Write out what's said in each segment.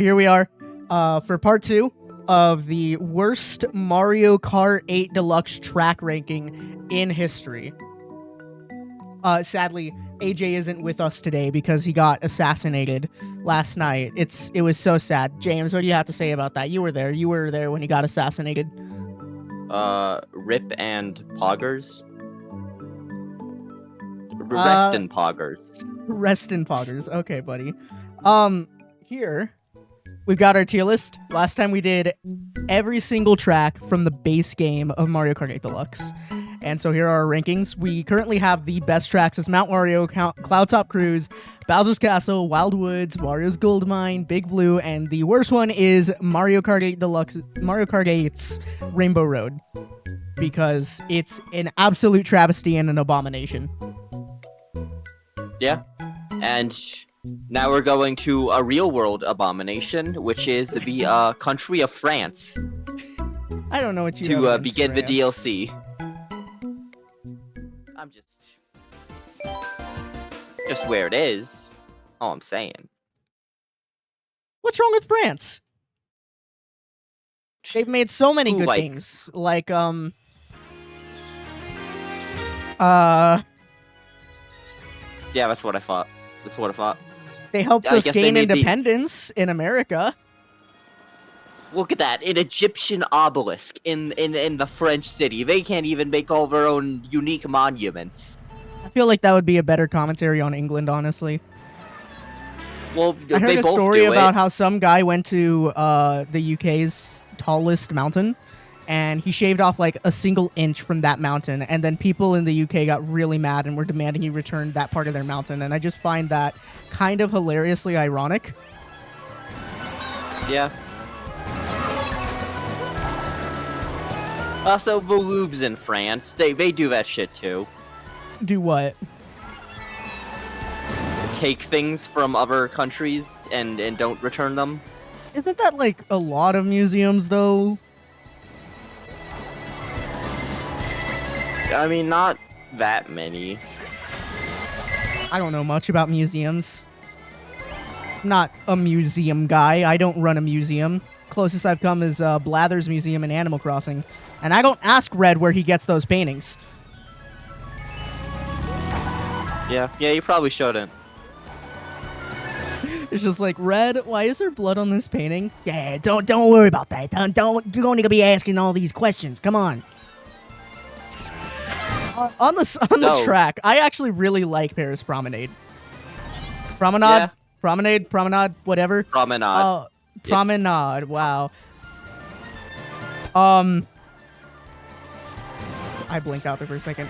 Here we are for part 2 of the worst Mario Kart 8 Deluxe track ranking in history. Sadly, AJ isn't with us today because he got assassinated last night. It was so sad. James, what do you have to say about that? You were there. You were there when he got assassinated. Rip and Poggers. Rest in Poggers. Rest in Poggers. Okay, buddy. Here we've got our tier list. Last time we did every single track from the base game of Mario Kart 8 Deluxe. And so here are our rankings. We currently have the best tracks as Mount Wario, Cloudtop Cruise, Bowser's Castle, Wild Woods, Wario's Gold Mine, Big Blue, and the worst one is Mario Kart 8 Deluxe, Mario Kart 8's Rainbow Road, because it's an absolute travesty and an abomination. Yeah, and now we're going to a real-world abomination, which is the country of France. I don't know what you to begin the DLC. I'm just where it is. All I'm saying. What's wrong with France? They've made so many good things, like Yeah, that's what I thought. They helped us gain independence in America. Look at that, an Egyptian obelisk in the French city. They can't even make all their own unique monuments. I feel like that would be a better commentary on England, honestly. Well, I heard a story about how some guy went to the UK's tallest mountain, and he shaved off like a single inch from that mountain, and then people in the UK got really mad and were demanding he return that part of their mountain, and I just find that kind of hilariously ironic. Yeah. Also, the Louvre's in France. They do that shit too. Do what? Take things from other countries and don't return them. Isn't that like a lot of museums though? I mean, not that many. I don't know much about museums. I'm not a museum guy. I don't run a museum. Closest I've come is Blather's Museum in Animal Crossing. And I don't ask Red where he gets those paintings. Yeah, you probably shouldn't. It's just like, Red, why is there blood on this painting? Yeah, don't worry about that. Don't you're going to be asking all these questions. Come on. On the track, I actually really like Paris Promenade. Promenade, whatever. Promenade. Promenade. Wow. I blinked out there for a second.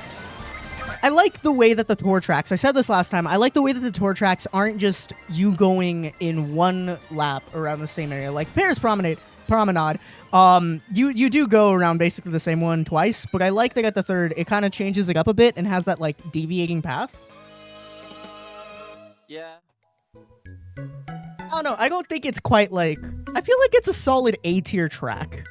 I like the way that the tour tracks, I said this last time, I like the way that the tour tracks aren't just you going in one lap around the same area. Like Paris Promenade, you do go around basically the same one twice, but I like that at the third, it kind of changes it up a bit and has that like deviating path. Yeah. I don't know, I don't think it's quite like, I feel like it's a solid A-tier track.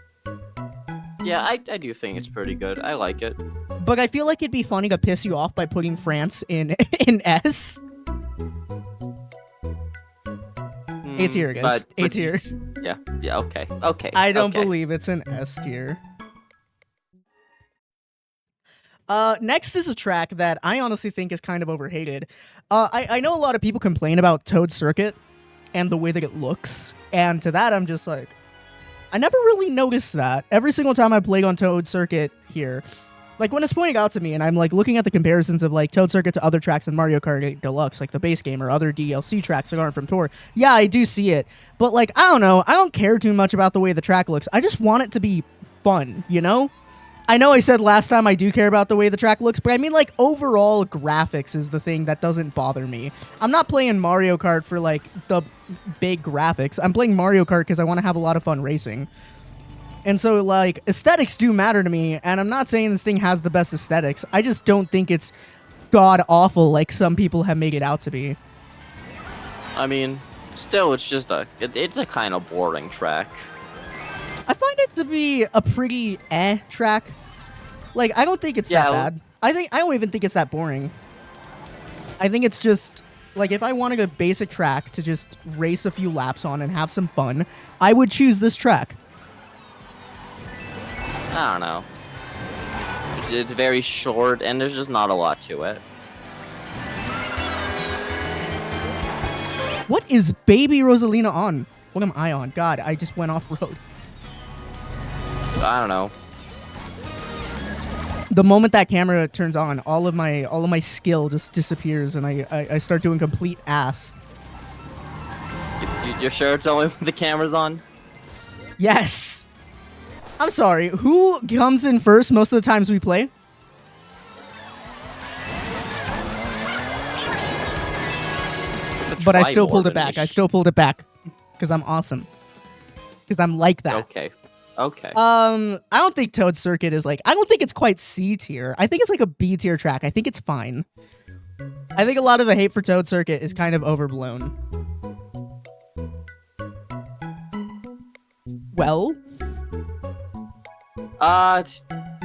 Yeah, I do think it's pretty good. I like it. But I feel like it'd be funny to piss you off by putting France in S. A tier, guys. A tier. Yeah, okay. I don't believe it's an S tier. Next is a track that I honestly think is kind of overhated. I know a lot of people complain about Toad Circuit and the way that it looks, and to that I'm just like, I never really noticed that. Every single time I played on Toad Circuit here, like when it's pointing out to me and I'm like looking at the comparisons of like Toad Circuit to other tracks in Mario Kart 8 Deluxe, like the base game or other DLC tracks that aren't from Tour, yeah, I do see it. But like, I don't know, I don't care too much about the way the track looks. I just want it to be fun, you know? I know I said last time I do care about the way the track looks, but I mean like overall graphics is the thing that doesn't bother me. I'm not playing Mario Kart for like the big graphics. I'm playing Mario Kart because I want to have a lot of fun racing. And so like aesthetics do matter to me, and I'm not saying this thing has the best aesthetics. I just don't think it's god awful like some people have made it out to be. I mean, still it's just it's a kind of boring track. I find it to be a pretty track. Like, I don't think it's that bad. I don't even think it's that boring. I think it's just Like, if I wanted a basic track to just race a few laps on and have some fun, I would choose this track. I don't know. It's very short, and there's just not a lot to it. What is Baby Rosalina on? What am I on? God, I just went off-road. I don't know. The moment that camera turns on, all of my skill just disappears, and I start doing complete ass. You're sure it's only when the camera's on? Yes. I'm sorry. Who comes in first most of the times we play? But I still pulled it back. I still pulled it back because I'm awesome. Because I'm like that. Okay. Okay. I don't think Toad Circuit is like, I don't think it's quite C tier. I think it's like a B tier track. I think it's fine. I think a lot of the hate for Toad Circuit is kind of overblown. Well,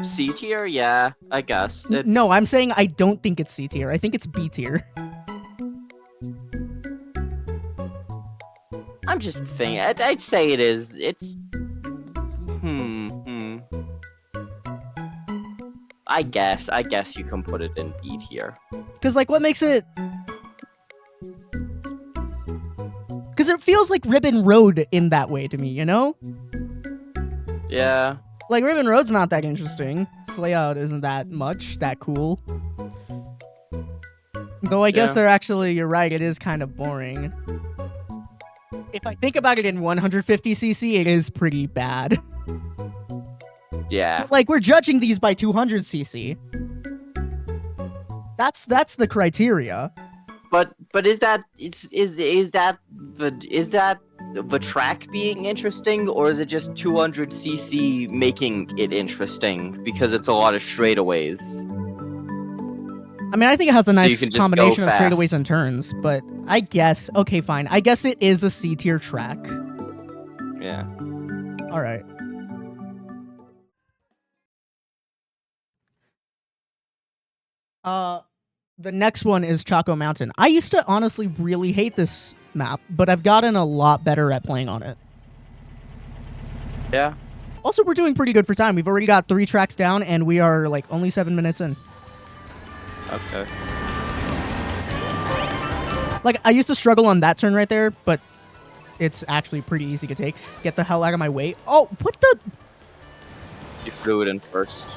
C tier? Yeah, I guess. It's... No, I'm saying I don't think it's C tier. I think it's B tier. I'm just thinking. I'd say it is. It's. I guess you can put it in B tier. Because, like, what makes it... Because it feels like Ribbon Road in that way to me, you know? Yeah. Like, Ribbon Road's not that interesting. Its layout isn't that much, that cool. Though I guess they're actually, you're right, it is kind of boring. If I think about it in 150cc, it is pretty bad. Yeah. But, like, we're judging these by 200cc. That's the criteria. But is that the track being interesting, or is it just 200cc making it interesting because it's a lot of straightaways? I mean, I think it has a nice combination of fast. straightaways and turns, but I guess, okay, fine. I guess it is a C tier track. Yeah. All right. The next one is Choco Mountain. I used to honestly really hate this map, but I've gotten a lot better at playing on it. Yeah. Also, we're doing pretty good for time. We've already got 3 tracks down, and we are, like, only 7 minutes in. Okay. Like, I used to struggle on that turn right there, but it's actually pretty easy to take. Get the hell out of my way. Oh, what the... You threw it in first.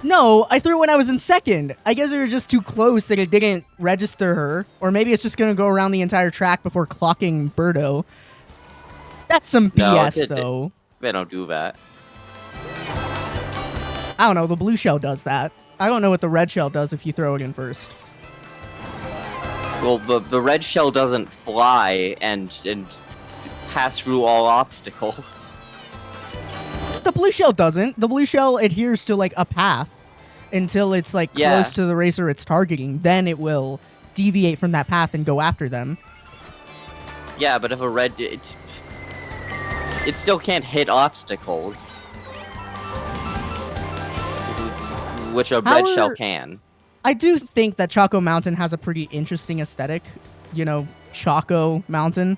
No, I threw it when I was in second. I guess we were just too close that it didn't register her. Or maybe it's just going to go around the entire track before clocking Birdo. That's some BS, though. They don't do that. I don't know. The blue shell does that. I don't know what the red shell does if you throw it in first. Well, the red shell doesn't fly and pass through all obstacles. The blue shell doesn't. The blue shell adheres to, like, a path until it's, like, close to the racer it's targeting. Then it will deviate from that path and go after them. Yeah, but if a red... It still can't hit obstacles. Which a red shell can. I do think that Choco Mountain has a pretty interesting aesthetic. You know, Choco Mountain.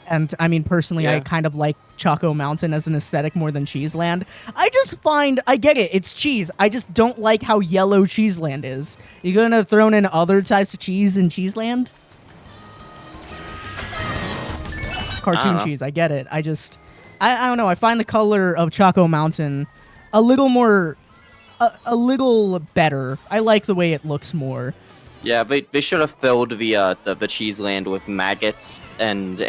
And, I mean, personally, I kind of like Choco Mountain as an aesthetic more than Cheeseland. I just find... I get it. It's cheese. I just don't like how yellow Cheeseland is. You gonna have thrown in other types of cheese in Cheeseland? Cartoon cheese. I get it. I just... I don't know. I find the color of Choco Mountain a little more... A little better. I like the way it looks more. Yeah, they should have filled the Cheeseland with maggots and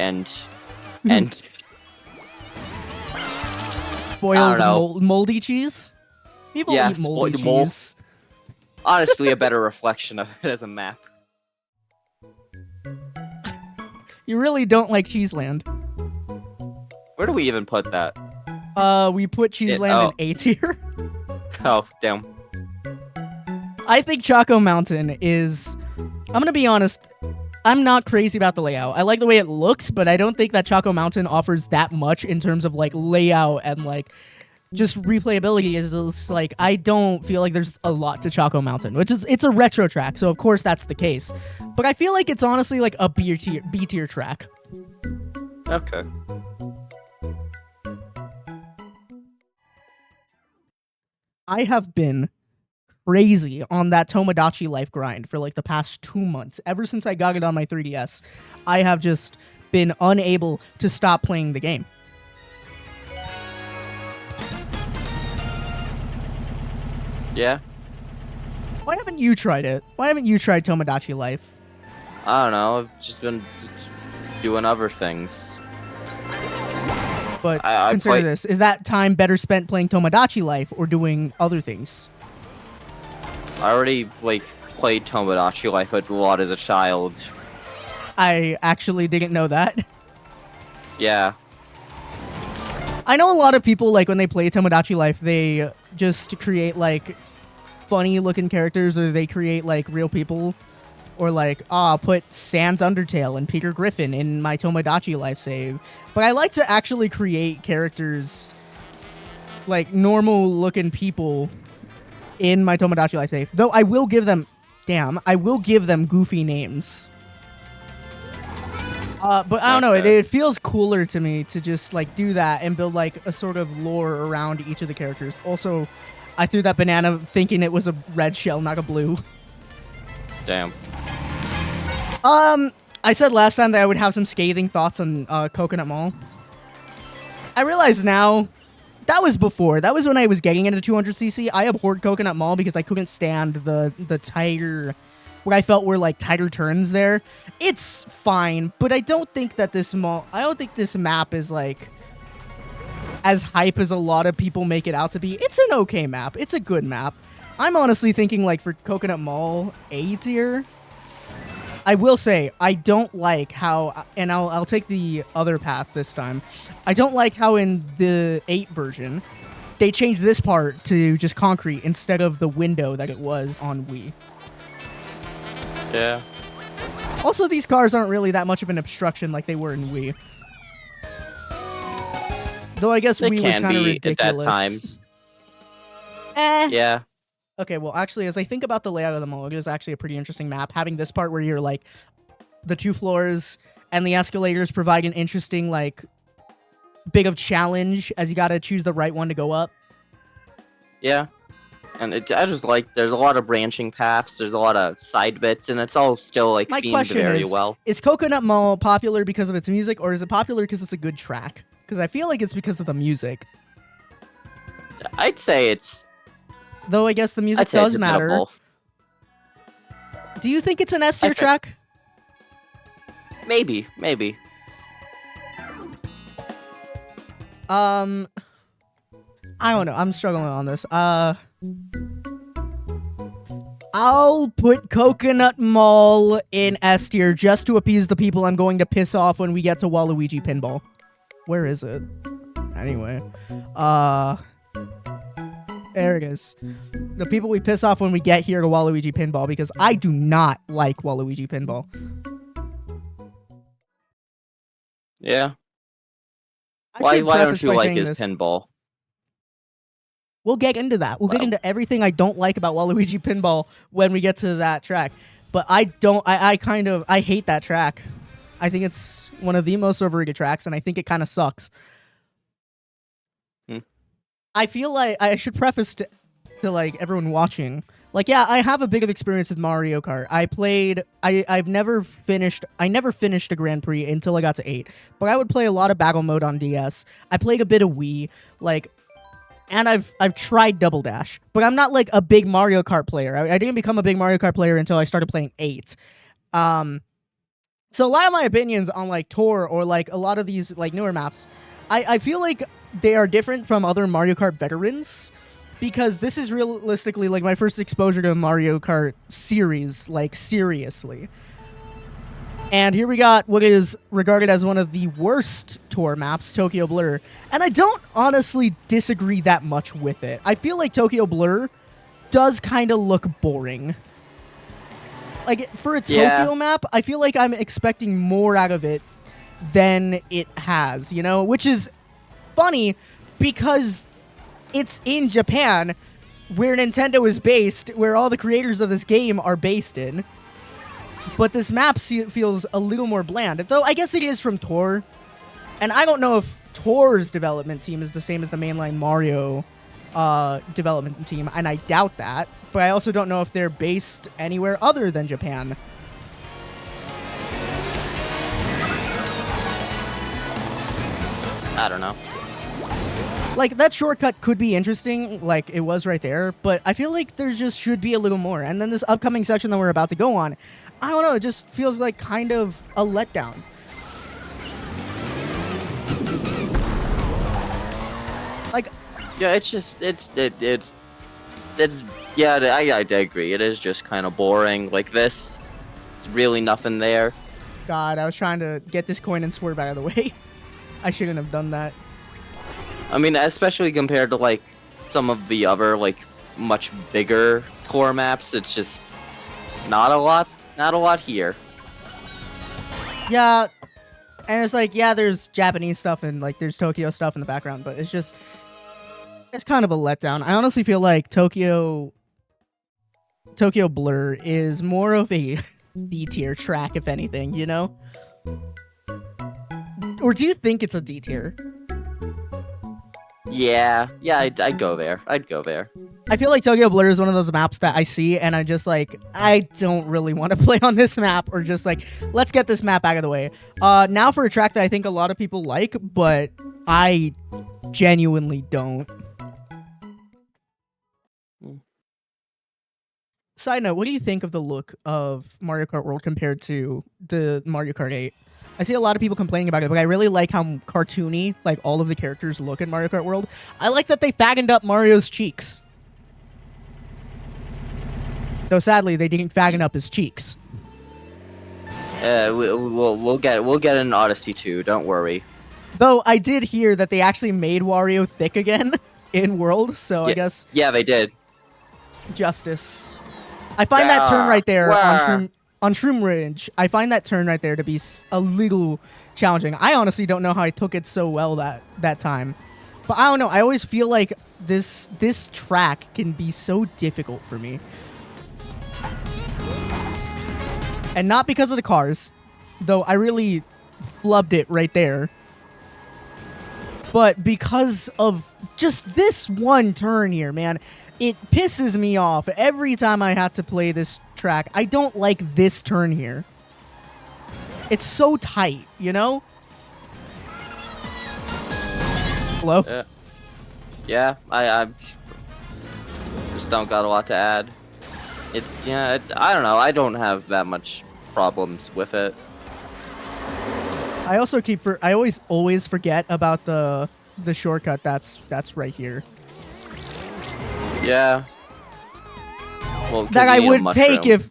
spoiled moldy cheese. People eat moldy cheese. Honestly, a better reflection of it as a map. You really don't like Cheeseland. Where do we even put that? We put Cheeseland in A tier. Oh, damn. I think Choco Mountain is... I'm gonna be honest, I'm not crazy about the layout. I like the way it looks, but I don't think that Choco Mountain offers that much in terms of, like, layout and, like, just replayability is like, I don't feel like there's a lot to Choco Mountain, it's a retro track, so of course that's the case. But I feel like it's honestly like a B tier track. Okay. I have been crazy on that Tomodachi Life grind for like the past 2 months. Ever since I got it on my 3DS, I have just been unable to stop playing the game. Yeah. Why haven't you tried it? Why haven't you tried Tomodachi Life? I don't know. I've just been doing other things. But consider this. Is that time better spent playing Tomodachi Life or doing other things? I already, like, played Tomodachi Life a lot as a child. I actually didn't know that. Yeah. I know a lot of people, like, when they play Tomodachi Life, they just create, like, funny-looking characters, or they create, like, real people. Or, like, I'll put Sans Undertale and Peter Griffin in my Tomodachi Life save. But I like to actually create characters, like, normal-looking people in my Tomodachi Life save. Though I will give them... Damn, I will give them goofy names. But I don't know, it feels cooler to me to just, like, do that and build, like, a sort of lore around each of the characters. Also, I threw that banana thinking it was a red shell, not a blue. Damn. I said last time that I would have some scathing thoughts on Coconut Mall. I realize now, that was before. That was when I was getting into 200cc. I abhorred Coconut Mall because I couldn't stand the tighter... what I felt were like tighter turns there. It's fine, but I don't think that this map is like as hype as a lot of people make it out to be. It's an okay map. It's a good map. I'm honestly thinking like for Coconut Mall A tier. I will say I don't like how, and I'll take the other path this time. I don't like how in the 8 version they changed this part to just concrete instead of the window that it was on Wii. Yeah. Also, these cars aren't really that much of an obstruction like they were in Wii. Though I guess Wii was kind of ridiculous. At times. Yeah. Okay, well, actually, as I think about the layout of the mall, it is actually a pretty interesting map. Having this part where you're, like, the 2 floors and the escalators provide an interesting, like, big of challenge as you gotta choose the right one to go up. Yeah. And I just like, there's a lot of branching paths, there's a lot of side bits, and it's all still, like, themed very well. Is Coconut Mall popular because of its music, or is it popular because it's a good track? Because I feel like it's because of the music. I'd say it's... Though I guess the music does matter. Do you think it's an S tier track? Maybe. I don't know. I'm struggling on this. I'll put Coconut Mall in S tier just to appease the people I'm going to piss off when we get to Waluigi Pinball. Where is it? Anyway. There it is. The people we piss off when we get here to Waluigi Pinball, because I do not like Waluigi Pinball. Yeah. Why don't you like his pinball? We'll get into that. We'll get into everything I don't like about Waluigi Pinball when we get to that track. But I hate that track. I think it's one of the most overrated tracks, and I think it kind of sucks. I feel like I should preface to like everyone watching. Like, yeah, I have a bit of experience with Mario Kart. I never finished a Grand Prix until I got to 8. But I would play a lot of battle mode on DS. I played a bit of Wii, like, and I've tried Double Dash. But I'm not like a big Mario Kart player. I didn't become a big Mario Kart player until I started playing 8. So a lot of my opinions on like Tour or like a lot of these like newer maps, I feel like they are different from other Mario Kart veterans, because this is realistically like my first exposure to the Mario Kart series, like seriously. And here we got what is regarded as one of the worst Tour maps, Tokyo Blur. And I don't honestly disagree that much with it. I feel like Tokyo Blur does kind of look boring. Like, for a Tokyo map, I feel like I'm expecting more out of it than it has, you know? Which is funny, because it's in Japan, where Nintendo is based, where all the creators of this game are based in. But this map feels a little more bland. Though I guess it is from Tor. And I don't know if Tor's development team is the same as the mainline Mario development team, and I doubt that. But I also don't know if they're based anywhere other than Japan. I don't know. Like, that shortcut could be interesting, like it was right there, but I feel like there just should be a little more. And then this upcoming section that we're about to go on, I don't know, it just feels like kind of a letdown. Like, yeah, it's just, yeah, I agree. It is just kind of boring. Like this, it's really nothing there. God, I was trying to get this coin and swerve out of the way. I shouldn't have done that. I mean, especially compared to, like, some of the other, like, much bigger core maps, it's just not a lot here. Yeah, and it's like, yeah, there's Japanese stuff and, like, there's Tokyo stuff in the background, but it's just, it's kind of a letdown. I honestly feel like Tokyo Blur is more of a D-tier track, if anything, you know? Or do you think it's a D-tier? Yeah, I'd go there. I feel like Tokyo Blur is one of those maps that I see and I'm just like, I don't really want to play on this map, or just like, let's get this map out of the way. Now for a track that I think a lot of people like, but I genuinely don't. Side note, what do you think of the look of Mario Kart World compared to the Mario Kart 8? I see a lot of people complaining about it, but I really like how cartoony, like, all of the characters look in Mario Kart World. I like that they faggoned up Mario's cheeks. Though sadly, they didn't faggon up his cheeks. We'll get an Odyssey 2, don't worry. Though I did hear that they actually made Wario thick again in World, so yeah, I guess... Yeah, they did. Justice. I find that turn right there on Shroom Ridge, I find that turn right there to be a little challenging. I honestly don't know how I took it so well that time. But I don't know, I always feel like this track can be so difficult for me. And not because of the cars, though I really flubbed it right there. But because of just this one turn here, man. It pisses me off every time I have to play this track. I don't like this turn here. It's so tight, you know? Hello? Yeah, I just don't got a lot to add. I don't know. I don't have that much problems with it. I also I always forget about the shortcut that's right here. Yeah. Well, that I would take if...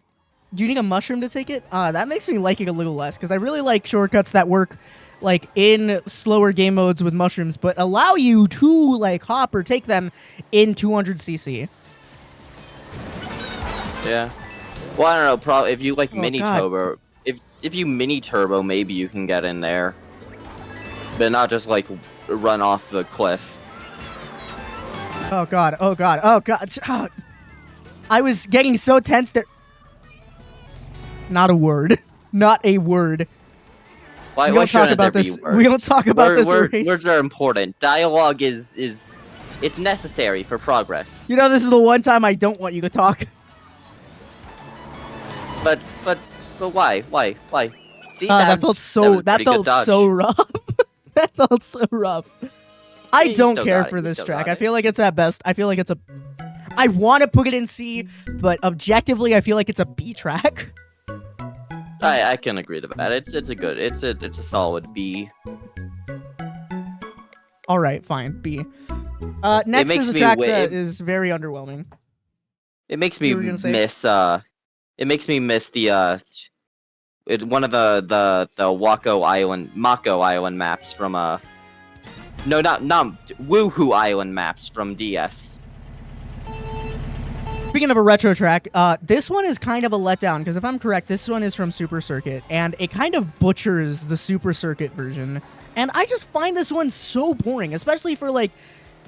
Do you need a mushroom to take it? That makes me like it a little less, because I really like shortcuts that work, like, in slower game modes with mushrooms, but allow you to, like, hop or take them in 200cc. Yeah. Well, I don't know, probably if you, like, turbo... If you mini turbo, maybe you can get in there. But not just, like, run off the cliff. Oh god, oh god, oh god. Oh. I was getting so tense there. Not a word. Not a word. Why talk about this. We don't talk about this race. Words are important. Dialogue is it's necessary for progress. You know, this is the one time I don't want you to talk. But why? See, that felt so rough. That felt so rough. I don't care for this track. I feel like it's at best. I feel like it's a... I want to put it in C, but objectively, I feel like it's a B track. I can agree to that. It's a solid B. All right, fine, B. Next is a track that is very underwhelming. It makes me miss. It makes me miss the. It's one of the Mako Island maps from No, not Woohoo Island maps from DS. Speaking of a retro track, this one is kind of a letdown, because if I'm correct, this one is from Super Circuit, and it kind of butchers the Super Circuit version. And I just find this one so boring, especially for, like,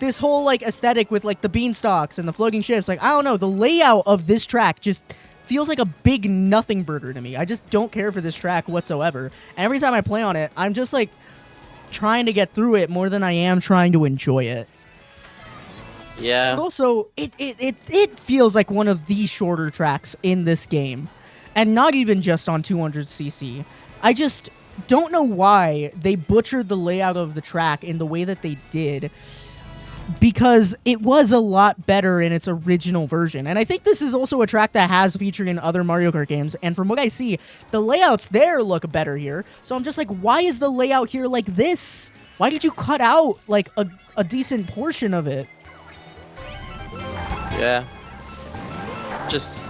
this whole like aesthetic with like the beanstalks and the floating ships, like I don't know, the layout of this track just feels like a big nothing burger to me. I just don't care for this track whatsoever. And every time I play on it, I'm just like trying to get through it more than I am trying to enjoy it. Yeah. But also, it feels like one of the shorter tracks in this game. And not even just on 200cc. I just don't know why they butchered the layout of the track in the way that they did, because it was a lot better in its original version. And I think this is also a track that has featured in other Mario Kart games, and from what I see, the layouts there look better here. So I'm just like, why is the layout here like this? Why did you cut out like a decent portion of it? Yeah. Just...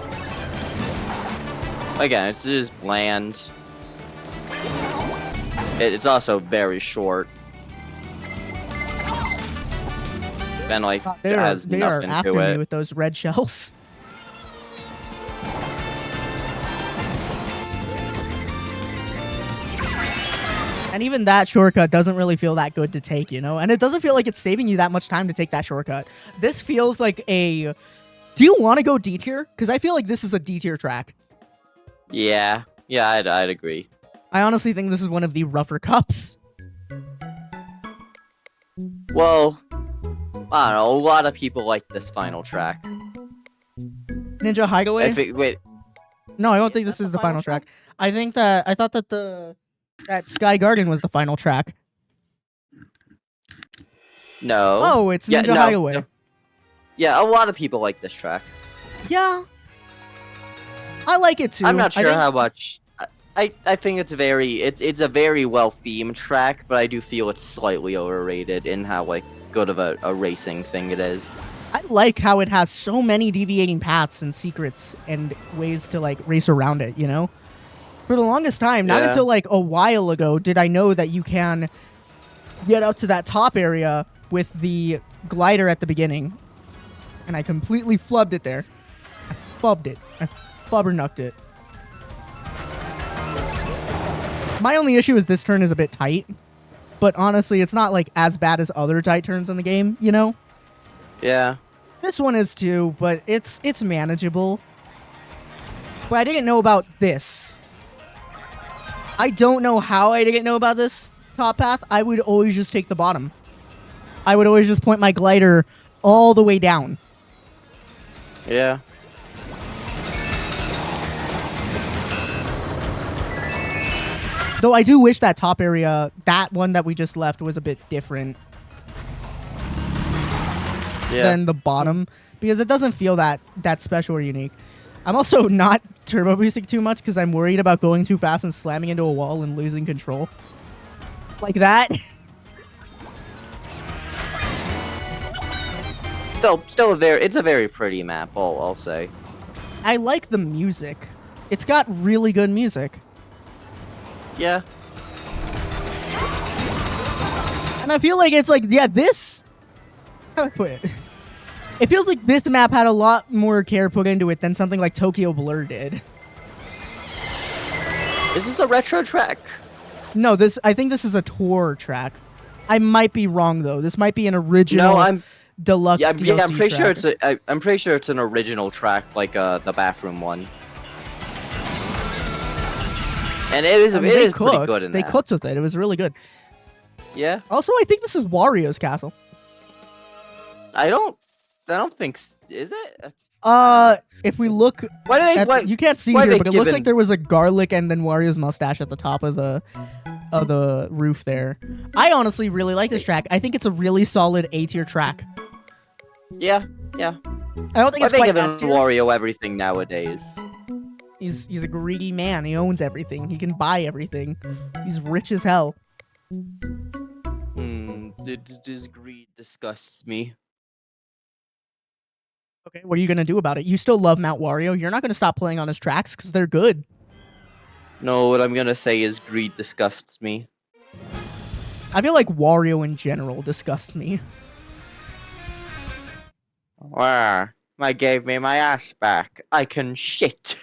Again, it's just bland. It's also very short. And like, they it are, has they are nothing after to me it. with those red shells. And even that shortcut doesn't really feel that good to take, you know? And it doesn't feel like it's saving you that much time to take that shortcut. This feels like a... Do you want to go D tier? Because I feel like this is a D tier track. Yeah. Yeah, I'd agree. I honestly think this is one of the rougher cups. Well, I don't know. A lot of people like this final track. Ninja Hideaway? Wait. No, I don't think this is the final track. I thought that that Sky Garden was the final track. No. Oh, it's Ninja Hideaway. No. Yeah, a lot of people like this track. Yeah. I like it too. I'm not sure how much. I think it's a very well themed track, but I do feel it's slightly overrated in how like good of a racing thing it is. I like how it has so many deviating paths and secrets and ways to like race around it, you know? For the longest time, not until like a while ago, did I know that you can get up to that top area with the glider at the beginning. And I completely flubbed it there. I fubbed it. I flubbernucked it. My only issue is this turn is a bit tight. But honestly, it's not like as bad as other tight turns in the game, you know? Yeah. This one is too, but it's manageable. But I didn't know about this. I don't know how I didn't know about this top path. I would always just take the bottom. I would always just point my glider all the way down. Yeah. Though I do wish that top area, that one that we just left, was a bit different than the bottom, because it doesn't feel that special or unique. I'm also not turbo boosting too much because I'm worried about going too fast and slamming into a wall and losing control. Like that. Still it's a very pretty map, I'll say. I like the music. It's got really good music. Yeah. And I feel like it's like, yeah, this... How do I put it? It feels like this map had a lot more care put into it than something like Tokyo Blur did. Is this a retro track? No, I think this is a tour track. I might be wrong though. This might be an original deluxe DLC yeah, I'm pretty track. sure I'm pretty sure it's an original track, like the bathroom one. And it is pretty good in They that. cooked with it. It was really good. Yeah. Also, I think this is Wario's castle. I don't think is it? If we look, you can't see here, but it looks like there was a garlic and then Wario's mustache at the top of the roof there. I honestly really like this track. I think it's a really solid A-tier track. Yeah. I don't think it's quite giving Wario everything nowadays. He's a greedy man. He owns everything. He can buy everything. He's rich as hell. This greed disgusts me. Okay, what are you gonna do about it? You still love Mount Wario. You're not gonna stop playing on his tracks because they're good. No, what I'm gonna say is greed disgusts me. I feel like Wario in general disgusts me. Where? I gave me my ass back. I can shit.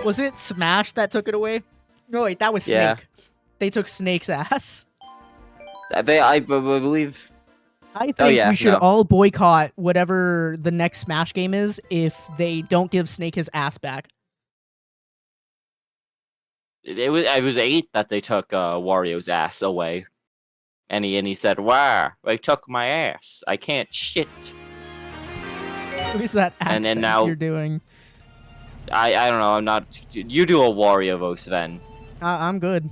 Was it Smash that took it away? No, wait, that was Snake. Yeah. They took Snake's ass. I believe I think we should all boycott whatever the next Smash game is if they don't give Snake his ass back. It was 8 that they took Wario's ass away. And he said, "Wow, they took my ass. I can't shit." What is that accent and now, you're doing? I don't know. I'm not. You do a Wario voice then. I'm good.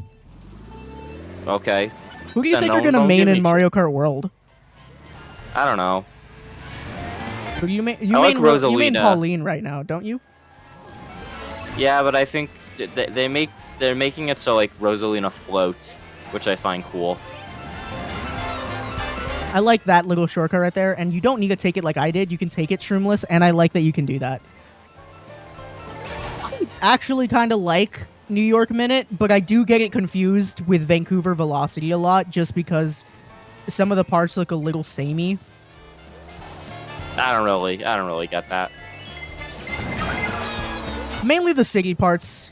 Okay. Who do you think are gonna main in Mario Kart World? I don't know. Who do you main? You main Rosalina. You main Pauline right now, don't you? Yeah, but I think they're making it so like Rosalina floats, which I find cool. I like that little shortcut right there, and you don't need to take it like I did. You can take it shroomless, and I like that you can do that. I actually kind of like New York Minute, but I do get it confused with Vancouver Velocity a lot, just because some of the parts look a little samey. I don't really get that. Mainly the city parts.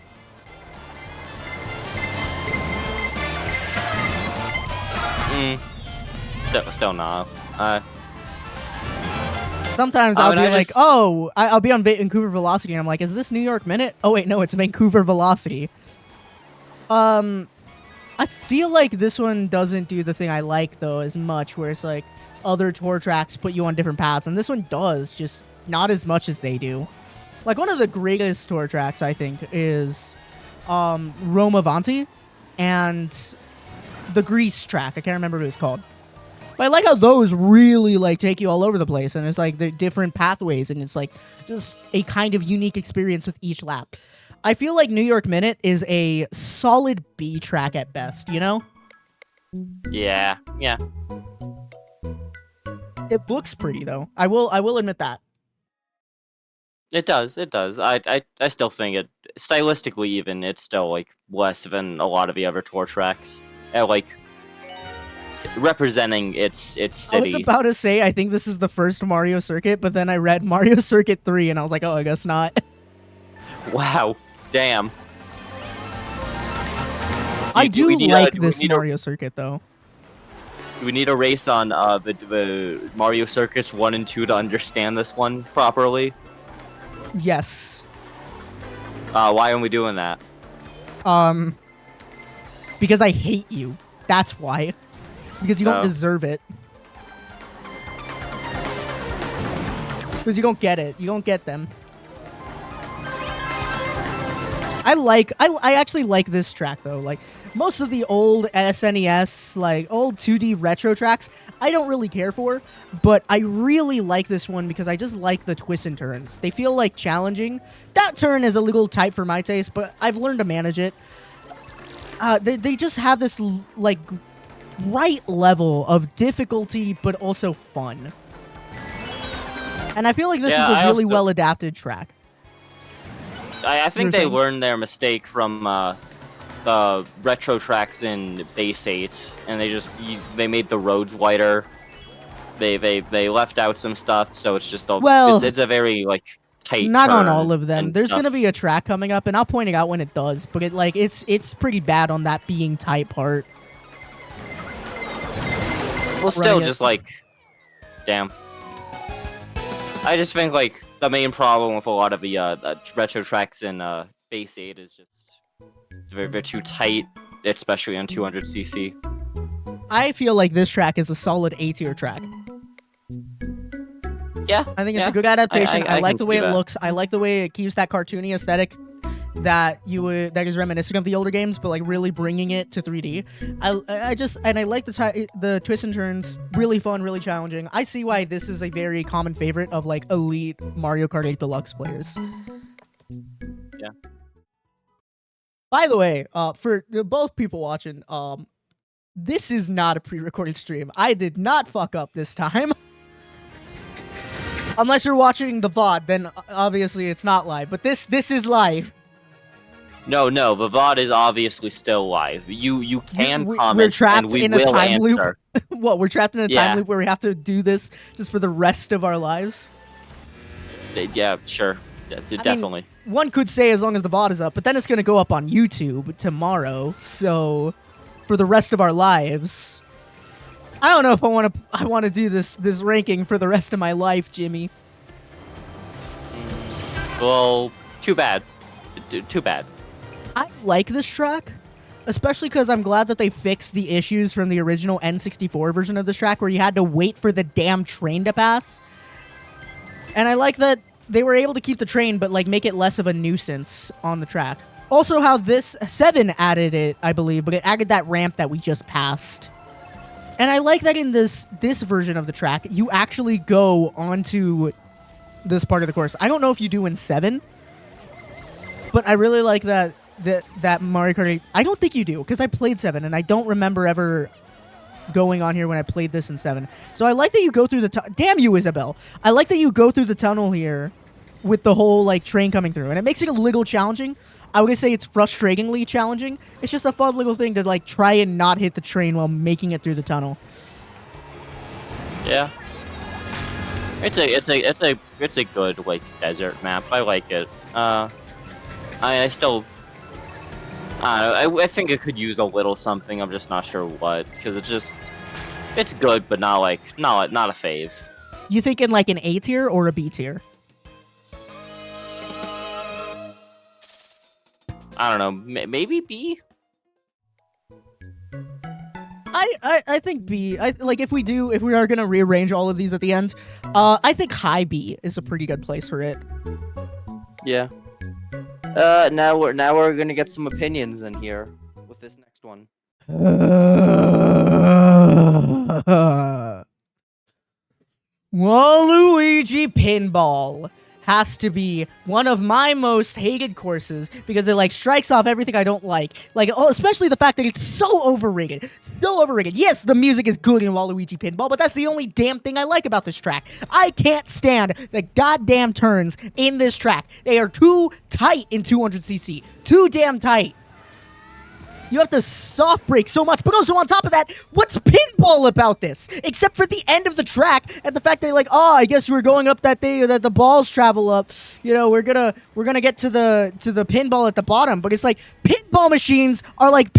Still not. Sometimes I'll be like, oh, I'll be on Vancouver Velocity, and I'm like, is this New York Minute? Oh wait, no, it's Vancouver Velocity. I feel like this one doesn't do the thing I like though as much, where it's like other tour tracks put you on different paths, and this one does, just not as much as they do. Like one of the greatest tour tracks I think is Rome Avanti and the Grease track. I can't remember what it's called. But I like how those really like take you all over the place, and it's like the different pathways, and it's like just a kind of unique experience with each lap. I feel like New York Minute is a solid B track at best, you know? Yeah. It looks pretty though. I will admit that. It does. I still think it stylistically even it's still like less than a lot of the other tour tracks. Like representing its city. I was about to say I think this is the first Mario Circuit, but then I read Mario Circuit 3 and I was like, oh, I guess not. Wow. Damn. I do like this Mario Circuit though. Do we need a race on the Mario Circuits 1 and 2 to understand this one properly? Yes. Why aren't we doing that? Because I hate you. That's why. Because you don't deserve it. Because you don't get it. You don't get them. I actually like this track though. Like most of the old SNES, like old 2D retro tracks, I don't really care for, but I really like this one because I just like the twists and turns. They feel like challenging. That turn is a little tight for my taste, but I've learned to manage it. They just have this like right level of difficulty, but also fun. And I feel like this is a really well adapted track. I think they learned their mistake from the retro tracks in Base 8, and they made the roads wider. They left out some stuff, so it's just it's a very like tight. Not on all of them. There's gonna be a track coming up, and I'll point it out when it does. But it's pretty bad on that being tight part. Well, still, just like, damn. I just think like the main problem with a lot of the retro tracks in Base 8 is just they're too tight, especially on 200cc. I feel like this track is a solid A-tier track. Yeah, I think it's a good adaptation. I like the way it looks. I like the way it keeps that cartoony aesthetic that is reminiscent of the older games, but like really bringing it to 3D. I like the twists and turns. Really fun, really challenging. I see why this is a very common favorite of like elite Mario Kart 8 Deluxe players. Yeah. By the way, for both people watching, this is not a pre-recorded stream. I did not fuck up this time. Unless you're watching the VOD, then obviously it's not live. But this is live. No, the VOD is obviously still live. You can comment, and we will answer. What, we're trapped in a time loop where we have to do this just for the rest of our lives? Yeah, sure. Definitely. I mean, one could say as long as the VOD is up, but then it's going to go up on YouTube tomorrow. So, for the rest of our lives... I don't know if I want to do this ranking for the rest of my life, Jimmy. Well, too bad. Too bad. I like this track, especially because I'm glad that they fixed the issues from the original N64 version of this track where you had to wait for the damn train to pass. And I like that they were able to keep the train, but like make it less of a nuisance on the track. Also, how this 7 added it, I believe, but it added that ramp that we just passed. And I like that in this version of the track, you actually go onto this part of the course. I don't know if you do in 7, but I really like that Mario Kart 8. I don't think you do, because I played 7, and I don't remember ever going on here when I played this in 7. So I like that you go through the damn you, Isabel. I like that you go through the tunnel here with the whole like train coming through, and it makes it a little challenging. I would say it's frustratingly challenging. It's just a fun little thing to like try and not hit the train while making it through the tunnel. Yeah. It's a good like desert map. I like it. I still I think it could use a little something. I'm just not sure what, because it's good, but not a fave. You think in like an A tier or a B tier? I don't know. Maybe B. I think B. Like if we are gonna rearrange all of these at the end, I think high B is a pretty good place for it. Yeah. Now we're gonna get some opinions in here with this next one. Waluigi Pinball has to be one of my most hated courses because it like strikes off everything I don't like. Like, especially the fact that it's so overrated. So overrated. Yes, the music is good in Waluigi Pinball, but that's the only damn thing I like about this track. I can't stand the goddamn turns in this track. They are too tight in 200cc. Too damn tight. You have to soft brake so much. But also on top of that, what's pinball about this? Except for the end of the track and the fact that like, oh, I guess we're going up that day that the balls travel up. You know, we're gonna get to the pinball at the bottom. But it's like pinball machines are like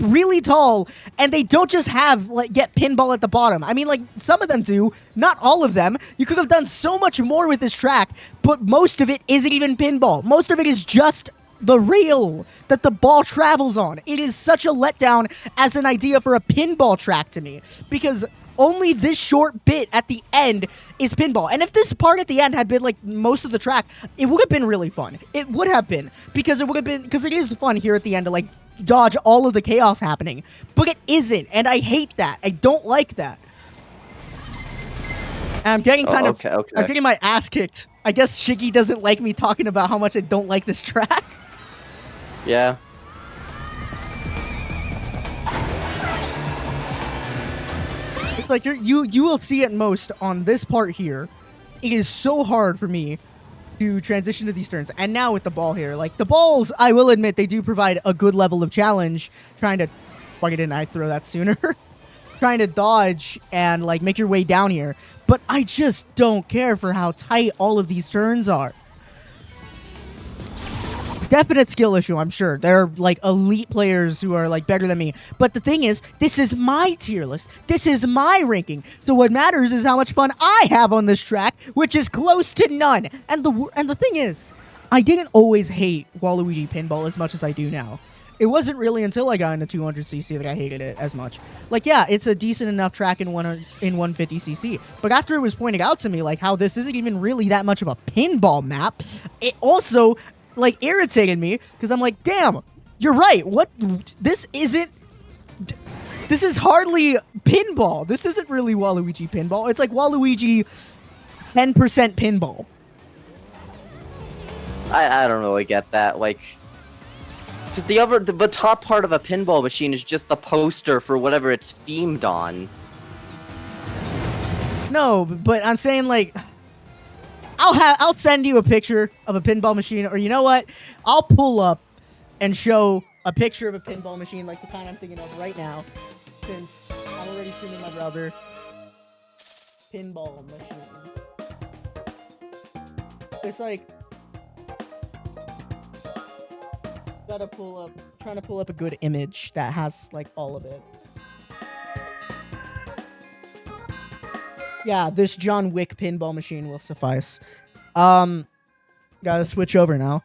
really tall, and they don't just have like get pinball at the bottom. I mean, like some of them do, not all of them. You could have done so much more with this track, but most of it isn't even pinball. Most of it is just the rail that the ball travels on. It is such a letdown as an idea for a pinball track to me, because only this short bit at the end is pinball. And if this part at the end had been like most of the track, it would have been really fun. It would have been, because it is fun here at the end to like dodge all of the chaos happening. But it isn't, and I hate that. I don't like that. And I'm getting I'm getting my ass kicked. I guess Shiggy doesn't like me talking about how much I don't like this track. Yeah. It's like you will see it most on this part here. It is so hard for me to transition to these turns. And now with the ball here, like the balls, I will admit they do provide a good level of challenge. Why didn't I throw that sooner? Trying to dodge and like make your way down here. But I just don't care for how tight all of these turns are. Definite skill issue, I'm sure. There are like elite players who are like better than me. But the thing is, this is my tier list. This is my ranking. So what matters is how much fun I have on this track, which is close to none. And the thing is, I didn't always hate Waluigi Pinball as much as I do now. It wasn't really until I got into 200cc that I hated it as much. Like, yeah, it's a decent enough track in 150cc. But after it was pointed out to me, like, how this isn't even really that much of a pinball map, it also like irritated me, because I'm like, damn, you're right. This is hardly pinball. This isn't really Waluigi Pinball. It's like Waluigi 10% pinball. I don't really get that, like, because the top part of a pinball machine is just the poster for whatever it's themed on. No, but I'm saying like, I'll send you a picture of a pinball machine, or you know what? I'll pull up and show a picture of a pinball machine like the kind I'm thinking of right now, since I'm already streaming my browser. Pinball machine. It's like, trying to pull up a good image that has like all of it. Yeah, this John Wick pinball machine will suffice. Gotta switch over now.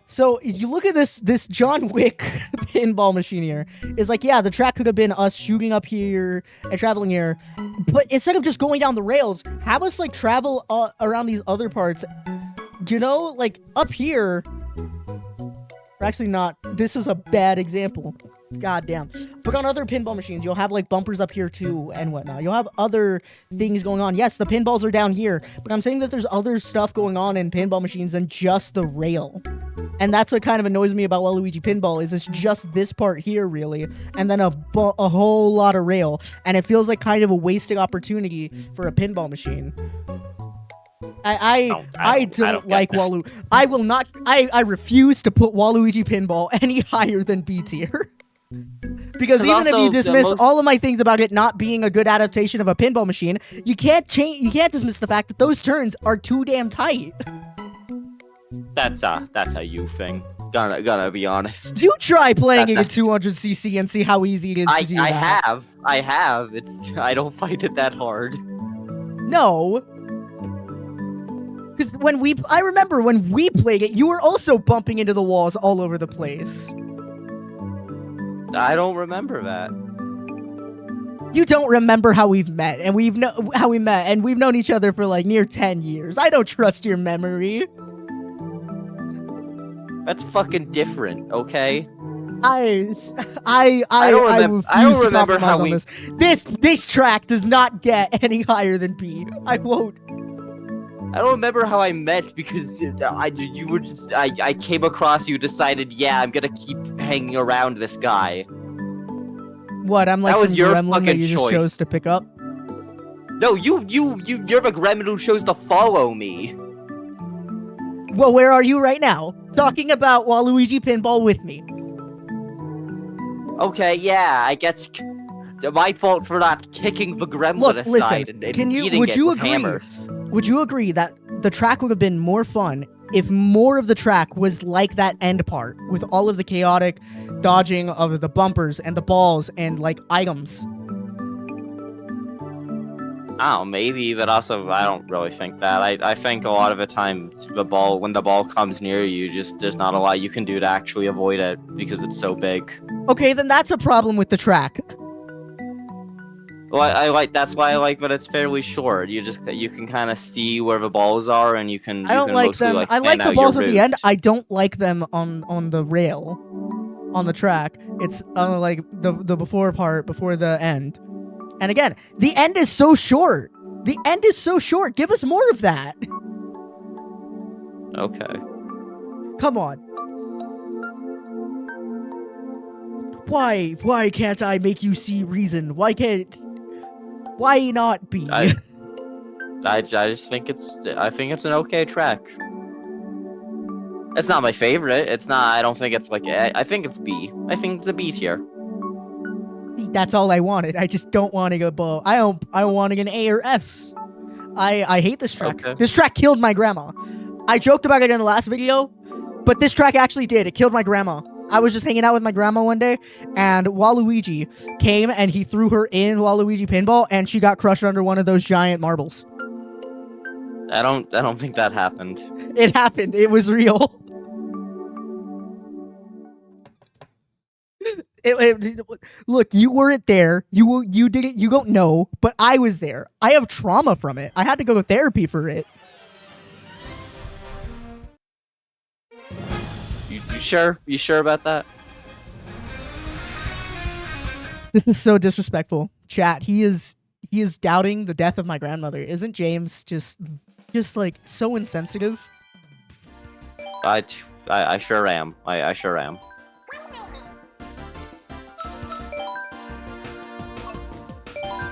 So you look at this John Wick pinball machine here. It's like, yeah, the track could have been us shooting up here and traveling here, but instead of just going down the rails, have us like travel around these other parts. You know, like up here. Or actually not. This is a bad example. God damn. But on other pinball machines, you'll have like bumpers up here too and whatnot. You'll have other things going on. Yes, the pinballs are down here, but I'm saying that there's other stuff going on in pinball machines than just the rail. And that's what kind of annoys me about Waluigi Pinball, is it's just this part here, really, and then a whole lot of rail. And it feels like kind of a wasted opportunity for a pinball machine. I don't like Waluigi. I will not. I refuse to put Waluigi Pinball any higher than B tier. Because even if you dismiss all of my things about it not being a good adaptation of a pinball machine, you can't dismiss the fact that those turns are too damn tight. That's a you thing. Gonna be honest. You try playing it at 200cc and see how easy it is to do that. I have. I don't find it that hard. No. Because I remember when we played it, you were also bumping into the walls all over the place. I don't remember that. You don't remember how we've met, and we've known each other for like near 10 years. I don't trust your memory. That's fucking different, okay? I don't remember how we. This track does not get any higher than B. I won't. I don't remember how I met, because I came across you, decided, yeah, I'm gonna keep hanging around this guy. What? I'm like that was some your gremlin that you just chose to pick up? No, you're the gremlin who chose to follow me. Well, where are you right now? Talking about Waluigi Pinball with me. Okay, yeah, I guess my fault for not kicking the gremlin aside and beating it with hammers. Would you agree that the track would have been more fun if more of the track was like that end part, with all of the chaotic dodging of the bumpers and the balls and, like, items? Oh, maybe, but also I don't really think that. I think a lot of the time when the ball comes near you, there's not a lot you can do to actually avoid it because it's so big. Okay, then that's a problem with the track. Well, that's why I like that it's fairly short. You can kind of see where the balls are, and you can. I don't like them. I like the balls at the end. I don't like them on the rail, on the track. It's like the before part, before the end. And again, the end is so short. The end is so short. Give us more of that. Okay. Come on. Why can't I make you see reason? Why not B? I just think it's an okay track. It's not my favorite. It's not. I don't think it's like. I think it's B. I think it's a B tier. That's all I wanted. I just don't want to go below. I want to get an A or S. I hate this track. Okay. This track killed my grandma. I joked about it in the last video, but this track actually did. It killed my grandma. I was just hanging out with my grandma one day, and Waluigi came and he threw her in Waluigi Pinball, and she got crushed under one of those giant marbles. I don't think that happened. It happened. It was real. Look, you weren't there. You didn't. You don't know. But I was there. I have trauma from it. I had to go to therapy for it. You sure? You sure about that? This is so disrespectful, chat. He is doubting the death of my grandmother. Isn't James just like so insensitive? I sure am. I sure am.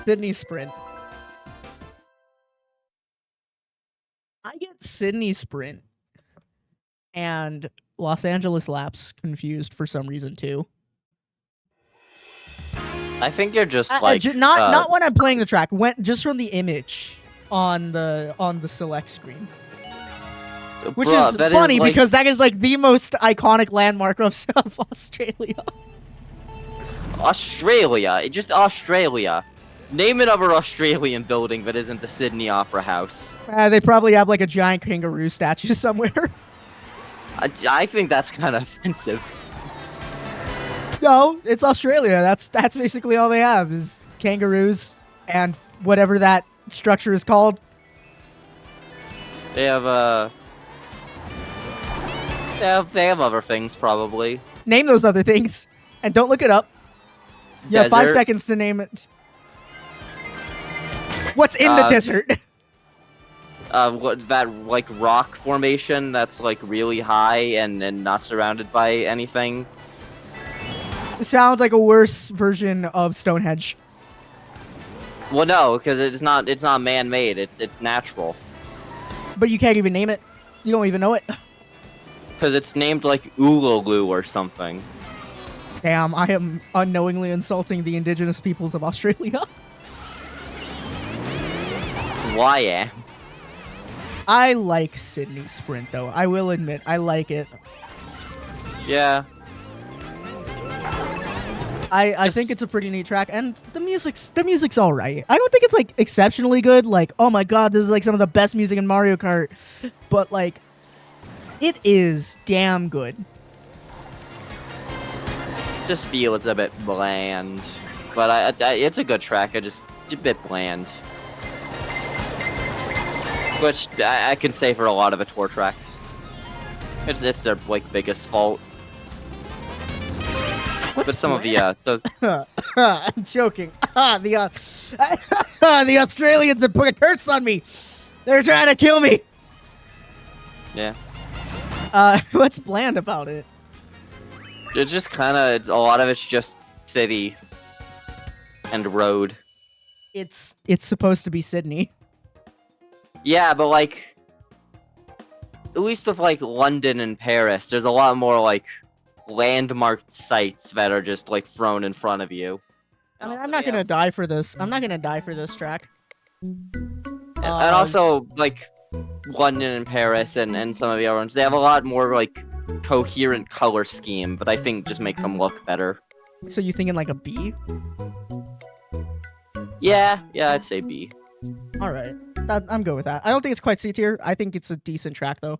Sydney Sprint. I get Sydney Sprint and Los Angeles Laps confused for some reason too. I think you're just like not when I'm playing the track. Just from the image on the select screen, which is funny because that is like the most iconic landmark of Australia. Australia, just Australia. Name another Australian building that isn't the Sydney Opera House. They probably have like a giant kangaroo statue somewhere. I think that's kind of offensive. No, it's Australia. That's basically all they have is kangaroos and whatever that structure is called. They have they have other things probably. Name those other things, and don't look it up. You have 5 seconds to name it. What's in the desert? What that like rock formation that's like really high and not surrounded by anything. Sounds like a worse version of Stonehenge. Well, no, because it's not man-made. It's natural. But you can't even name it. You don't even know it. Because it's named like Uluru or something. Damn, I am unknowingly insulting the indigenous peoples of Australia. Why am? I like Sydney Sprint though. I will admit, I like it. Yeah. I think it's a pretty neat track, and the music's all right. I don't think it's like exceptionally good. Like, oh my god, this is like some of the best music in Mario Kart, but like, it is damn good. Just feel it's a bit bland, but it's a good track. It's a bit bland, which I can say for a lot of the tour tracks. It's their like biggest fault. But some of the I'm joking. The Australians have put a curse on me. They're trying to kill me. Yeah. What's bland about it? It's just kind of a lot of it's just city and road. It's supposed to be Sydney. Yeah, but like at least with like London and Paris, there's a lot more like landmarked sites that are just like thrown in front of you. I mean, I'm not gonna die for this. I'm not gonna die for this track. And also, like London and Paris and some of the other ones, they have a lot more like coherent color scheme, but I think just makes them look better. So you thinking like a B? Yeah, I'd say B. All right, I'm good with that. I don't think it's quite C tier. I think it's a decent track though.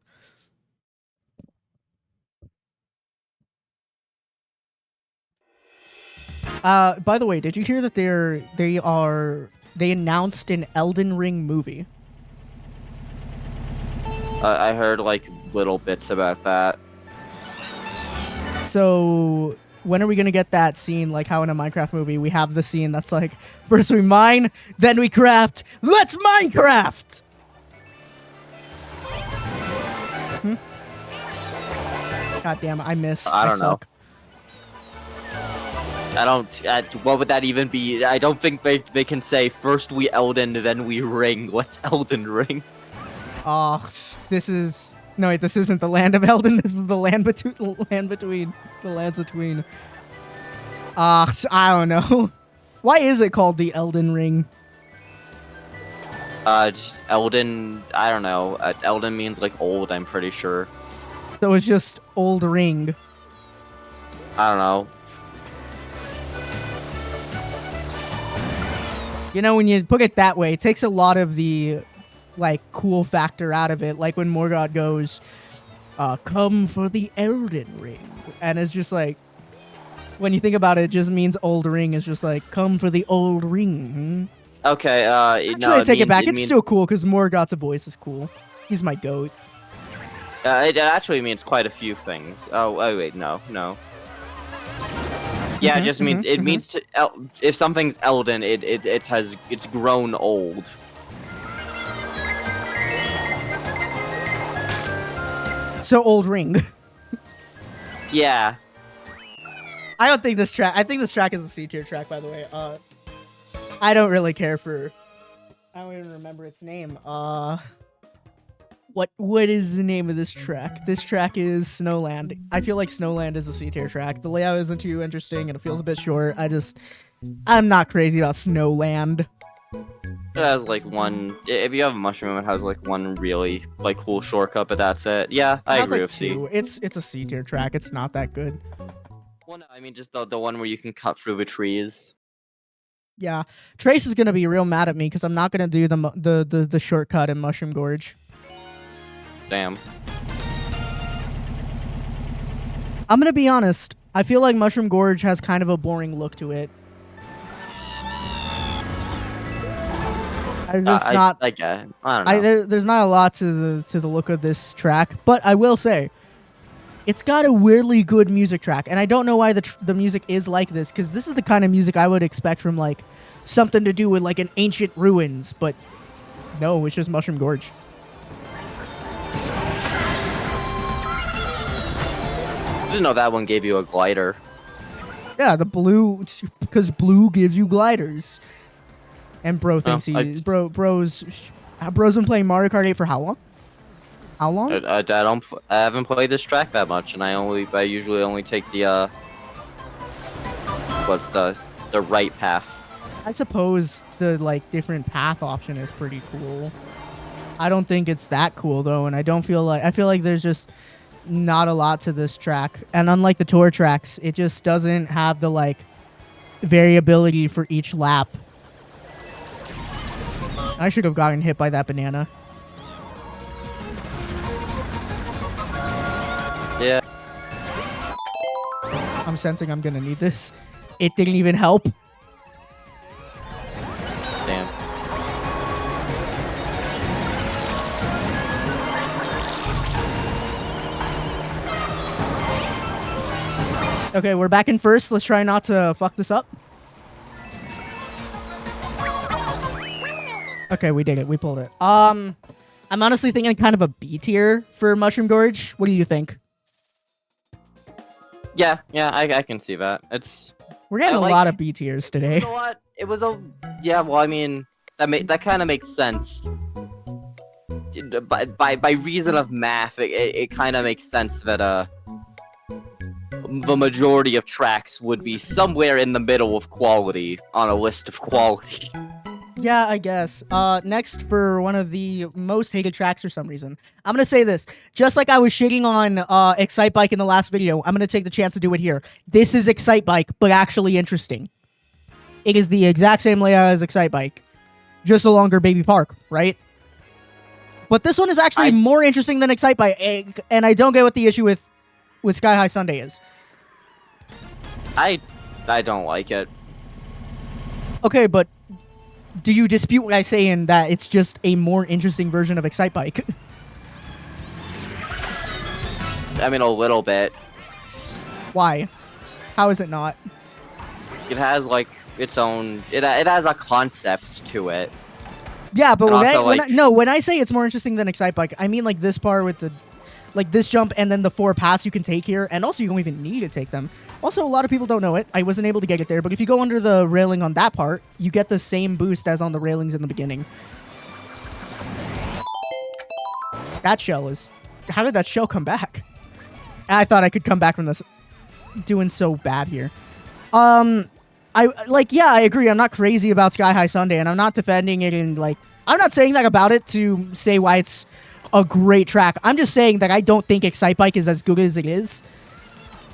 By the way, did you hear that they announced an Elden Ring movie? I heard like little bits about that. So when are we gonna get that scene, like how in a Minecraft movie we have the scene that's like, first we mine, then we craft, let's Minecraft! God damn it, I missed. I don't know. What would that even be? I don't think they can say first we Elden, then we ring. What's Elden Ring? Oh, this isn't the land of Elden. This is the land between the lands between. I don't know. Why is it called the Elden Ring? Elden. I don't know. Elden means like old. I'm pretty sure. So it's just old ring. I don't know. You know, when you put it that way, it takes a lot of the, like, cool factor out of it. Like when Morgoth goes, come for the Elden Ring. And it's just like, when you think about it, it just means old ring. It's just like, come for the old ring. Okay, Actually, no, I take it back. It's still cool because Morgoth's voice is cool. He's my goat. It actually means quite a few things. Oh wait, no. Yeah, it just means it means to if something's Elden, it's grown old. So old ring. Yeah. I don't think this track. I think this track is a C tier track, by the way. I don't really care for. I don't even remember its name. What is the name of this track? This track is Snowland. I feel like Snowland is a C tier track. The layout isn't too interesting and it feels a bit short. I'm not crazy about Snowland. It has like one. If you have a mushroom, it has like one really like cool shortcut, but that's it. Yeah, I agree with C. It's a C tier track. It's not that good. Well, no, I mean just the one where you can cut through the trees. Yeah, Trace is gonna be real mad at me because I'm not gonna do the shortcut in Mushroom Gorge. Damn. I'm gonna be honest. I feel like Mushroom Gorge has kind of a boring look to it. There's not. I don't know. There's not a lot to the look of this track, but I will say, it's got a weirdly good music track, and I don't know why the music is like this, because this is the kind of music I would expect from like something to do with like an ancient ruins, but no, it's just Mushroom Gorge. I didn't know that one gave you a glider. Yeah, the blue, because blue gives you gliders. And bro thinks bro's been playing Mario Kart 8 for how long? How long? I haven't played this track that much, and I usually only take the what's the right path. I suppose the like different path option is pretty cool. I don't think it's that cool though, and I feel like there's just not a lot to this track. And unlike the tour tracks, it just doesn't have the like variability for each lap. I should have gotten hit by that banana. Yeah. I'm sensing I'm gonna need this. It didn't even help. Damn. Okay, we're back in first. Let's try not to fuck this up. Okay, we did it. We pulled it. I'm honestly thinking kind of a B tier for Mushroom Gorge. What do you think? Yeah, I can see that. We're getting a lot of B tiers today. You know what? It was yeah. Well, I mean, that kind of makes sense. By reason of math, it kind of makes sense that the majority of tracks would be somewhere in the middle of quality on a list of quality. Yeah, I guess. Next, for one of the most hated tracks for some reason, I'm gonna say this. Just like I was shitting on Excite Bike in the last video, I'm gonna take the chance to do it here. This is Excite Bike, but actually interesting. It is the exact same layout as Excite Bike, just a longer baby park, right? But this one is actually more interesting than Excite Bike, and I don't get what the issue with Sky High Sundae is. I don't like it. Okay, but do you dispute what I say in that it's just a more interesting version of Excite Bike? I mean, a little bit. Why? How is it not? It has like its own. It has a concept to it. Yeah, but when I say it's more interesting than Excite Bike, I mean like this part with the, like this jump and then the 4 paths you can take here, and also you don't even need to take them. Also, a lot of people don't know it. I wasn't able to get it there, but if you go under the railing on that part, you get the same boost as on the railings in the beginning. That shell is... How did that shell come back? I thought I could come back from this. Doing so bad here. I agree. I'm not crazy about Sky High Sundae, and I'm not defending it in, like... I'm not saying that about it to say why it's a great track. I'm just saying that I don't think Excite Bike is as good as it is,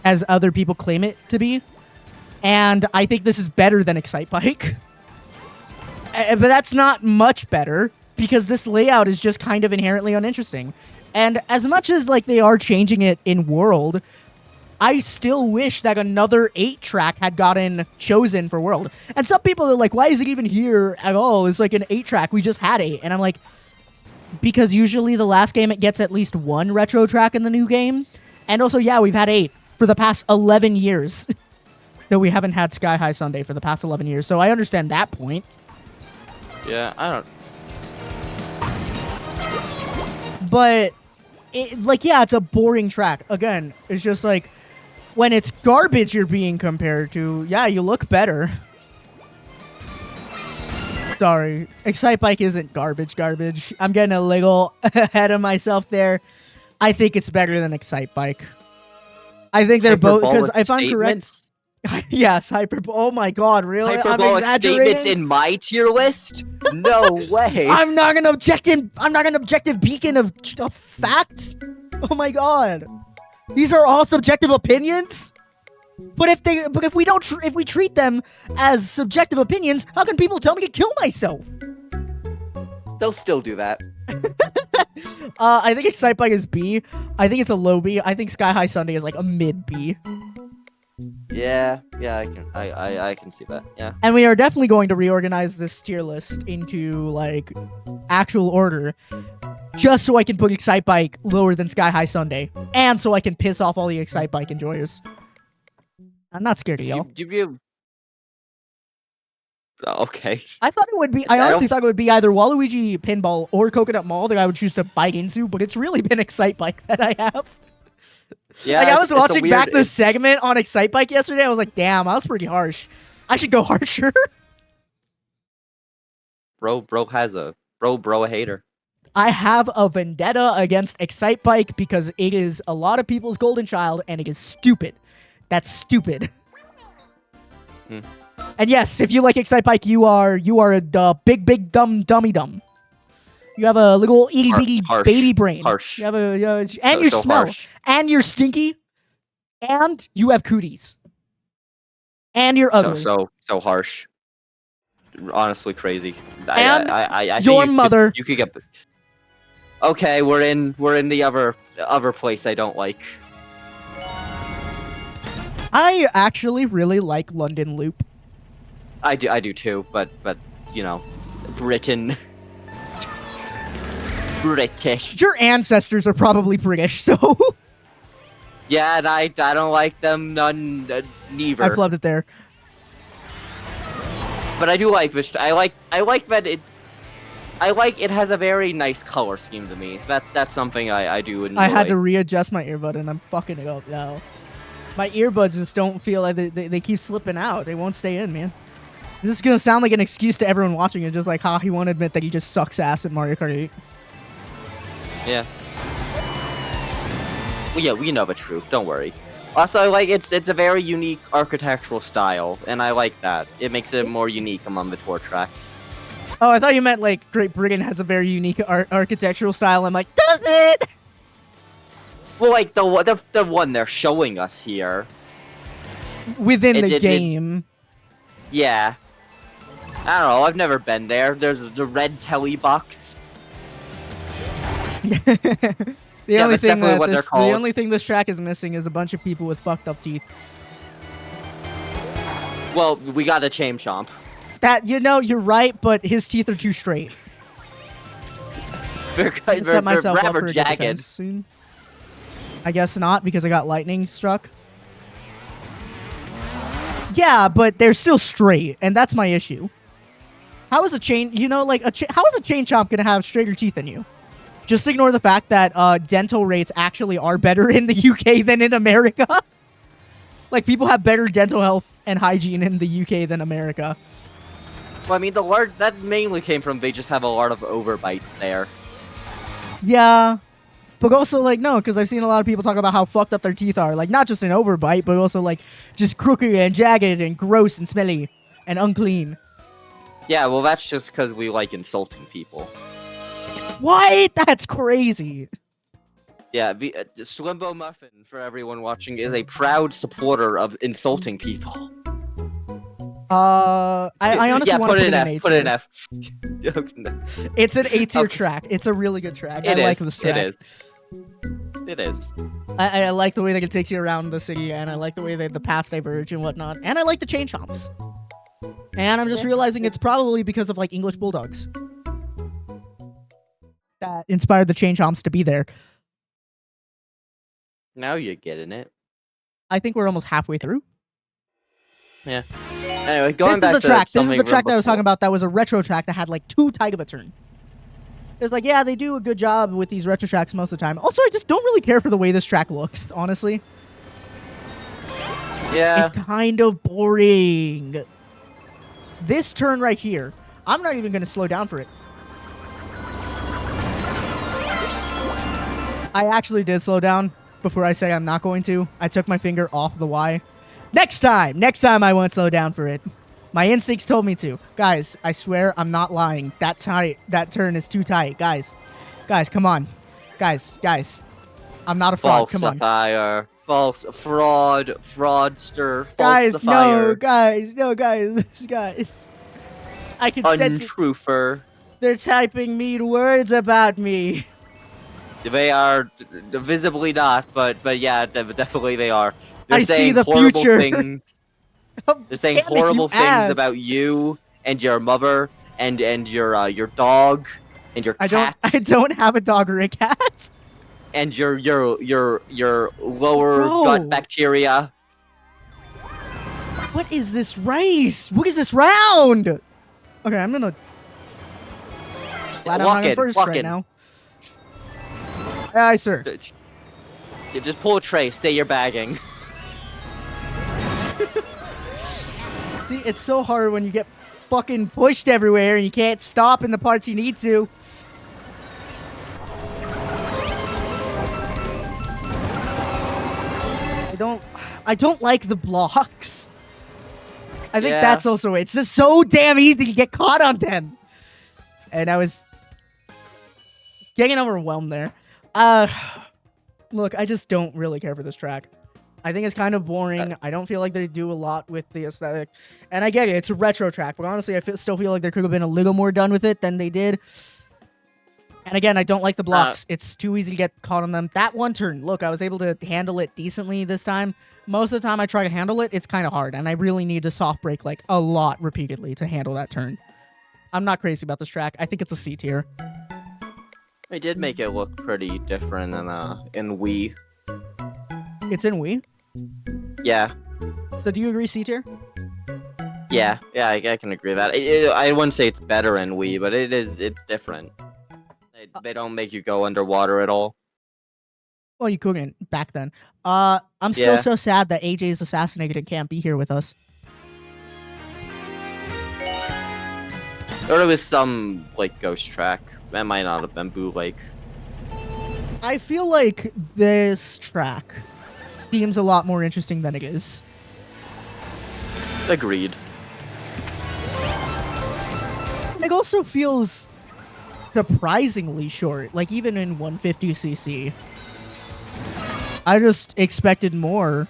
as other people claim it to be. And I think this is better than Excite Bike. But that's not much better, because this layout is just kind of inherently uninteresting. And as much as like they are changing it in World, I still wish that another 8 track had gotten chosen for World. And some people are like, why is it even here at all? It's like an 8 track. We just had 8. And I'm like, because usually the last game it gets at least 1 retro track in the new game. And also, yeah, we've had 8 for the past 11 years. Though we haven't had Sky High Sundae for the past 11 years. So I understand that point. Yeah, I don't... But, it's a boring track. Again, it's just like, when it's garbage you're being compared to, yeah, you look better. Sorry, Excite Bike isn't garbage. I'm getting a little ahead of myself there. I think it's better than Excite Bike. I think they're both, because if I'm correct... Yes, oh my god, really? Hyperbolic statements in my tier list? No way. I'm not an objective beacon of facts? Oh my god. These are all subjective opinions? But if we don't, if we treat them as subjective opinions, how can people tell me to kill myself? They'll still do that. I think Excitebike is B. I think it's a low B. I think Sky High Sunday is like a mid B. Yeah, I can see that. Yeah. And we are definitely going to reorganize this tier list into like actual order, just so I can put Excitebike lower than Sky High Sunday, and so I can piss off all the Excitebike enjoyers. I'm not scared of y'all. Okay. I thought it would be. I honestly thought it would be either Waluigi Pinball or Coconut Mall that I would choose to bite into, but it's really been Excitebike that I have. Yeah, like I was watching back the segment on Excitebike yesterday. I was like, damn, I was pretty harsh. I should go harsher. Bro a hater. I have a vendetta against Excitebike because it is a lot of people's golden child and it is stupid. That's stupid. And yes, if you like Excitebike, you are a big dumb dummy dumb. You have a little itty bitty baby brain. Harsh. You have and you smell, harsh. and you're stinky, and you have cooties, and you're ugly. So harsh. Honestly, crazy. And I your think mother. You could get. Okay, we're in the other place I don't like. I actually really like London Loop. I do too, but you know, British. Your ancestors are probably British, so. Yeah, and I don't like them neither. I flubbed it there. But I do like this. I like that it's. I like it has a very nice color scheme to me. That's something I do enjoy. I had to readjust my earbud and I'm fucking it up now. My earbuds just don't feel like they keep slipping out. They won't stay in, man. This is gonna sound like an excuse to everyone watching it, just like how he won't admit that he just sucks ass at Mario Kart 8. Yeah. Well, yeah, we know the truth. Don't worry. Also, like it's a very unique architectural style, and I like that. It makes it more unique among the tour tracks. Oh, I thought you meant like Great Britain has a very unique architectural style. I'm like, does it? Well, like the one they're showing us here. Within the game. Yeah. I don't know. I've never been there. There's the red telly box. The only thing this track is missing is a bunch of people with fucked up teeth. Well, we got a chain chomp. That, you're right, but his teeth are too straight. They're rather jagged. Soon. I guess not, because I got lightning struck. Yeah, but they're still straight, and that's my issue. How is a chain, how is a chain chomp gonna have straighter teeth than you? Just ignore the fact that dental rates actually are better in the UK than in America. Like, people have better dental health and hygiene in the UK than America. Well, I mean, that mainly came from they just have a lot of overbites there. Yeah. But also, like, no, because I've seen a lot of people talk about how fucked up their teeth are. Like, not just an overbite, but also, like, just crooked and jagged and gross and smelly and unclean. Yeah, well, that's just because we like insulting people. What? That's crazy. Yeah, the SchlimboMuffin, for everyone watching, is a proud supporter of insulting people. I honestly want to put it in an A tier. Put it in F. It's an A tier track. It's a really good track. I like this track. It is. I like the way that it takes you around the city, and I like the way that the paths diverge and whatnot, and I like the chain chomps. And I'm just realizing it's probably because of, like, English Bulldogs that inspired the chain chomps to be there. Now you're getting it. I think we're almost halfway through. Yeah. Anyway, going back to track. This is the track that I was talking about. That was a retro track that had like too tight of a turn. It's like, yeah, they do a good job with these retro tracks most of the time. Also, I just don't really care for the way this track looks, honestly. Yeah. It's kind of boring. This turn right here, I'm not even going to slow down for it. I actually did slow down before I say I'm not going to. I took my finger off the Y. Next time I won't slow down for it. My instincts told me to. Guys, I swear I'm not lying. That turn is too tight. Guys, come on. Guys, I'm not a fraud. Come on. false, fraud, fraudster, guys, falsifier. no, guys. I can sense it. Untruther. They're typing mean words about me. They are visibly not, but yeah, definitely they are. They're I saying see the horrible future. things. They're saying horrible things about you and your mother and your dog and your cat. I don't have a dog or a cat. And your lower gut bacteria. What is this race? What is this round? Okay, I'm gonna. Glad I'm not in first right now. Aye, sir. Just pull a tray. Say you're bagging. See, it's so hard when you get fucking pushed everywhere and you can't stop in the parts you need to. I don't like the blocks. I think that's also it. It's just so damn easy to get caught on them. And I was getting overwhelmed there. Look, I just don't really care for this track. I think it's kind of boring. I don't feel like they do a lot with the aesthetic. And I get it. It's a retro track. But honestly, I still feel like there could have been a little more done with it than they did. And again, I don't like the blocks. It's too easy to get caught on them. That one turn, look, I was able to handle it decently this time. Most of the time I try to handle it, it's kind of hard. And I really need to soft brake like a lot repeatedly to handle that turn. I'm not crazy about this track. I think it's a C tier. They did make it look pretty different in Wii. It's in Wii? Yeah. So do you agree C tier? Yeah, I can agree with that. I wouldn't say it's better in Wii, but it's different. They don't make you go underwater at all. Well, you couldn't back then. I'm still so sad that AJ is assassinated and can't be here with us. Or it was some, like, ghost track. That might not have been bootleg. I feel like this track seems a lot more interesting than it is. Agreed. It also feels surprisingly short, like even in 150cc. I just expected more.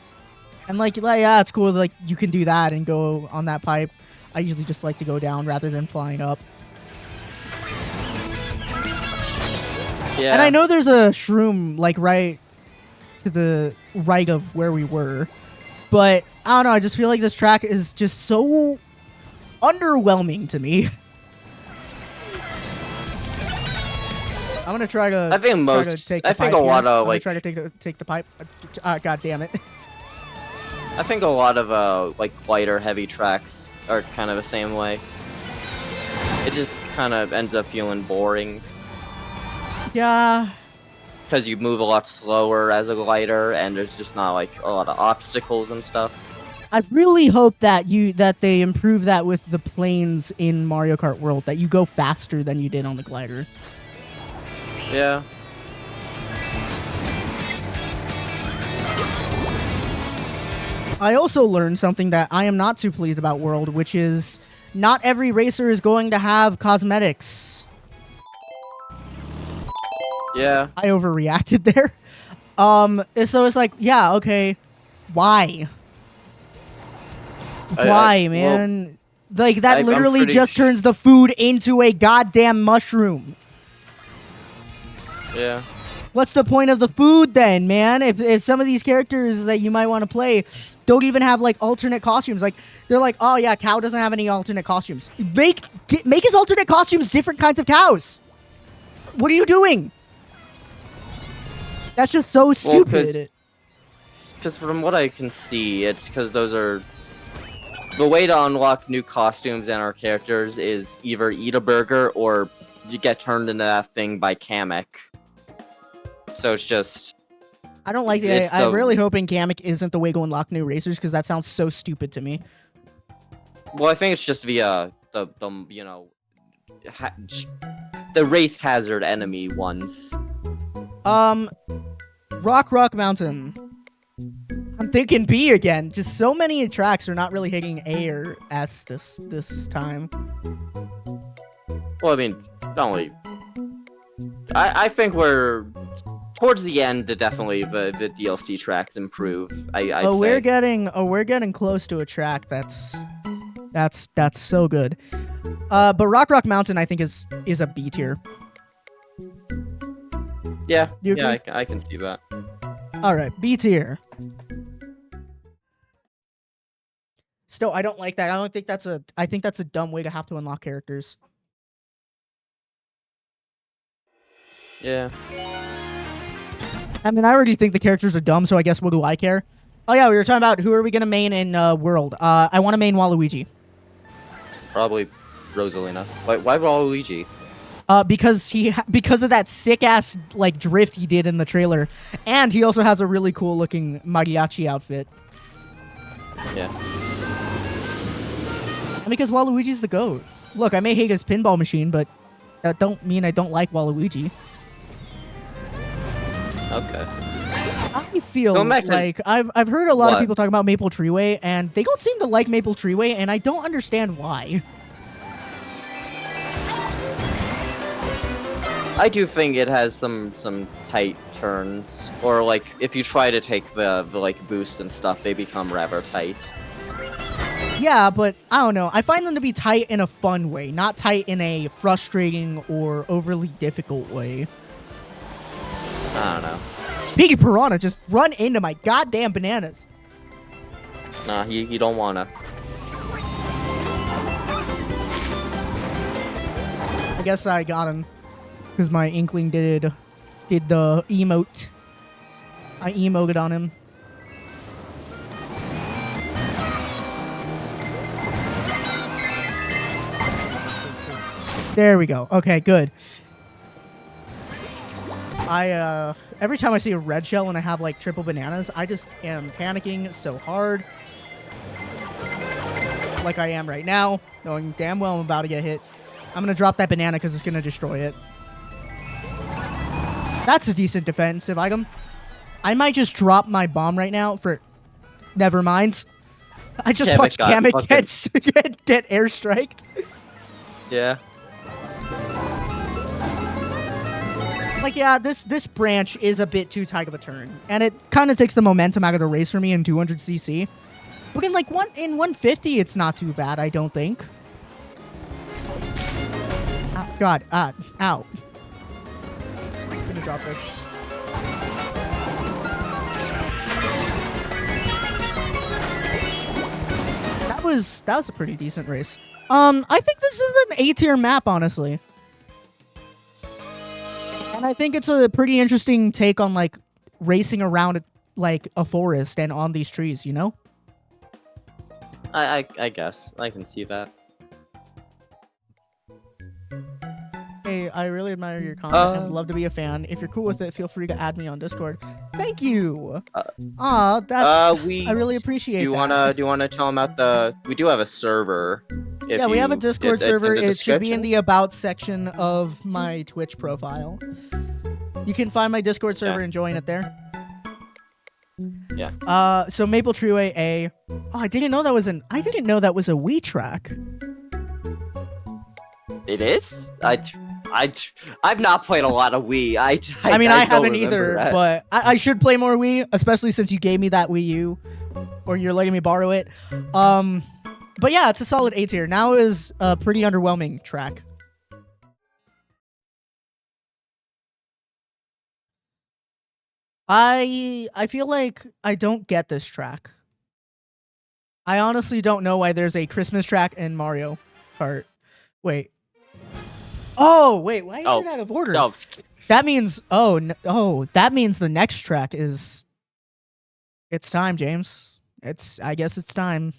And like, yeah, it's cool, like, you can do that and go on that pipe. I usually just like to go down rather than flying up. Yeah. And I know there's a shroom, like, right to the right of where we were. But, I don't know, I just feel like this track is just so underwhelming to me. I'm gonna try to. I think a lot of like. Try to take the pipe. God damn it. I think a lot of like lighter, heavy tracks are kind of the same way. It just kind of ends up feeling boring. Yeah. Because you move a lot slower as a glider, and there's just not like a lot of obstacles and stuff. I really hope that they improve that with the planes in Mario Kart World. That you go faster than you did on the glider. Yeah. I also learned something that I am not too pleased about World, which is not every racer is going to have cosmetics. Yeah. I overreacted there. So it's like, yeah, okay. Why? Why, man? Well, like, that literally just turns the food into a goddamn mushroom. Yeah. What's the point of the food then, man? If some of these characters that you might want to play don't even have like alternate costumes, like they're like, oh yeah, cow doesn't have any alternate costumes. Make his alternate costumes different kinds of cows. What are you doing? That's just so stupid. Because from what I can see, it's because those are the way to unlock new costumes and our characters is either eat a burger or you get turned into that thing by Kamek. So it's just... I don't like it. I'm really hoping Kamek isn't the way to unlock new racers, because that sounds so stupid to me. Well, I think it's just the you know, the race hazard enemy ones. Rock Mountain. I'm thinking B again. Just so many tracks are not really hitting A or S this time. Well, I mean, not only... I think we're towards the end, definitely the DLC tracks improve. I'd oh, say. we're getting close to a track that's so good. But Rock Mountain, I think, is a B tier. Yeah, You yeah, agree? I can see that. All right, B tier. Still, I don't like that. I think that's a dumb way to have to unlock characters. Yeah. I mean, I already think the characters are dumb, so I guess what do I care? Oh yeah, we were talking about who are we gonna main in World. I want to main Waluigi. Probably Rosalina. Why Waluigi? Because of that sick ass like drift he did in the trailer, and he also has a really cool looking mariachi outfit. Yeah. And because Waluigi's the GOAT. Look, I may hate his pinball machine, but that don't mean I don't like Waluigi. Okay. I feel like I've heard a lot of people talk about Maple Treeway, and they don't seem to like Maple Treeway, and I don't understand why. I do think it has some tight turns, or like if you try to take the like boost and stuff, they become rather tight. Yeah, but I don't know. I find them to be tight in a fun way, not tight in a frustrating or overly difficult way. I don't know. Biggie Piranha, just run into my goddamn bananas. Nah, you don't wanna. I guess I got him because my Inkling did the emote. I emoted on him. There we go. Okay, good. Every time I see a red shell and I have like triple bananas, I just am panicking so hard. Like I am right now, knowing damn well I'm about to get hit. I'm gonna drop that banana because it's gonna destroy it. That's a decent defensive item. I might just drop my bomb right now for... Never mind. I just watched Kamek get airstriked. Yeah. Like, yeah, this branch is a bit too tight of a turn, and it kind of takes the momentum out of the race for me in 200cc. But in, like, in 150, it's not too bad, I don't think. Oh, God, ow. I'm gonna drop this. That was a pretty decent race. I think this is an A-tier map, honestly. And I think it's a pretty interesting take on, like, racing around, like, a forest and on these trees, you know? I guess. I can see that. Hey, I really admire your comment. I'd love to be a fan. If you're cool with it, feel free to add me on Discord. Thank you. I really appreciate that. Do you wanna tell them about we do have a server. Yeah, we have a Discord server. It should be in the About section of my Twitch profile. You can find my Discord server and join it there. Yeah. So Maple Treeway A. Oh, I didn't know that was a Wii track. It is? I've not played a lot of Wii. I haven't either, but I should play more Wii, especially since you gave me that Wii U, or you're letting me borrow it. But yeah, it's a solid A tier. Now is a pretty underwhelming track. I feel like I don't get this track. I honestly don't know why there's a Christmas track in Mario Kart. Wait. Oh, wait, why is it out of order? No. That means that means the next track is it's time, James. I guess it's time.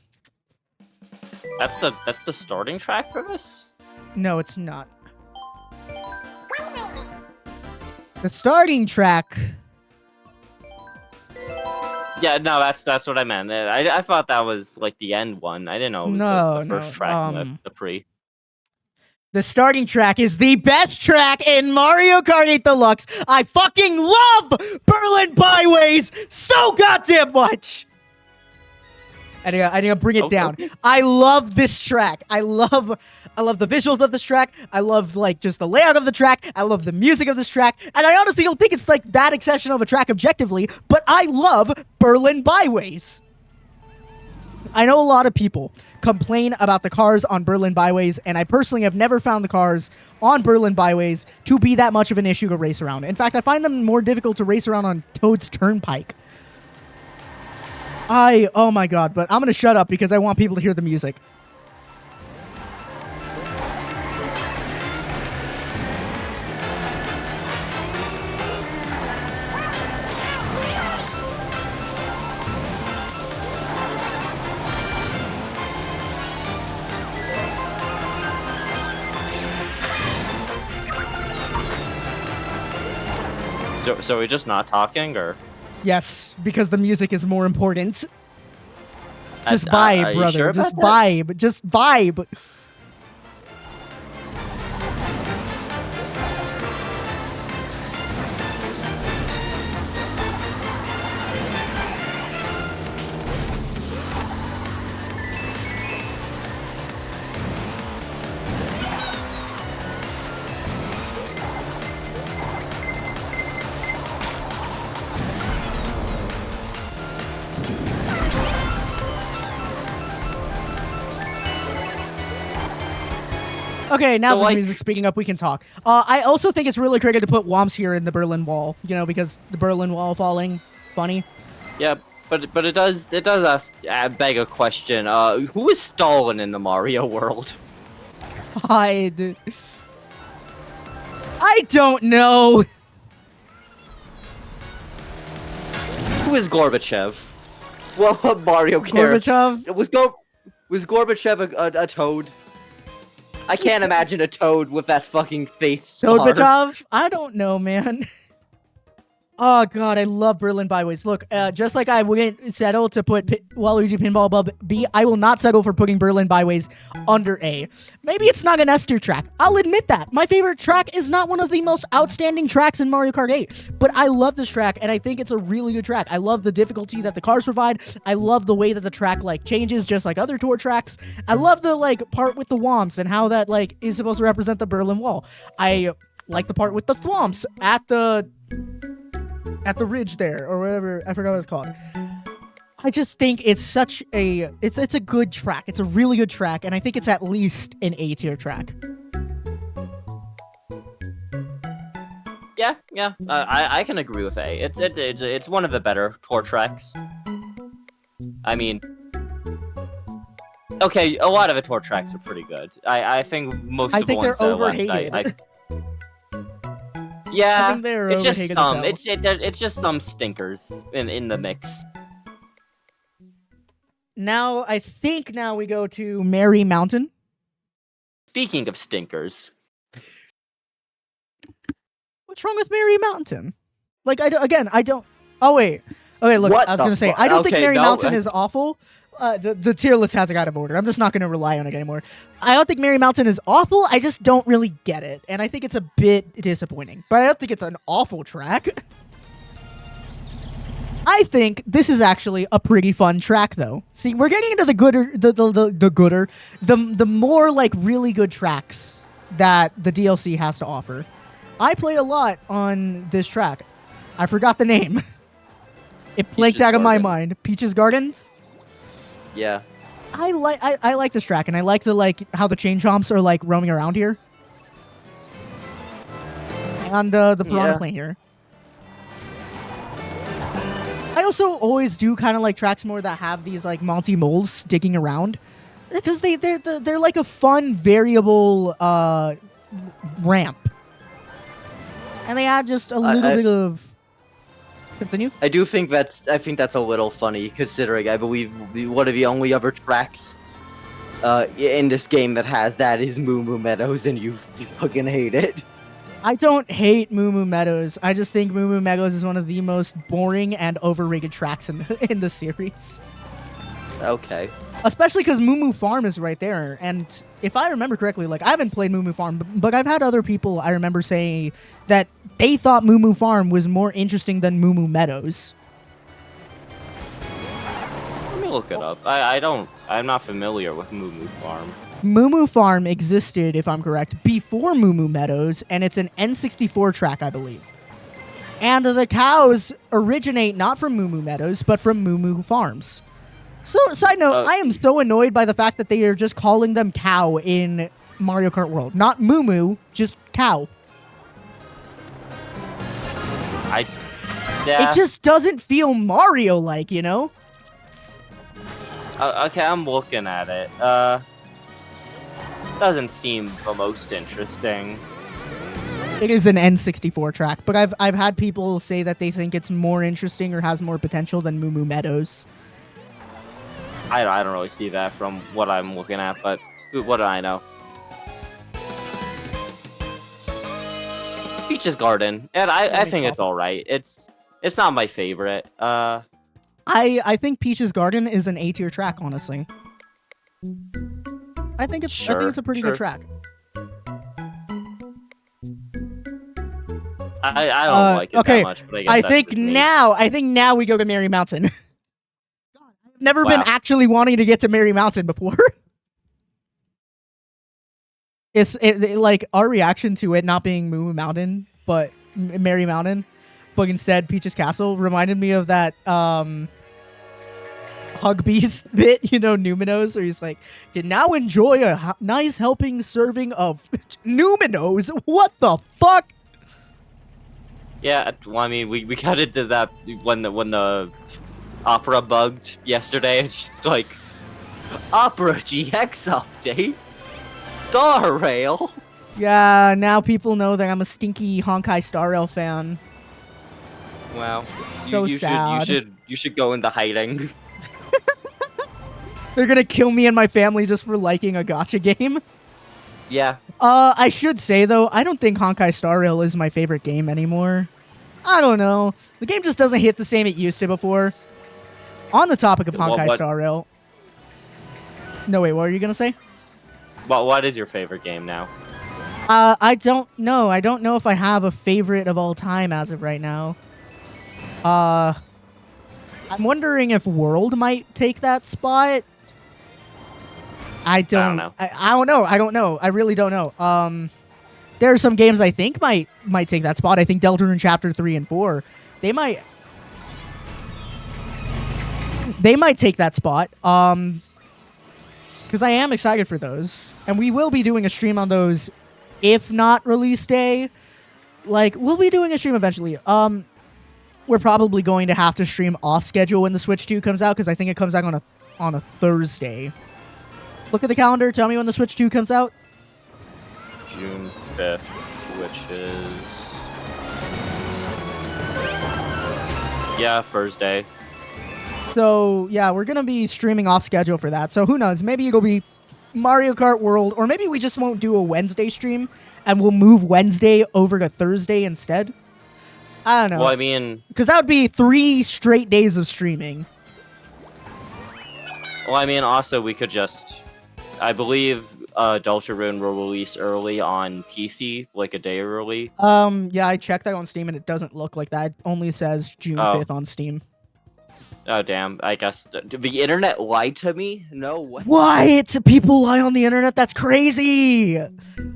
That's the starting track for this? No, it's not. The starting track. Yeah, no, that's what I meant. I thought that was like the end one. I didn't know it was the first track in the pre. The starting track is the best track in Mario Kart 8 Deluxe. I fucking love Berlin Byways so goddamn much. I need to bring it down. I love this track. I love I love the visuals of this track. I love, like, just the layout of the track. I love the music of this track. And I honestly don't think it's, like, that exceptional of a track objectively, but I love Berlin Byways. I know a lot of people complain about the cars on Berlin Byways, and I personally have never found the cars on Berlin Byways to be that much of an issue to race around. In fact, I find them more difficult to race around on Toad's Turnpike. Oh my god, but I'm gonna shut up because I want people to hear the music. So we're just not talking, or? Yes, because the music is more important. Just vibe, brother. Sure just vibe. That? Just vibe. Okay, now the music's speaking up, we can talk. I also think it's really creative to put Womps here in the Berlin Wall, you know, because the Berlin Wall falling, funny. Yeah, but it does beg a question. Who is Stalin in the Mario world? I don't know. Who is Gorbachev? What Mario character? Gorbachev? Was Gorbachev a toad? I can't imagine a toad with that fucking face. Gorbachev? I don't know, man. Oh god, I love Berlin Byways. Look, just like I wouldn't settle to put Waluigi Pinball above B, I will not settle for putting Berlin Byways under A. Maybe it's not an S tier track. I'll admit that. My favorite track is not one of the most outstanding tracks in Mario Kart 8, but I love this track, and I think it's a really good track. I love the difficulty that the cars provide. I love the way that the track, like, changes just like other tour tracks. I love the, like, part with the Womps and how that, like, is supposed to represent the Berlin Wall. I like the part with the Thwomps at the ridge there, or whatever, I forgot what it's called. I just think it's such a, it's a good track. It's a really good track, and I think it's at least an A tier track. Yeah, I can agree with A. It's one of the better tour tracks. I mean, okay, a lot of the tour tracks are pretty good. I think most of the ones they're overhated. Yeah, I think it's just some. It's just some stinkers in the mix. Now, I think we go to Merry Mountain. Speaking of stinkers, what's wrong with Merry Mountain? Like, I don't. Oh wait. Okay, look. I was gonna say I don't think Merry Mountain is awful. The tier list has it out of order. I'm just not going to rely on it anymore. I don't think Merry Mountain is awful. I just don't really get it. And I think it's a bit disappointing. But I don't think it's an awful track. I think this is actually a pretty fun track, though. See, we're getting into the more, like, really good tracks that the DLC has to offer. I play a lot on this track. I forgot the name. It blanked out of my mind. Peach's Gardens? Yeah. I like this track, and I like how the chain chomps are, like, roaming around here. And the piranha plant here. I also always do kind of like tracks more that have these, like, Monty moles digging around, because they're like a fun variable ramp, and they add just a little bit of. Continue. I think that's a little funny, considering I believe one of the only other tracks in this game that has that is Moo Moo Meadows, and you fucking hate it. I don't hate Moo Moo Meadows. I just think Moo Moo Meadows is one of the most boring and overrated tracks in the series. Okay. Especially because Moo Moo Farm is right there, and if I remember correctly, like, I haven't played Moo Moo Farm, but I've had other people I remember saying that they thought Moo Moo Farm was more interesting than Moo Moo Meadows. Let me look it up. I'm not familiar with Moo Moo Farm. Moo Moo Farm existed, if I'm correct, before Moo Moo Meadows, and it's an N64 track, I believe. And the cows originate not from Moo Moo Meadows, but from Moo Moo Farms. So, side note, I am so annoyed by the fact that they are just calling them cow in Mario Kart World. Not Moo Moo, just cow. It just doesn't feel Mario-like, you know? Okay, I'm looking at it. Doesn't seem the most interesting. It is an N64 track, but I've had people say that they think it's more interesting or has more potential than Moo Moo Meadows. I don't really see that from what I'm looking at, but what do I know? Peach's Garden, and I think it's all right. It's not my favorite. I think Peach's Garden is an A-tier track, honestly. I think it's a pretty good track. I don't like it that much, but I guess I think now we go to Merry Mountain. I've never been actually wanting to get to Merry Mountain before. Like our reaction to it not being Moo Moo Mountain, but Merry Mountain, but instead Peach's Castle reminded me of that Hugbeast bit, you know, Numinos, where he's like, "You now enjoy a nice helping serving of Numinos." What the fuck? Yeah, well, I mean, we kind of did that when the Opera bugged yesterday. It's like, Opera GX update, Star Rail. Yeah, now people know that I'm a stinky Honkai Star Rail fan. Wow, so sad. You should go into hiding. They're gonna kill me and my family just for liking a gacha game. Yeah. I should say, though, I don't think Honkai Star Rail is my favorite game anymore. I don't know. The game just doesn't hit the same it used to before. On the topic of Honkai Star Rail... No, wait, what were you going to say? What is your favorite game now? I don't know. I don't know if I have a favorite of all time as of right now. I'm wondering if World might take that spot. I don't know. I don't know. I really don't know. There are some games I think might take that spot. I think Deltarune Chapter 3 and 4, they might take that spot. Because I am excited for those. And we will be doing a stream on those, if not release day. Like, we'll be doing a stream eventually. We're probably going to have to stream off schedule when the Switch 2 comes out, because I think it comes out on a Thursday. Look at the calendar. Tell me when the Switch 2 comes out. June 5th, which is... Yeah, Thursday. So, yeah, we're going to be streaming off schedule for that. So, who knows? Maybe it'll be Mario Kart World, or maybe we just won't do a Wednesday stream, and we'll move Wednesday over to Thursday instead. I don't know. Well, I mean... Because that would be 3 straight days of streaming. Well, I mean, also, we could just... I believe Deltarune will release early on PC, like a day early. Yeah, I checked that on Steam, and it doesn't look like that. It only says June 5th on Steam. Oh, damn. I guess the internet lied to me? No way. What? People lie on the internet? That's crazy!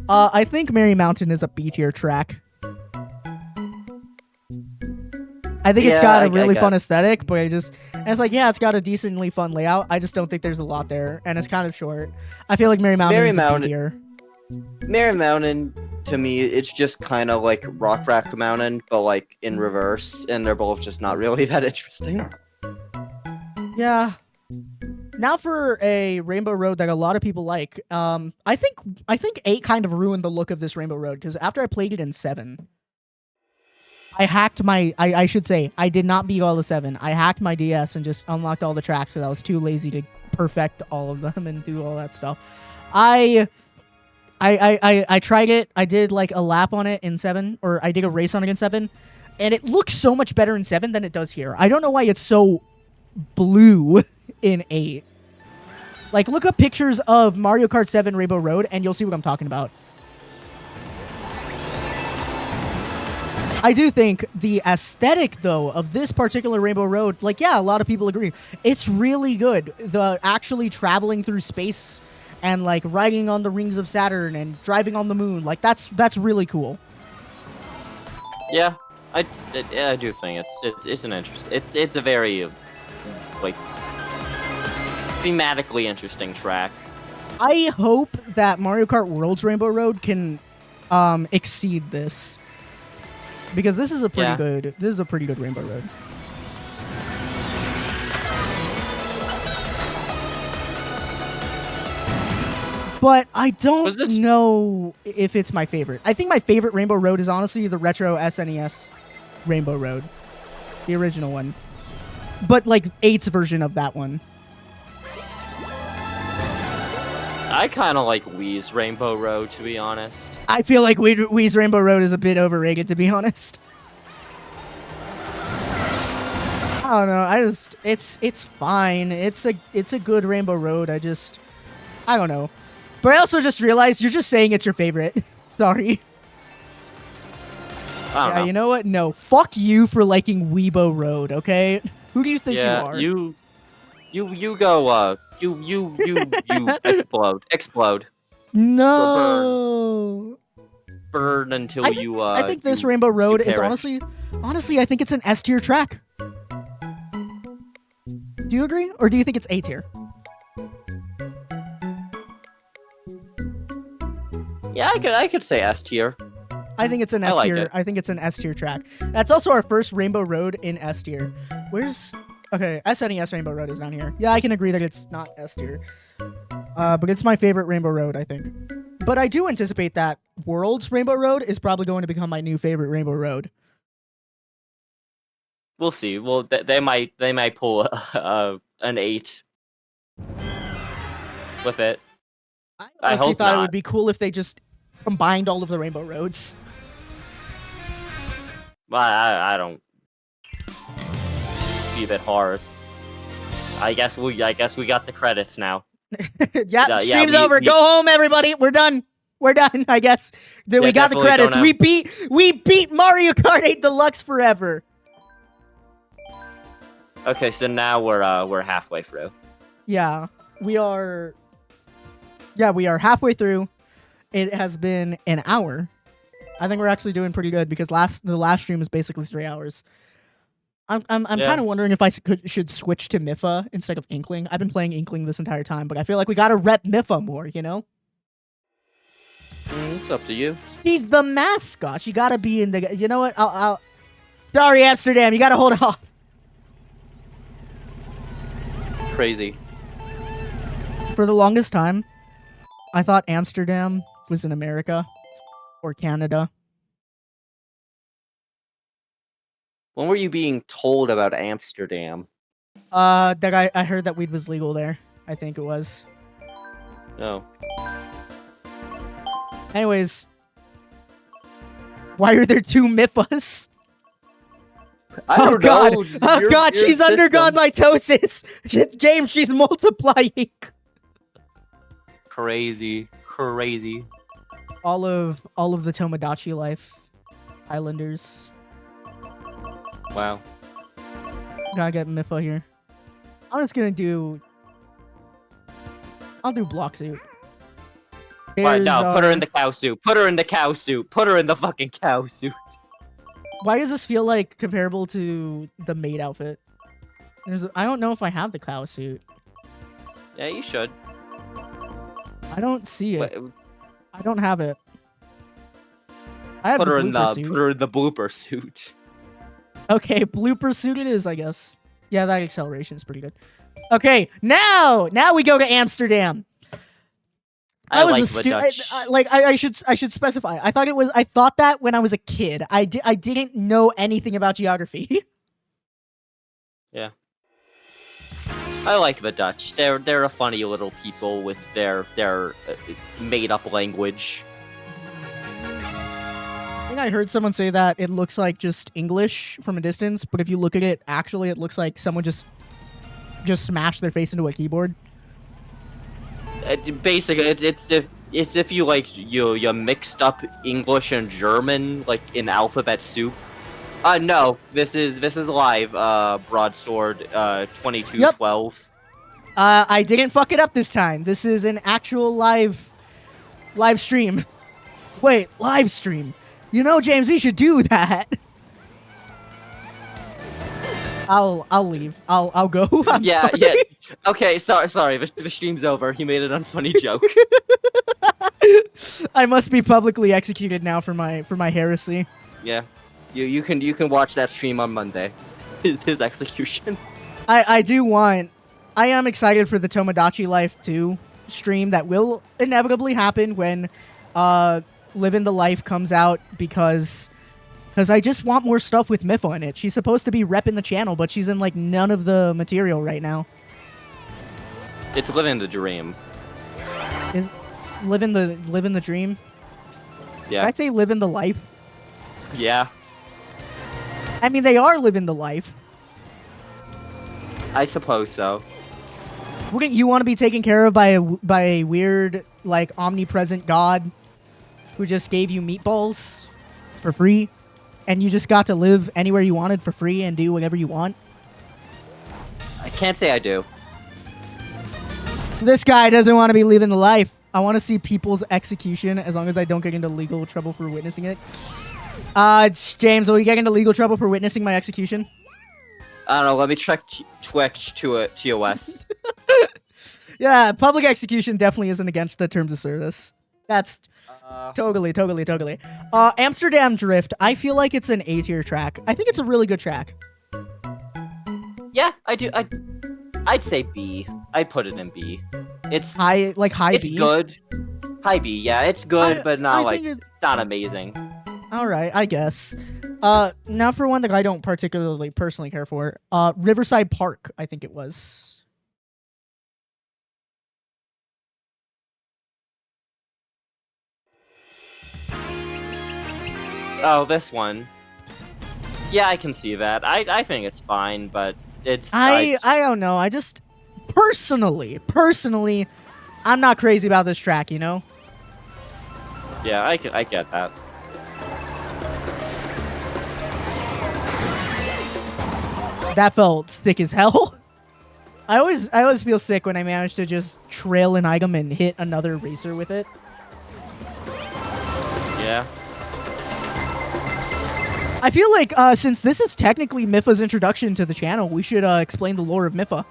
I think Merry Mountain is a B-tier track. I think it's got a really fun aesthetic, but it's like, yeah, it's got a decently fun layout. I just don't think there's a lot there, and it's kind of short. I feel like Merry Mountain is a B-tier. Merry Mountain, to me, it's just kind of like Rock Rack Mountain, but like in reverse, and they're both just not really that interesting. Yeah. Now for a Rainbow Road that a lot of people like. I think 8 kind of ruined the look of this Rainbow Road, because after I played it in 7, I hacked my... I should say, I did not beat all the 7. I hacked my DS and just unlocked all the tracks because I was too lazy to perfect all of them and do all that stuff. I tried it. I did like a lap on it in 7, or I did a race on it in 7, and it looks so much better in 7 than it does here. I don't know why it's so blue in 8. Like, look up pictures of Mario Kart 7 Rainbow Road, and you'll see what I'm talking about. I do think the aesthetic, though, of this particular Rainbow Road, like, yeah, a lot of people agree. It's really good. The actually traveling through space and like riding on the rings of Saturn and driving on the moon. Like that's really cool. Yeah, I do think it's an interest. It's a very like thematically interesting track. I hope that Mario Kart World's Rainbow Road can exceed this, because this is a pretty good. This is a pretty good Rainbow Road. But I don't know if it's my favorite. I think my favorite Rainbow Road is honestly the retro SNES Rainbow Road, the original one, but like 8's version of that one. I kind of like Wii's Rainbow Road, to be honest. I feel like Wii's Rainbow Road is a bit overrated, to be honest. I don't know. It's fine. It's a good Rainbow Road. I don't know. But I also just realized you're just saying it's your favorite. Sorry. I don't know. You know what? No. Fuck you for liking Weibo Road, okay? Who do you think you are? You go, you explode. Explode. No. Burn until I think this Rainbow Road is honestly, I think it's an S tier track. Do you agree? Or do you think it's A tier? Yeah, I could say S tier. I think it's an S tier. I think it's an S tier track. That's also our first Rainbow Road in S tier. Okay, SNES Rainbow Road is down here. Yeah, I can agree that it's not S tier. But it's my favorite Rainbow Road, I think. But I do anticipate that World's Rainbow Road is probably going to become my new favorite Rainbow Road. We'll see. Well, they might pull an 8 with it. I honestly thought it would be cool if they just combined all of the Rainbow Roads. Well, I don't see that hard. I guess we got the credits now. Stream's over. Go home, everybody. We're done. I guess we got the credits. We beat Mario Kart 8 Deluxe forever. Okay, so now we're halfway through. Yeah, we are. Yeah, we are halfway through. It has been an hour. I think we're actually doing pretty good because the last stream was basically 3 hours. I'm kind of wondering if I should switch to Mifa instead of Inkling. I've been playing Inkling this entire time, but I feel like we gotta rep Mifa more, you know? It's up to you. He's the mascot. You gotta be in the. You know what? I'll. Sorry, Amsterdam. You gotta hold off. Crazy. For the longest time, I thought Amsterdam was in America or Canada. When were you being told about Amsterdam? That I heard that weed was legal there. I think it was. Oh. Anyways, why are there 2 Mifas? I don't know. Oh God, she's undergone mitosis. James, she's multiplying. Crazy. All of the Tomodachi life Islanders. Wow. Gotta get Mifa here. I'm just gonna do. I'll do block suit. Why no? Put her in the cow suit. Put her in the cow suit. Put her in the fucking cow suit. Why does this feel like comparable to the maid outfit? I don't know if I have the cow suit. Yeah, you should. I don't see it. I don't have it. I have put her in the blooper suit. Okay, blooper suit it is, I guess. Yeah, that acceleration is pretty good. Okay, now we go to Amsterdam. I should specify. I thought that when I was a kid. I didn't know anything about geography. Yeah. I like the Dutch. They're a funny little people with their made up language. I think I heard someone say that it looks like just English from a distance, but if you look at it, actually it looks like someone just smashed their face into a keyboard. Basically, it's if you like you mixed up English and German like in alphabet soup. No, this is live. Broadsword 2212. I didn't fuck it up this time. This is an actual live stream. Wait, live stream. You know, James, you should do that. I'll leave. I'll go. I'm sorry. Yeah. Okay, sorry. The stream's over. He made an unfunny joke. I must be publicly executed now for my heresy. Yeah. You can watch that stream on Monday. His execution. I am excited for the Tomodachi Life 2 stream that will inevitably happen when Living the Life comes out because I just want more stuff with Miffa in it. She's supposed to be repping the channel, but she's in like none of the material right now. It's living the dream. Is living the dream? Yeah. Did I say living the life? Yeah. I mean, they are living the life. I suppose so. Wouldn't you want to be taken care of by a weird, like, omnipresent god who just gave you meatballs for free, and you just got to live anywhere you wanted for free and do whatever you want? I can't say I do. This guy doesn't want to be living the life. I want to see people's execution as long as I don't get into legal trouble for witnessing it. James, will you get into legal trouble for witnessing my execution? I don't know. Let me check Twitch to TOS. Yeah, public execution definitely isn't against the terms of service. That's totally. Amsterdam Drift. I feel like it's an A-tier track. I think it's a really good track. Yeah, I do. I'd say B. I'd put it in B. It's high B. It's good. High B. Yeah, it's good, but not not amazing. All right, I guess. Now for one that I don't particularly personally care for, Riverside Park, I think it was. Oh, this one. Yeah, I can see that. I think it's fine, but it's... I don't know. I just... Personally, I'm not crazy about this track, you know? Yeah, I get that. That felt sick as hell. I always feel sick when I manage to just trail an item and hit another racer with it. Yeah. I feel like since this is technically Miffa's introduction to the channel, we should explain the lore of Miffa.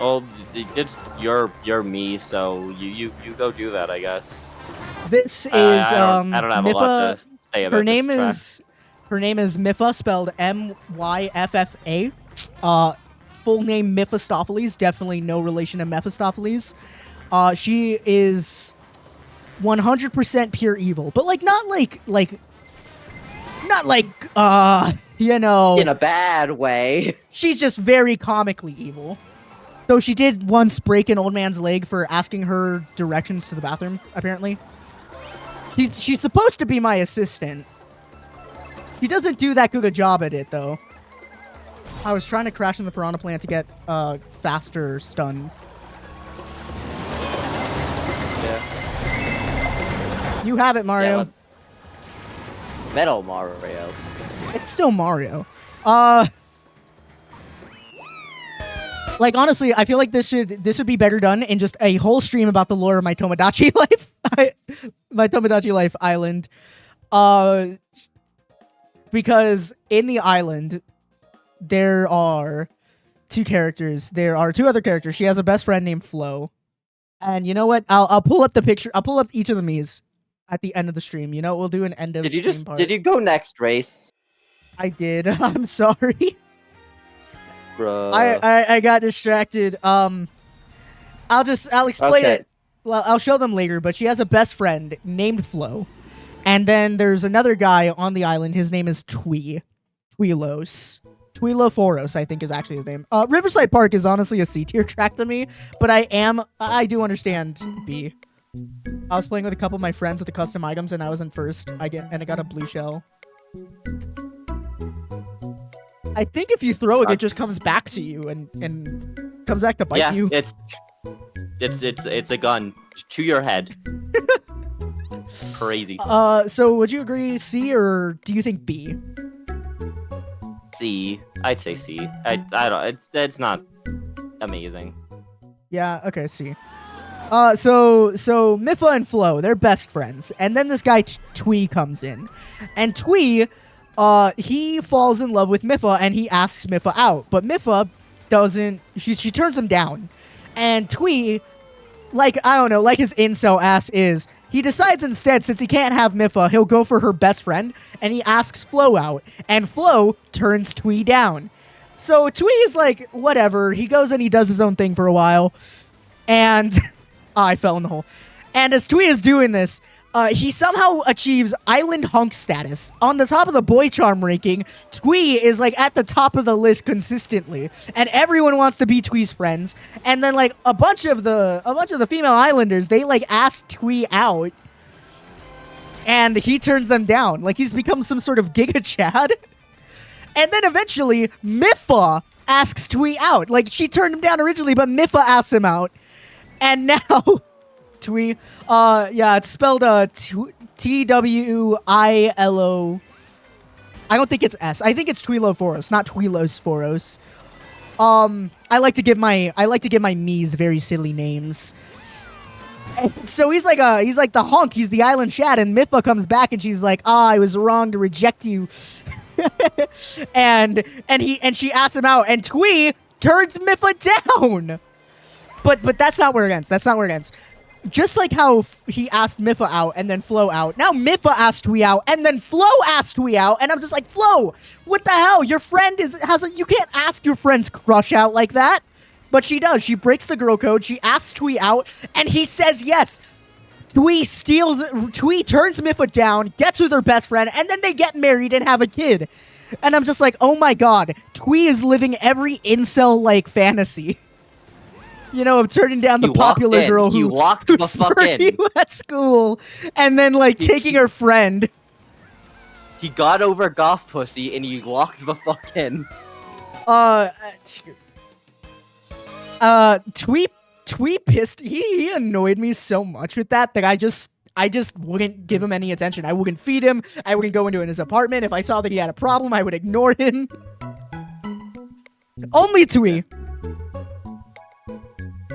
Well, it's you're me, so you go do that, I guess. This is I don't have Miffa, a lot to say about her name is Miffa, spelled Myffa. Full name Mephistopheles, definitely no relation to Mephistopheles. She is 100% pure evil, but not you know, in a bad way. She's just very comically evil. Though she did once break an old man's leg for asking her directions to the bathroom, apparently. She's supposed to be my assistant. She doesn't do that good a job at it, though. I was trying to crash in the Piranha Plant to get faster stun. Yeah. You have it, Mario. Yeah, Metal Mario. It's still Mario. Like, honestly, I feel like this would be better done in just a whole stream about the lore of my Tomodachi Life. My Tomodachi Life island. Because in the island, there are two characters. There are two other characters. She has a best friend named Flo. And you know what? I'll pull up the picture. I'll pull up each of the Miis at the end of the stream. You know, we'll do an end of stream part. Did you go next race? I did. I'm sorry. Bruh. I got distracted. I'll explain it. Well, I'll show them later, but she has a best friend named Flo. And then there's another guy on the island. His name is Twilos. Twiloforos, I think, is actually his name. Riverside Park is honestly a C tier track to me, but I do understand B. I was playing with a couple of my friends with the custom items, and I was in first. I got a blue shell. I think if you throw it, it just comes back to you and comes back to bite you. Yeah, it's a gun to your head. Crazy. So would you agree C, or do you think B? C. I'd say C. I don't. It's not amazing. Yeah, okay, see. So Miffa and Flo, they're best friends. And then this guy Twee comes in. And Twee, he falls in love with Miffa and he asks Miffa out. But Miffa doesn't, she turns him down. And Twee, like, I don't know, like his incel ass is, he decides instead, since he can't have Miffa, he'll go for her best friend, and he asks Flo out, and Flo turns Twee down. So Twee's like, whatever, he goes and he does his own thing for a while, and I fell in the hole. And as Twee is doing this, he somehow achieves island hunk status. On the top of the boy charm ranking, Twee is like at the top of the list consistently, and everyone wants to be Twee's friends. And then like a bunch of the female islanders, they like ask Twee out, and he turns them down. Like he's become some sort of Giga Chad. And then eventually, Miffa asks Twee out. Like she turned him down originally, but Miffa asks him out, and now Twee. Yeah, it's spelled Twilo. I don't think it's S. I think it's Tweeloforos, not Tweelosforos. I like to give my Mies very silly names. And so he's like the hunk. He's the island Chad, and Miffa comes back and she's like, I was wrong to reject you. and she asks him out, and Twee turns Miffa down. But that's not where it ends. That's not where it ends. Just like how he asked Miffa out and then Flo out, now Miffa asked Twee out and then Flo asked Twee out, and I'm just like, Flo, what the hell? Your friend you can't ask your friend's crush out like that. But she does. She breaks the girl code. She asks Twee out, and he says yes. Twee turns Miffa down, gets with her best friend, and then they get married and have a kid. And I'm just like, oh my god, Twee is living every incel-like fantasy. You know, of turning down the popular girl who walked the fuck in you at school, and then like taking her friend. He got over goth pussy and he walked the fuck in. Twee pissed. He annoyed me so much with that I just wouldn't give him any attention. I wouldn't feed him. I wouldn't go into his apartment. If I saw that he had a problem, I would ignore him. Only Twee.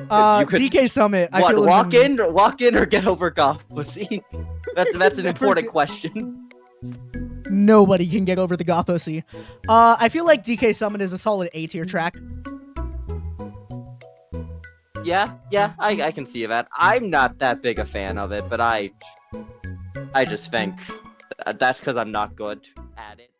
DK Summit. I feel walk in or get over goth pussy. That's an important question. Nobody can get over the goth pussy. I feel like DK Summit is a solid A tier track. Yeah, I can see that. I'm not that big a fan of it, but I just think that's because I'm not good at it.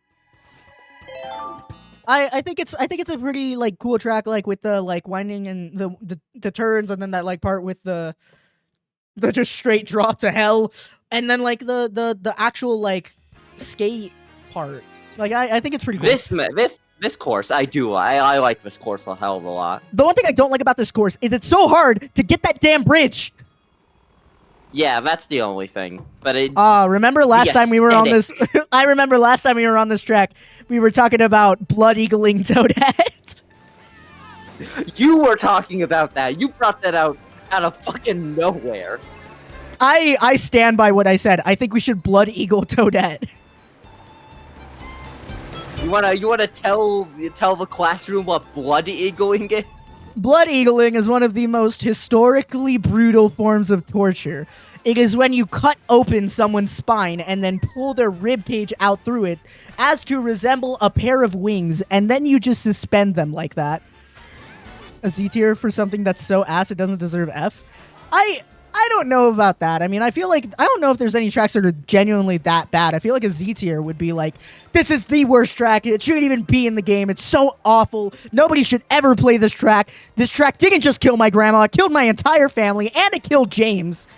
I think it's a pretty like cool track, like with the like winding and the turns, and then that like part with the just straight drop to hell, and then like the actual like skate part. Like I think it's pretty cool. This course I like this course a hell of a lot. The one thing I don't like about this course is it's so hard to get that damn bridge. Yeah, that's the only thing. But remember last time we were on this? I remember last time we were on this track, we were talking about blood eagling Toadette. You were talking about that. You brought that out of fucking nowhere. I stand by what I said. I think we should blood eagle Toadette. You wanna tell the classroom what blood eagling is? Blood eagling is one of the most historically brutal forms of torture. It is when you cut open someone's spine and then pull their rib cage out through it as to resemble a pair of wings, and then you just suspend them like that. A Z tier for something that's so ass it doesn't deserve F? I don't know about that. I mean, I feel like, I don't know if there's any tracks that are genuinely that bad. I feel like a Z tier would be like, this is the worst track. It shouldn't even be in the game. It's so awful. Nobody should ever play this track. This track didn't just kill my grandma. It killed my entire family, and it killed James.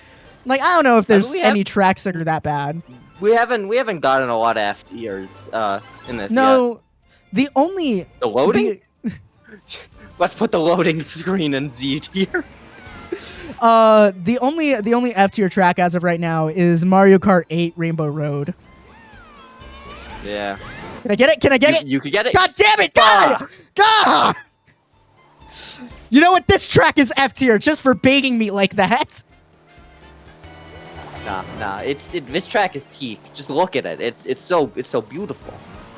Like, I don't know if there's any tracks that are that bad. We haven't gotten a lot of F tiers in this No, yet. The loading? Let's put the loading screen in Z tier. The only F tier track as of right now is Mario Kart 8 Rainbow Road. Yeah. Can I get it? Can I get it? You can get it. God damn it! God! God! You know what? This track is F tier just for baiting me like that. Nah. This track is peak. Just look at it. It's so beautiful.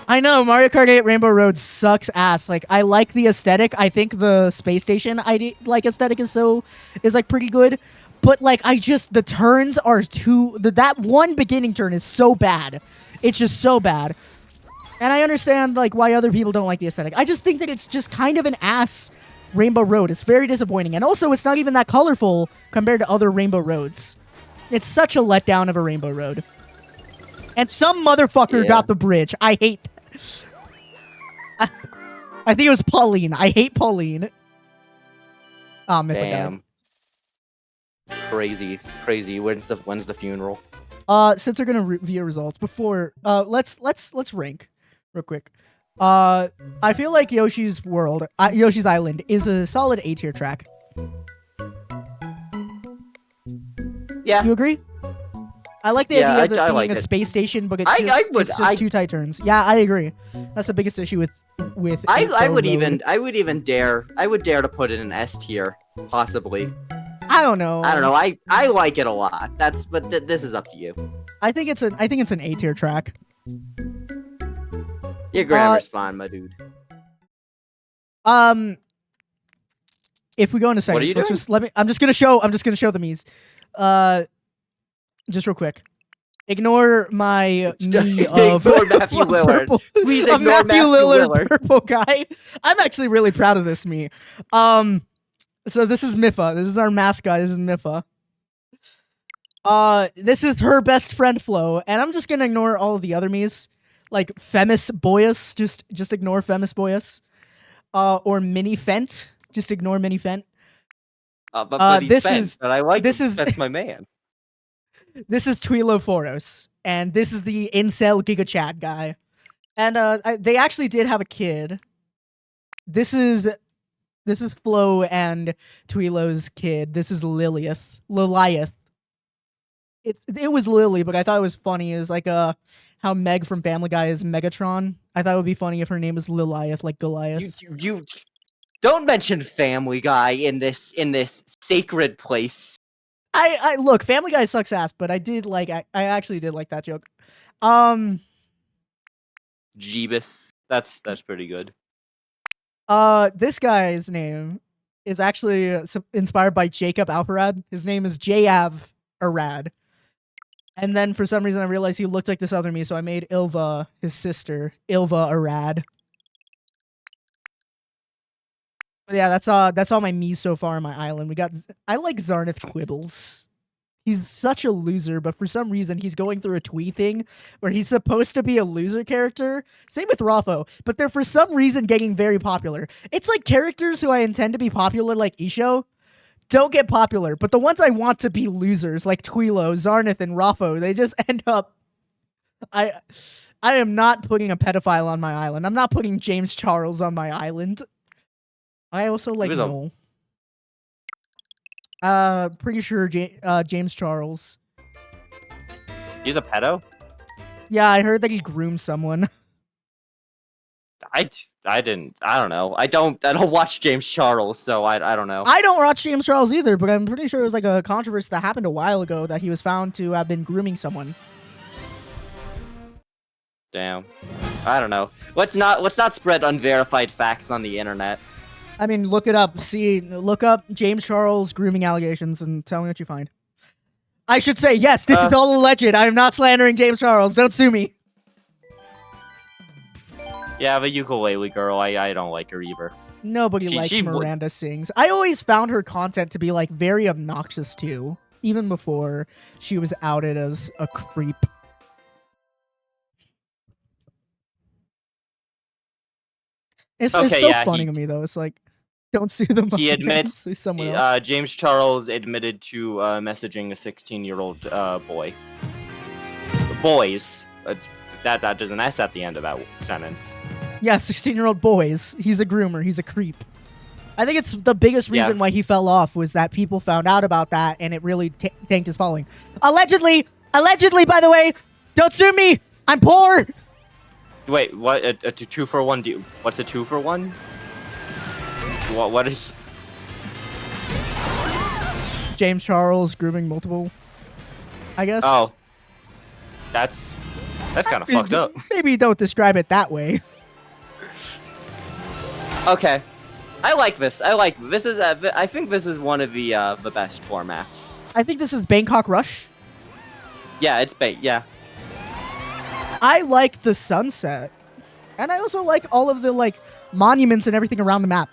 I know Mario Kart 8 Rainbow Road sucks ass. Like, I like the aesthetic. I think the space station aesthetic is like pretty good. But like, the turns are that one beginning turn is so bad. It's just so bad. And I understand like why other people don't like the aesthetic. I just think that it's just kind of an ass Rainbow Road. It's very disappointing. And also, it's not even that colorful compared to other Rainbow Roads. It's such a letdown of a Rainbow Road. And some motherfucker got the bridge. I hate that. I think it was Pauline. I hate Pauline. Damn. Crazy. When's the funeral? Since we're gonna review results, before let's rank real quick. I feel like Yoshi's Island is a solid A tier track. Yeah. You agree? I like the idea of it being a space station, but it's just too tight turns. Yeah, I agree. That's the biggest issue with. I would dare to put it in S tier, possibly. I don't know. I like it a lot. But this is up to you. I think it's an A tier track. Your grammar's fine, my dude. If we go into seconds, I'm just gonna show the Miis. Just real quick. Ignore my me of Matthew Lillard. Please ignore Matthew Lillard, purple guy. I'm actually really proud of this me. So this is Miffa. This is our mascot. This is Miffa. This is her best friend Flo, and I'm just gonna ignore all of the other Miis, like Femis Boyus. Just ignore Femis Boyus. Or Mini Fent. Just ignore Mini Fent. But that's my man. This is Twilo Foros, and this is the incel Giga Chad guy. And they actually did have a kid. This is Flo and Twilo's kid. This is Liliath. It was Lily, but I thought it was funny. It was like how Meg from Family Guy is Megatron. I thought it would be funny if her name was Liliath, like Goliath. You don't mention Family Guy in this sacred place. I look, Family Guy sucks ass, but I actually did like that joke. Jeebus. That's pretty good. This guy's name is actually inspired by Jacob Alfarad. His name is Jav Arad. And then for some reason I realized he looked like this other me, so I made Ilva his sister, Ilva Arad. But yeah, that's all my Miis so far on my island. I like Zarnith Quibbles. He's such a loser, but for some reason he's going through a twee thing where he's supposed to be a loser character. Same with Rotho, but they're for some reason getting very popular. It's like characters who I intend to be popular, like Isho, don't get popular, but the ones I want to be losers, like Twilo, Zarnith, and Rotho, they just end up. I am not putting a pedophile on my island. I'm not putting James Charles on my island. I also like no. Pretty sure James Charles. He's a pedo? Yeah, I heard that he groomed someone. I don't know. I don't watch James Charles, so I don't know. I don't watch James Charles either, but I'm pretty sure it was like a controversy that happened a while ago that he was found to have been grooming someone. Damn. I don't know. Let's not spread unverified facts on the internet. I mean, look it up. Look up James Charles grooming allegations and tell me what you find. I should say, yes, this is all alleged. I am not slandering James Charles. Don't sue me. Yeah, but ukulele girl, I don't like her either. Nobody likes Miranda Sings. I always found her content to be like very obnoxious too, even before she was outed as a creep. It's so funny to me though. It's like, don't sue them. He admits. James Charles admitted to messaging a 16-year-old boy. Boys. There's an S at the end of that sentence. Yeah, 16-year-old boys. He's a groomer. He's a creep. I think it's the biggest reason why he fell off was that people found out about that and it really tanked his following. Allegedly, by the way, don't sue me. I'm poor. Wait, what? A 2-for-1? What's a 2-for-1? What is? James Charles grooming multiple, I guess. Oh, that's That's kind of fucked up. Maybe don't describe it that way. Okay. I like this. I think this is one of the best formats. I think this is Bangkok Rush. Yeah, it's yeah. I like the sunset. And I also like all of the like monuments and everything around the map.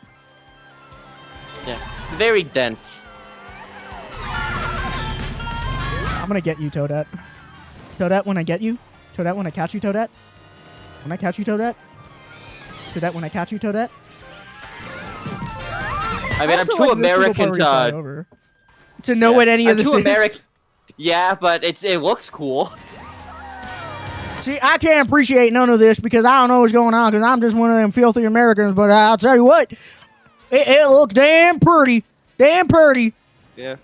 Yeah. It's very dense. I'm gonna get you, Toadette. Toadette, when I get you. Toadette, when I catch you, Toadette. When I catch you, Toadette. Toadette, when I catch you, Toadette. I mean, I'm too American to know what any of this is. Yeah, but it looks cool. See, I can't appreciate none of this because I don't know what's going on because I'm just one of them filthy Americans, but I'll tell you what, it looks damn pretty. Damn pretty. Yeah.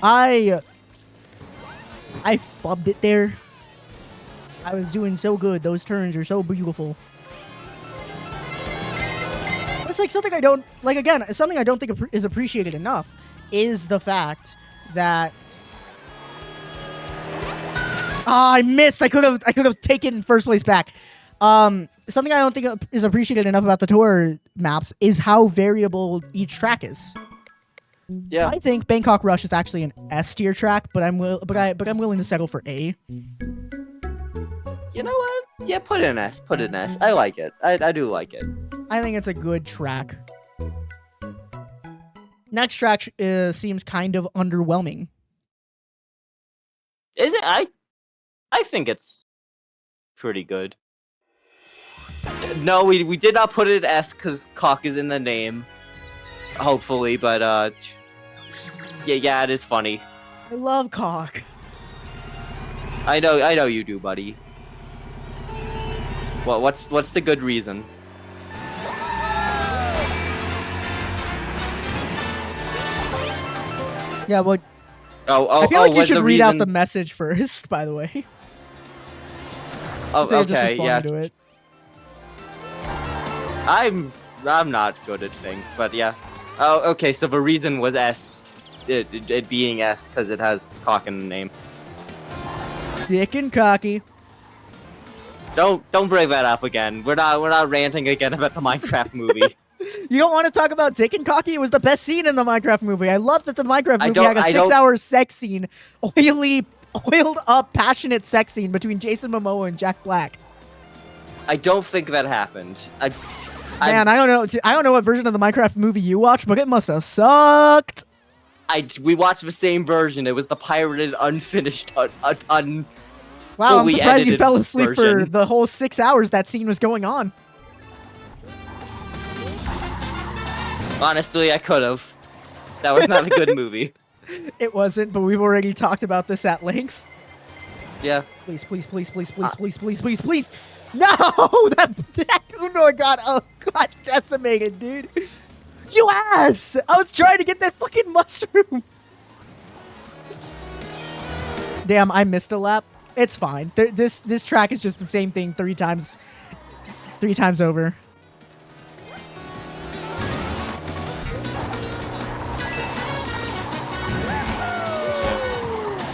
I fubbed it there. I was doing so good. Those turns are so beautiful. It's like something I don't like. Again, something I don't think is appreciated enough is the fact that I missed. I could have taken first place back. Something I don't think is appreciated enough about the tour maps is how variable each track is. Yeah, I think Bangkok Rush is actually an S tier track, but I'm willing to settle for A. You know what? Yeah, put in S. Put in S. I like it. I do like it. I think it's a good track. Next track seems kind of underwhelming. Is it? I think it's pretty good. No, we did not put it in S because cock is in the name. Hopefully, but yeah, it is funny. I love cock. I know you do, buddy. Well, what's the good reason? Yeah, well. I feel like you should read out the message first. By the way. Oh, okay, yeah. To it. I'm not good at things, but yeah. Oh, okay. So the reason was S, it being S because it has cock in the name. Dick and cocky. Don't bring that up again. We're not ranting again about the Minecraft movie. You don't want to talk about Dick and Cocky? It was the best scene in the Minecraft movie. I love that the Minecraft movie had a 6-hour sex scene, oiled up, passionate sex scene between Jason Momoa and Jack Black. I don't think that happened. Man, I don't know. I don't know what version of the Minecraft movie you watched, but it must have sucked. We watched the same version. It was the pirated, unfinished, Wow, I'm surprised you fell asleep version. For the whole 6 hours that scene was going on. Honestly, I could have. That was not a good movie. It wasn't, but we've already talked about this at length. Yeah. Please. No! That Uno got decimated, dude. You ass! I was trying to get that fucking mushroom. Damn, I missed a lap. It's fine. This track is just the same thing 3 times over.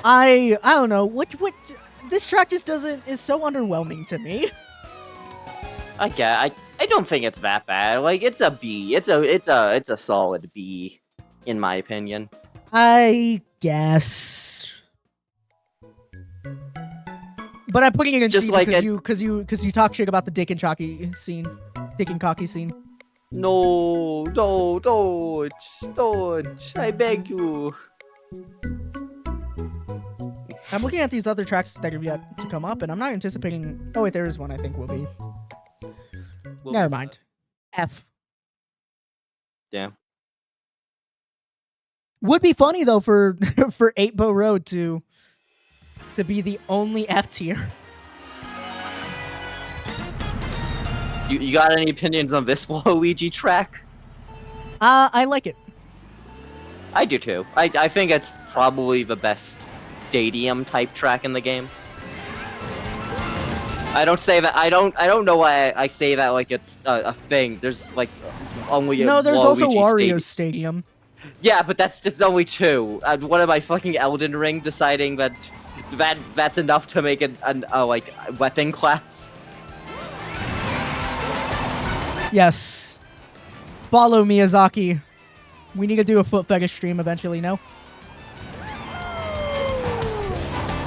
I don't know what this track just is so underwhelming to me. I don't think it's that bad. Like, it's a B. It's a solid B, in my opinion. I guess. But I'm putting it in just C like because you talk shit about the Dick and Cocky scene. Dick and Cocky scene. No, don't. I beg you. I'm looking at these other tracks that have yet to come up, and I'm not anticipating... Oh, wait, there is one I think will be. Never mind. F. Damn. Would be funny, though, for 8-Bow Road to be the only F tier. You got any opinions on this Waluigi track? I like it. I do, too. I think it's probably the best stadium type track in the game. I don't say that. I don't know why I say that like it's a thing. There's like only no. There's also Waluigi Stadium. Yeah, but that's only 2. What am I fucking Elden Ring deciding that's enough to make a like weapon class? Yes. Follow Miyazaki. We need to do a foot fetish stream eventually. No.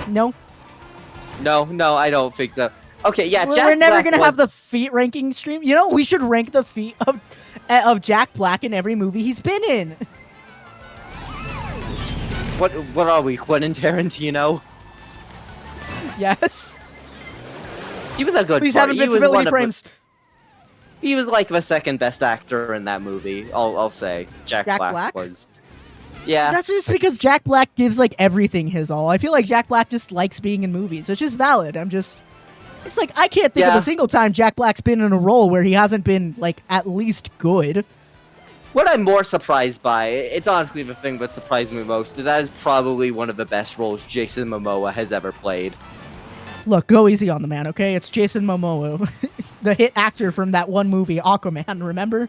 No. No, I don't think so. Okay, yeah, we're never gonna have the feet ranking stream. You know, we should rank the feet of Jack Black in every movie he's been in. What are we, Quentin Tarantino? Yes. He was a good. Please have invincibility frames. He was like the second best actor in that movie. I'll say Jack Black was. Yeah. That's just because Jack Black gives like everything his all. I feel like Jack Black just likes being in movies. It's just valid. It's like I can't think of a single time Jack Black's been in a role where he hasn't been like at least good. What I'm more surprised by, it's honestly the thing that surprised me most, is that is probably one of the best roles Jason Momoa has ever played. Look, go easy on the man, okay? It's Jason Momoa, the hit actor from that one movie, Aquaman, remember?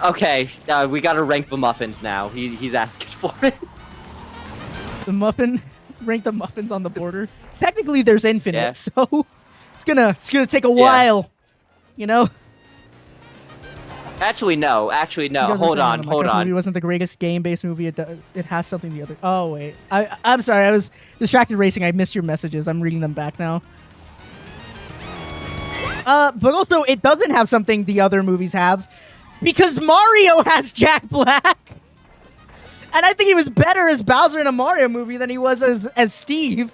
Okay, we gotta rank the muffins now. He's asking for it. The muffin? Rank the muffins on the border? Technically, there's infinite, so it's gonna take a while, you know? Actually, no. Hold on. Movie wasn't the greatest game-based movie. It has something the other. Oh wait, I'm sorry. I was distracted racing. I missed your messages. I'm reading them back now. But also, it doesn't have something the other movies have, because Mario has Jack Black, and I think he was better as Bowser in a Mario movie than he was as Steve.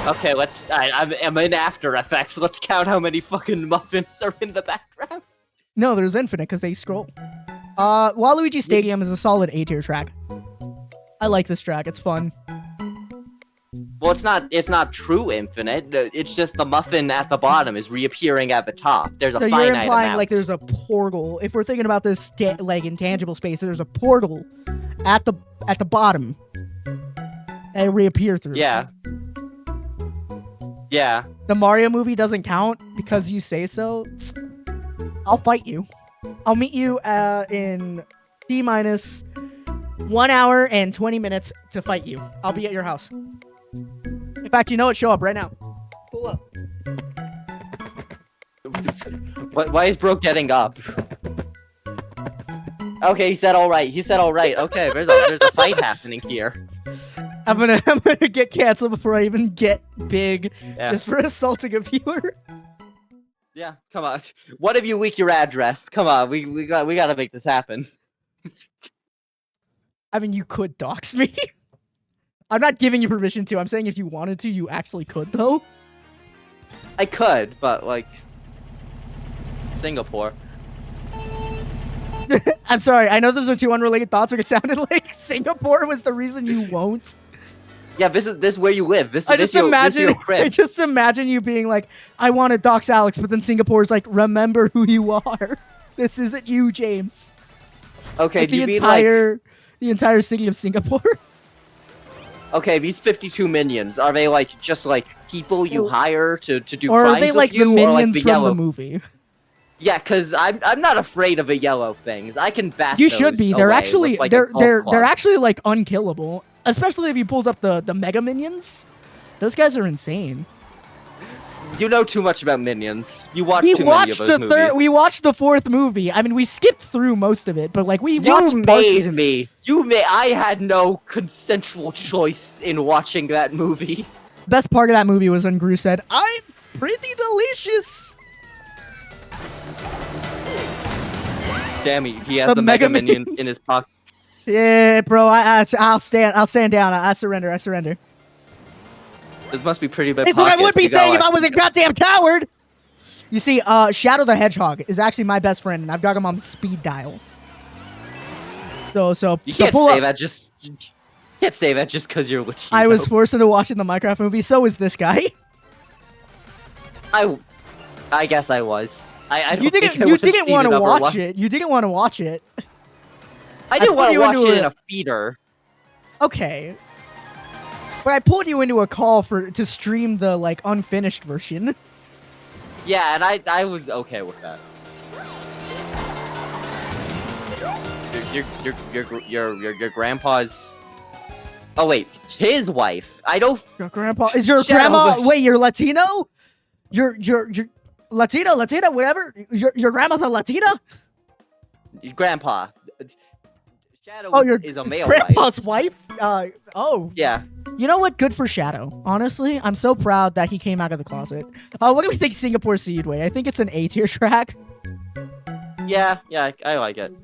Okay, I'm in After Effects. Let's count how many fucking muffins are in the background. No, there's infinite because they scroll. Waluigi Stadium is a solid A-tier track. I like this track. It's fun. Well, it's not true infinite. It's just the muffin at the bottom is reappearing at the top. There's a finite amount. So you're implying like there's a portal. If we're thinking about this like intangible space, there's a portal at the bottom and reappear through. Yeah. Yeah. The Mario movie doesn't count because you say so. I'll fight you. I'll meet you in T-minus 1 hour and 20 minutes to fight you. I'll be at your house. In fact, you know what? Show up right now. Pull up. Why is Bro getting up? Okay, he said all right. Okay, there's a fight happening here. I'm gonna get canceled before I even get big, just for assaulting a viewer. Yeah, come on. What if you leak your address? Come on, we gotta make this happen. I mean, you could dox me. I'm not giving you permission to. I'm saying if you wanted to, you actually could, though. I could, but like Singapore. I'm sorry. I know those are two unrelated thoughts, but it sounded like Singapore was the reason you won't. Yeah, this is where you live. I just imagine you being like, I want to dox Alex, but then Singapore's like, remember who you are. This isn't you, James. Okay, like do you mean like the entire city of Singapore? Okay, these 52 minions, are they like just like people you hire to do or crimes are they like with you, the minions or like the from yellow the movie? Yeah, because I'm not afraid of the yellow things. I can bat You those should be. They're away actually with, like, they're actually like unkillable. Especially if he pulls up the mega minions. Those guys are insane. You know too much about minions. You watched too many of those movies. We watched the 4th movie. I mean, we skipped through most of it, but like we watched. You made me. I had no consensual choice in watching that movie. Best part of that movie was when Gru said, "I'm pretty delicious." Damn, he has the mega minion in his pocket. Yeah, bro. I'll stand down. I surrender. This must be pretty bad. It's what I would be saying if I was a goddamn coward. You see, Shadow the Hedgehog is actually my best friend, and I've got him on speed dial. So you can't say that just. You can't say that just because you're Latino. I was forced into watching the Minecraft movie. So is this guy. I guess I was. You didn't want to watch it. You didn't want to watch it. I didn't want to watch it in a feeder. Okay. But I pulled you into a call to stream the like unfinished version. Yeah, and I was okay with that. Your grandpa's. Oh wait, his wife. I don't. Your grandpa is your grandma. Wait, you're Latino? You're Latino, whatever. Your grandma's a Latina. Your grandpa. Shadow is a male grandpa's wife. Oh. Yeah. You know what? Good for Shadow. Honestly, I'm so proud that he came out of the closet. What do we think Singapore Seedway? I think it's an A-tier track. Yeah, I like it.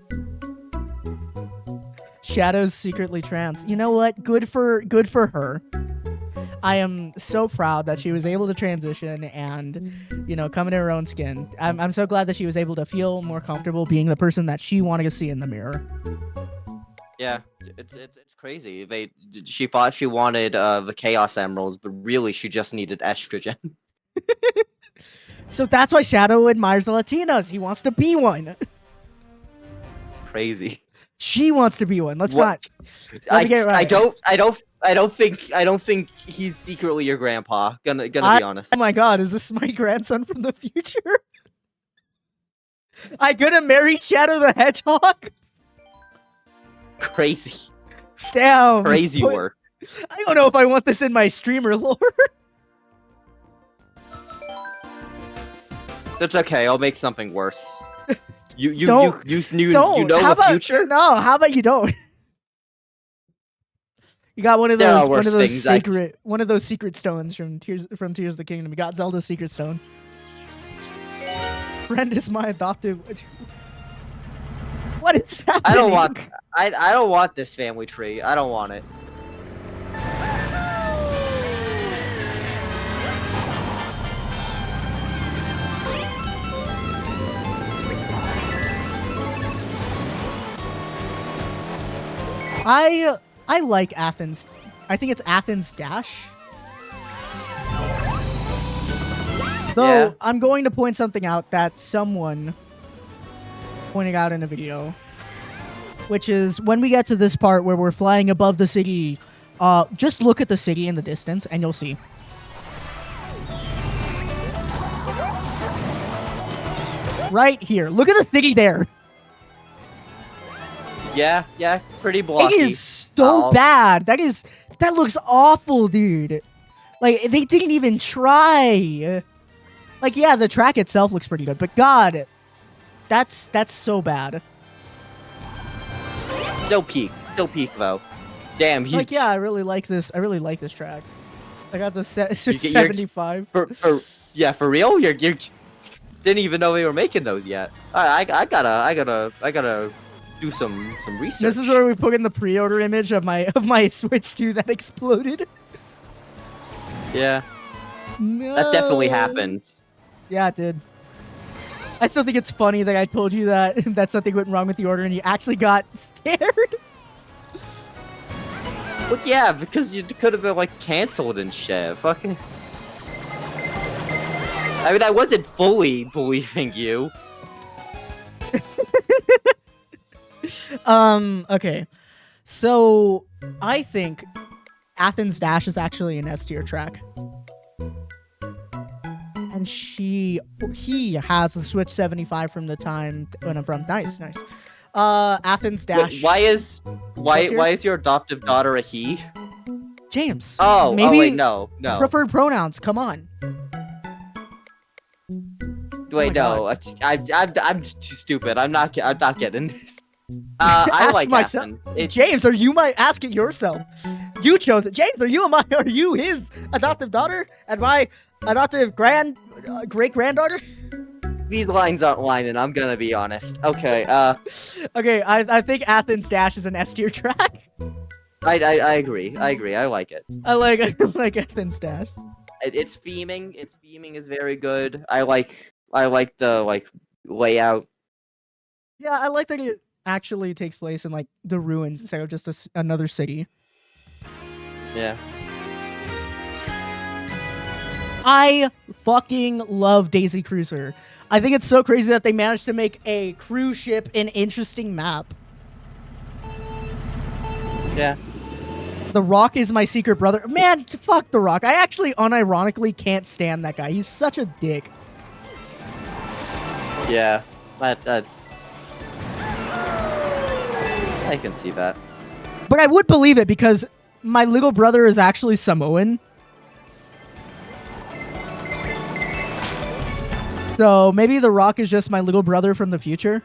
Shadow's secretly trans. You know what? Good for her. I am so proud that she was able to transition and, you know, come into her own skin. I'm so glad that she was able to feel more comfortable being the person that she wanted to see in the mirror. Yeah, it's crazy. She thought she wanted the Chaos Emeralds, but really she just needed estrogen. So that's why Shadow admires the Latinas. He wants to be one. Crazy. She wants to be one. Let's not. I don't think he's secretly your grandpa. Gonna be honest. Oh my god, is this my grandson from the future? I gonna marry Shadow the Hedgehog? Crazy. Damn. Crazy work. I don't know if I want this in my streamer lore. That's okay. I'll make something worse. You know the future? No, how about you don't? You got one of those secret stones from Tears of the Kingdom. You got Zelda's secret stone. Friend is my adoptive. What is happening? I don't want this family tree. I don't want it. I like Athens. I think it's Athens Dash. Though yeah. I'm going to point something out that someone pointed out in a video, which is when we get to this part where we're flying above the city, just look at the city in the distance and you'll see. Right here. Look at the city there. Yeah, pretty blocky. It is so bad. That looks awful, dude. Like, they didn't even try. Like, yeah, the track itself looks pretty good, but God, that's so bad. Still peak though. Damn, like, yeah, I really like this track. I got the 75. For real? You didn't even know they were making those yet. I gotta do some research. This is where we put in the pre-order image of my Switch 2 that exploded. Yeah. No. That definitely happened. Yeah, it did. I still think it's funny that I told you that something went wrong with the order and you actually got scared. Well, yeah, because you could have been like canceled and shit. Fucking. I mean, I wasn't fully believing you. Okay. So, I think Athens Dash is actually an S-tier track. And he has the Switch 75 from the time when I'm from. Nice. Athens Dash. Wait, why is your adoptive daughter a he? James. Maybe wait, no. Preferred pronouns, come on. Wait, no. I'm too stupid. I'm not getting. I like myself. James, are you asking yourself? You chose it. James, are you his adoptive daughter and my adoptive great granddaughter? These lines aren't lining. I'm gonna be honest. Okay. Okay. I think Athens Dash is an S-tier track. I agree. I like it. I like Athens Dash. Its theming. Its theming is very good. I like the layout. Yeah, I like that it actually takes place in like the ruins instead of just another city. Yeah. I fucking love Daisy Cruiser. I think it's so crazy that they managed to make a cruise ship an interesting map. Yeah. The Rock is my secret brother. Man, fuck The Rock. I actually unironically can't stand that guy. He's such a dick. Yeah, I can see that. But I would believe it because my little brother is actually Samoan. So maybe The Rock is just my little brother from the future.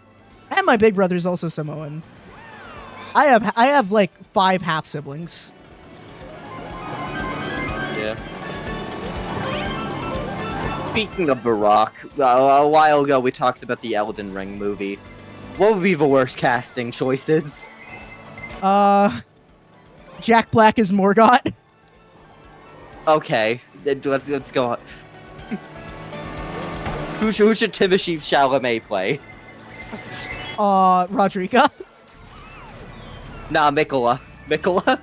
And my big brother is also Samoan. I have like 5 half siblings. Yeah. Speaking of The Rock, a while ago we talked about the Elden Ring movie. What would be the worst casting choices? Jack Black is Morgott. Okay, let's go on. Who should Timothée Chalamet play? Rodrigo. Nah, Mikola. Mikola?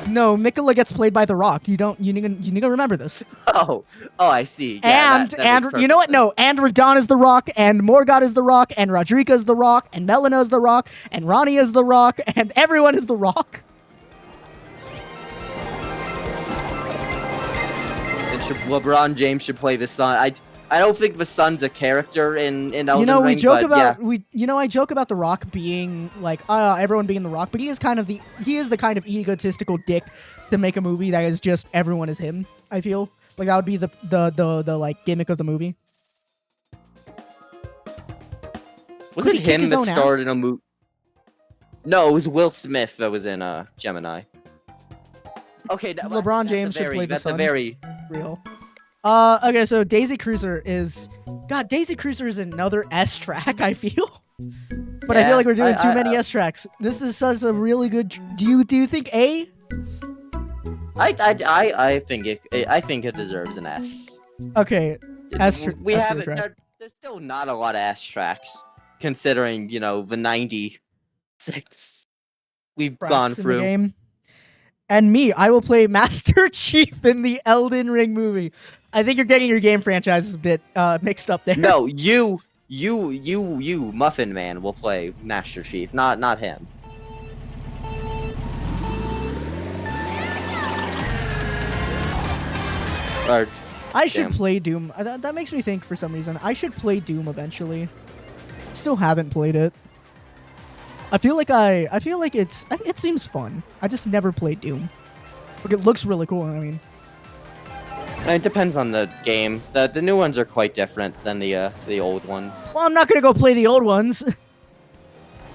No, Mikola gets played by The Rock. You need to remember this. Oh, I see. Yeah, and you know what? No, and Radon is The Rock, and Morgott is The Rock, and Rodrigo is The Rock, and Melina is The Rock, and Ronnie is The Rock, and everyone is The Rock. And LeBron James should play the Sun. I don't think the Sun's a character in Elden Ring. We joke about yeah. I joke about The Rock being like everyone being The Rock, but he is the kind of egotistical dick to make a movie that is just everyone is him. I feel like that would be the like gimmick of the movie. Was it him that starred in a movie? No, it was Will Smith that was in Gemini. Okay, LeBron James should play the Sun. That's a very real. Okay, so Daisy Cruiser is... God, Daisy Cruiser is another S track, I feel. But I feel like we're doing too many S tracks. This is such a really good... Do you think A? I think it deserves an S. Okay, S we haven't... There's still not a lot of S tracks, considering, the 96 we've gone through. In the game. And me, I will play Master Chief in the Elden Ring movie. I think you're getting your game franchises a bit mixed up there. No, you, Muffin Man, will play Master Chief, not him. I should play Doom. That makes me think for some reason. I should play Doom eventually. Still haven't played it. I feel like it seems fun. I just never played Doom. But it looks really cool, I mean. It depends on the game. The new ones are quite different than the old ones. Well, I'm not gonna go play the old ones.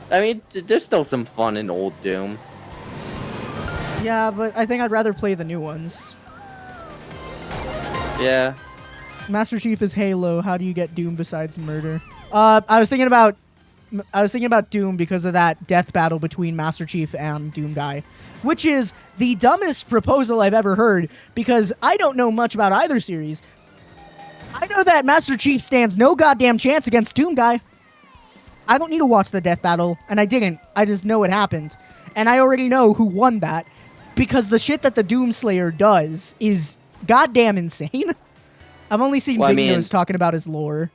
I mean, there's still some fun in old Doom. Yeah, but I think I'd rather play the new ones. Yeah. Master Chief is Halo. How do you get Doom besides murder? I was thinking about Doom because of that death battle between Master Chief and Doom Guy, which is the dumbest proposal I've ever heard because I don't know much about either series. I know that Master Chief stands no goddamn chance against Doom Guy. I don't need to watch the death battle, and I didn't. I just know it happened. And I already know who won that because the shit that the Doom Slayer does is goddamn insane. I've only seen videos talking about his lore.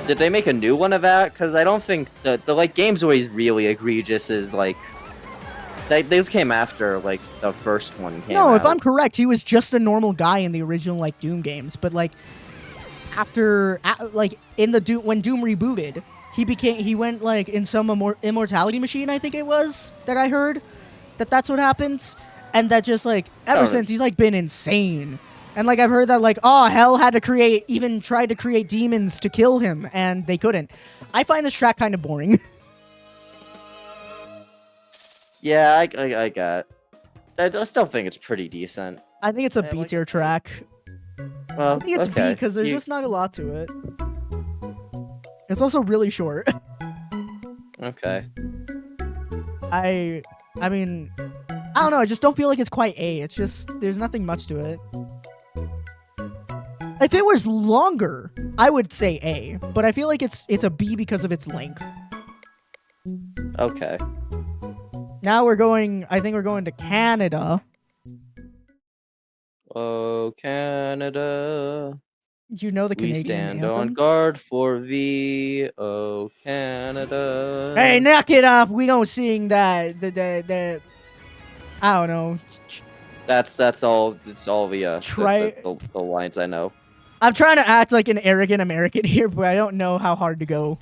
Did they make a new one of that? Because I don't think the games always really egregious is those came after the first one came out. No, if I'm correct, he was just a normal guy in the original Doom games, but after in the Doom when Doom rebooted, he went in some immortality machine, I think it was, that I heard that's what happened, and that just ever since he's been insane. And I've heard that hell had to even tried to create demons to kill him, and they couldn't. I find this track kind of boring. Yeah, I got. I still think it's pretty decent. I think it's a B tier track. Well, I think it's B because there's just not a lot to it. It's also really short. Okay. I mean, I don't know. I just don't feel like it's quite A. It's just there's nothing much to it. If it was longer, I would say A, but I feel like it's a B because of its length. Okay. Now I think we're going to Canada. Oh, Canada. You know the Canadian We stand anthem? on guard for VO Canada. Hey, knock it off! We don't sing that. The I don't know. That's all. It's all the lines I know. I'm trying to act like an arrogant American here, but I don't know how hard to go.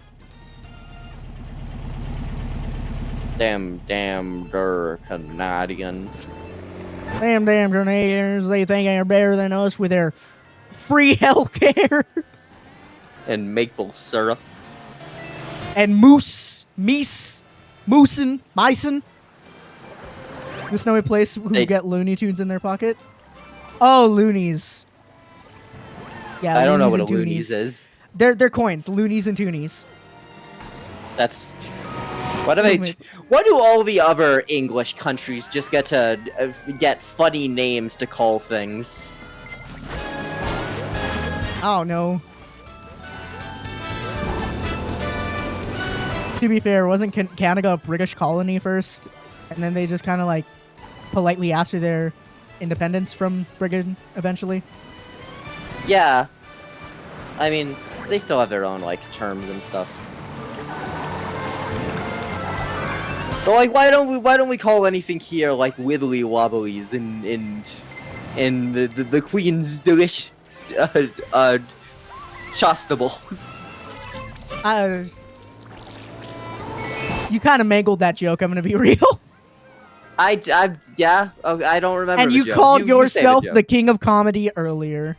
Damn Canadians. Damn Canadians, they think they're better than us with their free healthcare. And maple syrup. And Moosin. The snowy place who get Looney Tunes in their pocket. Oh, loonies. Yeah, I don't know what a loonies is. They're coins, loonies and toonies. That's... What do all the other English countries just get to get funny names to call things? I don't know. To be fair, wasn't Canada a British colony first? And then they just kind of like politely asked for their independence from Britain eventually? Yeah. I mean, they still have their own like terms and stuff. But like, why don't we call anything here like wibbly wobblies in the Queen's delish chostables? You kind of mangled that joke. I'm gonna be real. Yeah. I don't remember. And the you joke. called You yourself say the king of comedy earlier.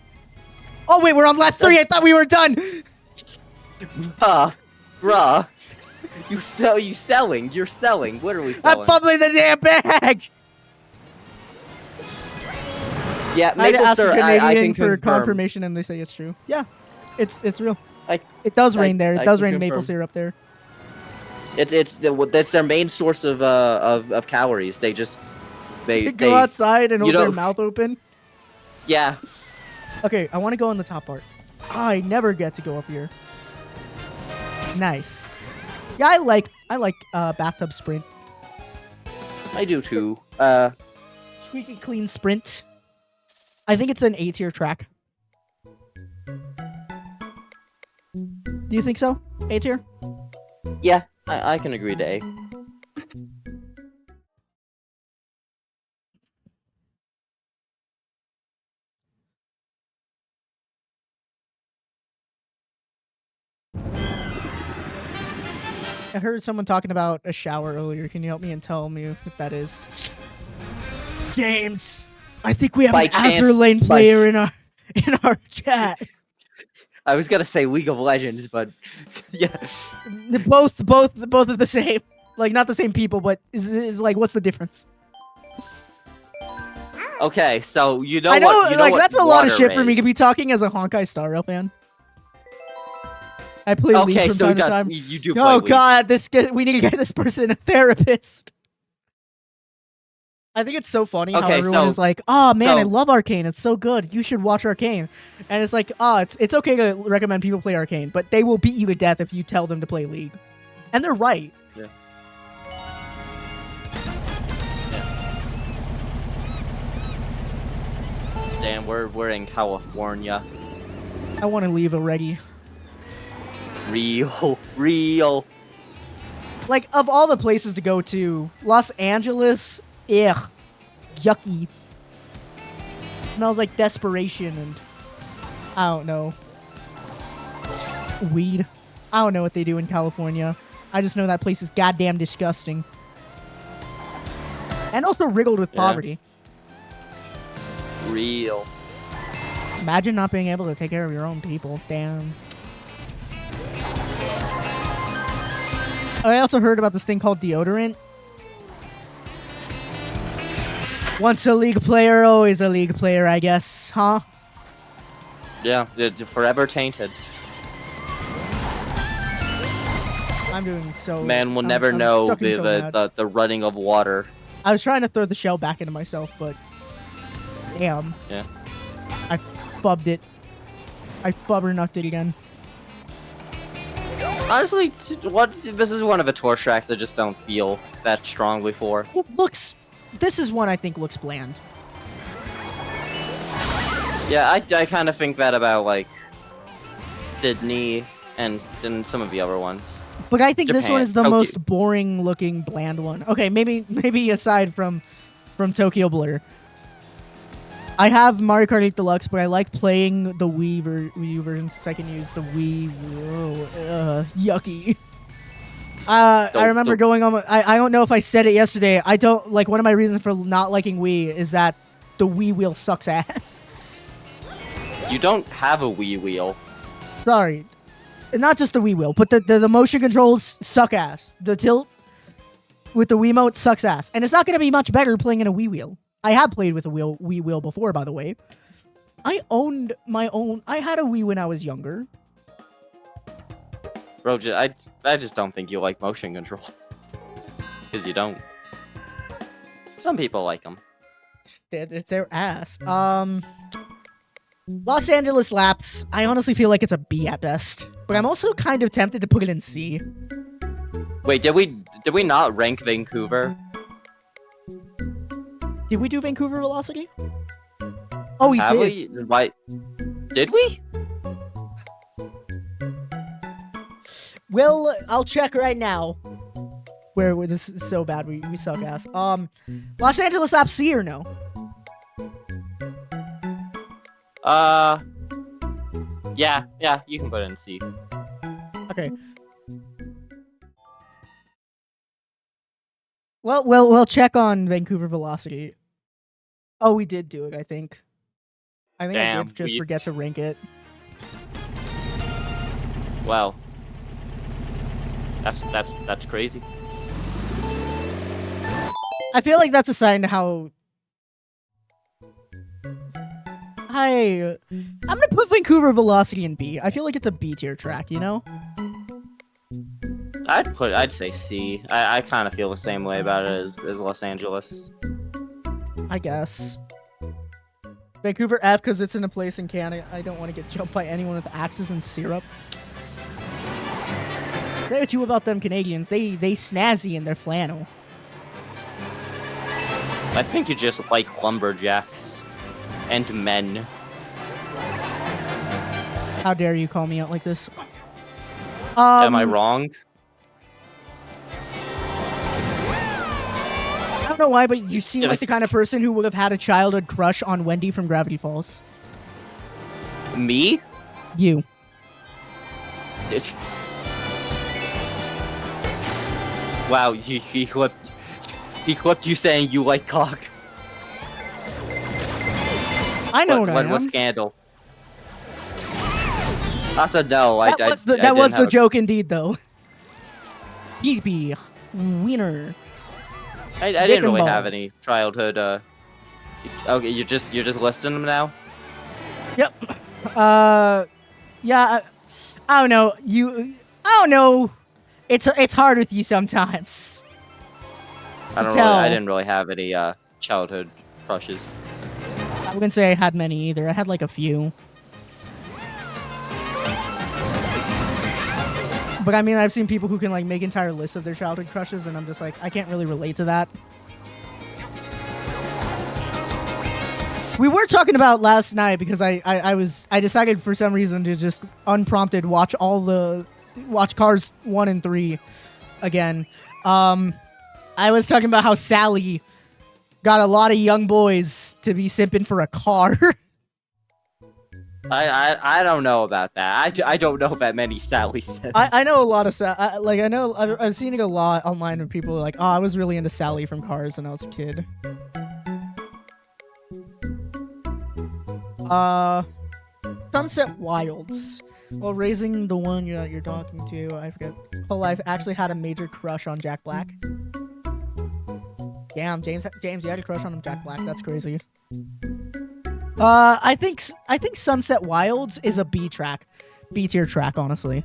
Oh wait, we're on lap 3. I thought we were done. Bruh. You're selling. What are we selling? I'm fumbling the damn bag. Yeah, I maple asked a syrup. Canadian I can for confirm. confirmation, and they say it's true. Yeah, it's real. It does rain there. It does rain maple confirm. syrup there. That's their main source of calories. They Go outside and hold their mouth open. Yeah. Okay, I want to go on the top part. I never get to go up here. Nice. Yeah, I like bathtub sprint. I do too. Squeaky clean sprint. I think it's an A tier track. Do you think so? A tier? Yeah, I can agree to A. I heard someone talking about a shower earlier. Can you help me and tell me if that is James? I think we have an Azur Lane player in our chat. I was gonna say League of Legends, but yeah. Both are the same. Like not the same people, but is like what's the difference? Okay, so you know I know, what? You know like what that's a lot of shit for me is. to be talking as a Honkai Star Rail fan. I play League from time to time. You do play Oh League. god, we need to get this person a therapist. I think it's so funny how everyone is like, "Oh man, I love Arcane. It's so good. You should watch Arcane." And it's like, it's okay to recommend people play Arcane, but they will beat you to death if you tell them to play League. And they're right. Yeah. Damn, we're in California. I want to leave already. Real. Like, of all the places to go to, Los Angeles, ugh, yucky. It smells like desperation and, I don't know, weed. I don't know what they do in California. I just know that place is goddamn disgusting. And also riddled with poverty. Real. Imagine not being able to take care of your own people. Damn. I also heard about this thing called deodorant. Once a league player, always a league player, I guess, huh? Yeah, they're forever tainted. I'm doing so... Man will never know the running of water. I was trying to throw the shell back into myself, but... Damn. Yeah. I fubbed it. I fubber-nucked it again. Honestly, this is one of the tour tracks I just don't feel that strongly for. Well, this is one I think looks bland. Yeah, I kind of think that about, like, Sydney, and some of the other ones. But I think Japan, this one is the Tokyo. most boring-looking, bland one. Okay, maybe aside from Tokyo Blur. I have Mario Kart 8 Deluxe, but I like playing the Wii version so I can use the Wii. Whoa, yucky. I remember going on. I don't know if I said it yesterday. I don't like. One of my reasons for not liking Wii is that the Wii wheel sucks ass. You don't have a Wii wheel. Sorry, not just the Wii wheel, but the motion controls suck ass. The tilt with the Wiimote sucks ass, and it's not going to be much better playing in a Wii wheel. I have played with a Wii wheel before, by the way. I owned my own. I had a Wii when I was younger. Bro, I just don't think you like motion controls. Because you don't. Some people like them. It's their ass. Los Angeles Laps. I honestly feel like it's a B at best, but I'm also kind of tempted to put it in C. Wait, did we not rank Vancouver? Did we do Vancouver Velocity? Oh, we did. Why? Did we? Well, I'll check right now. Where this is so bad, we suck ass. Los Angeles Laps C or no? Yeah, you can put it in C. Okay. Well, we'll check on Vancouver Velocity. Oh, we did do it, I think. I did just forget to rank it. Wow. That's crazy. I feel like that's a sign to how... I'm gonna put Vancouver Velocity in B. I feel like it's a B tier track, you know? I'd say C. I kind of feel the same way about it as Los Angeles. I guess. Vancouver F because it's in a place in Canada. I don't want to get jumped by anyone with axes and syrup. There too about them Canadians. They snazzy in their flannel. I think you just like lumberjacks and men. How dare you call me out like this? Am I wrong? I don't know why, but you seem like the kind of person who would have had a childhood crush on Wendy from Gravity Falls. Me? You. Wow, he clipped you saying you like cock. I know what I am. What scandal? Also, no, that was the joke indeed, though. Pee-pee. Wiener. I didn't really have any childhood, Okay, you're just listing them now? Yep. Yeah, I don't know. I don't know. It's hard with you sometimes. I didn't really have any, childhood crushes. I wouldn't say I had many either. I had like a few. But I mean, I've seen people who can like make entire lists of their childhood crushes, and I'm just like, I can't really relate to that. We were talking about last night because I decided for some reason to just unprompted watch Cars 1 and 3 again. I was talking about how Sally got a lot of young boys to be simping for a car. I don't know about that. I don't know that many Sally Sims. I know a lot of I've seen it a lot online where people are like, oh, I was really into Sally from Cars when I was a kid. Sunset Wilds. While raising the one you're talking to, I forget. Whole life actually had a major crush on Jack Black. Damn, James, you had a crush on Jack Black. That's crazy. I think Sunset Wilds is a B tier track, honestly.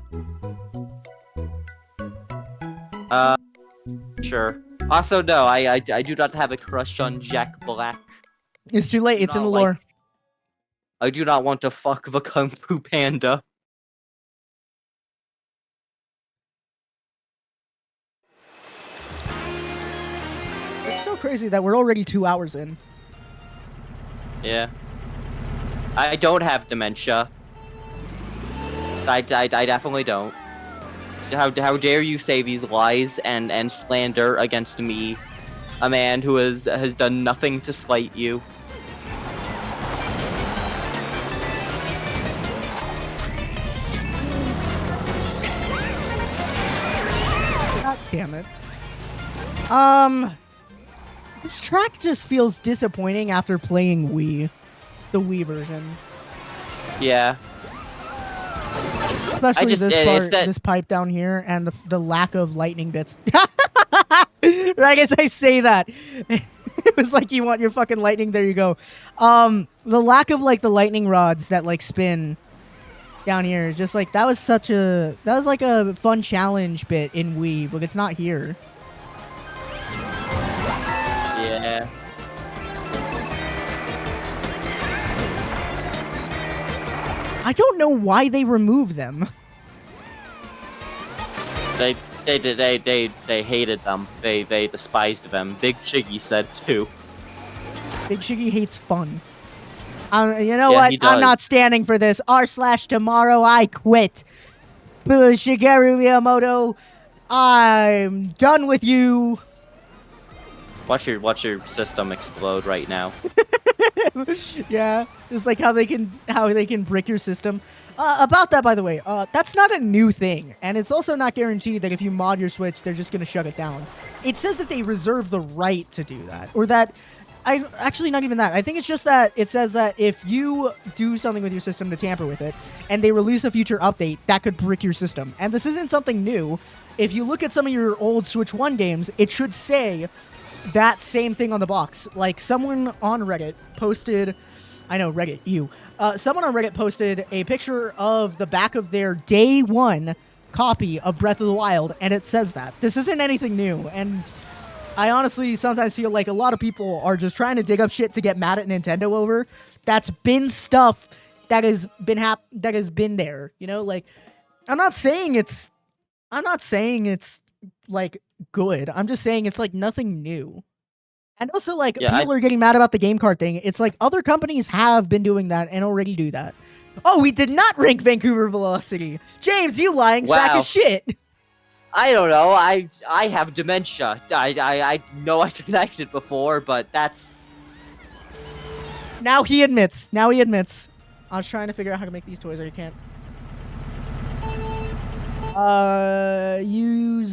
Sure. Also, no, I do not have a crush on Jack Black. It's too late. It's in the lore. I do not want to fuck the Kung Fu Panda. It's so crazy that we're already 2 hours in. Yeah. I don't have dementia. I definitely don't. How dare you say these lies and slander against me, a man who has done nothing to slight you. God damn it. This track just feels disappointing after playing Wii, the Wii version. Yeah. Especially this pipe down here, and the lack of lightning bits. I guess I say that. It was like, you want your fucking lightning, there you go. The lack of like the lightning rods that like spin down here, just like that was like a fun challenge bit in Wii, but it's not here. Yeah. I don't know why they remove them. They hated them. They despised them. Big Shiggy said too. Big Shiggy hates fun. You know what? I'm not standing for this. r/tomorrow I quit. Shigeru Miyamoto, I'm done with you. Watch your system explode right now. Yeah, it's like how they can brick your system. About that, by the way, that's not a new thing, and it's also not guaranteed that if you mod your Switch, they're just gonna shut it down. It says that they reserve the right to do that, or that actually not even that. I think it's just that it says that if you do something with your system to tamper with it, and they release a future update, that could brick your system. And this isn't something new. If you look at some of your old Switch 1 games, it should say that same thing on the box. Like, someone on Reddit posted, I know, Reddit, you. Someone on Reddit posted a picture of the back of their day one copy of Breath of the Wild, and it says that. This isn't anything new, and I honestly sometimes feel like a lot of people are just trying to dig up shit to get mad at Nintendo over. That's been stuff that has been there, you know? Like, I'm not saying it's like good. I'm just saying it's like nothing new. And also, like, people are getting mad about the game card thing. It's like other companies have been doing that and already do that. Oh, we did not rank Vancouver Velocity. James, you lying sack of shit. I don't know. I have dementia. I know I connected before, but that's... Now he admits. I was trying to figure out how to make these toys, or you can't. You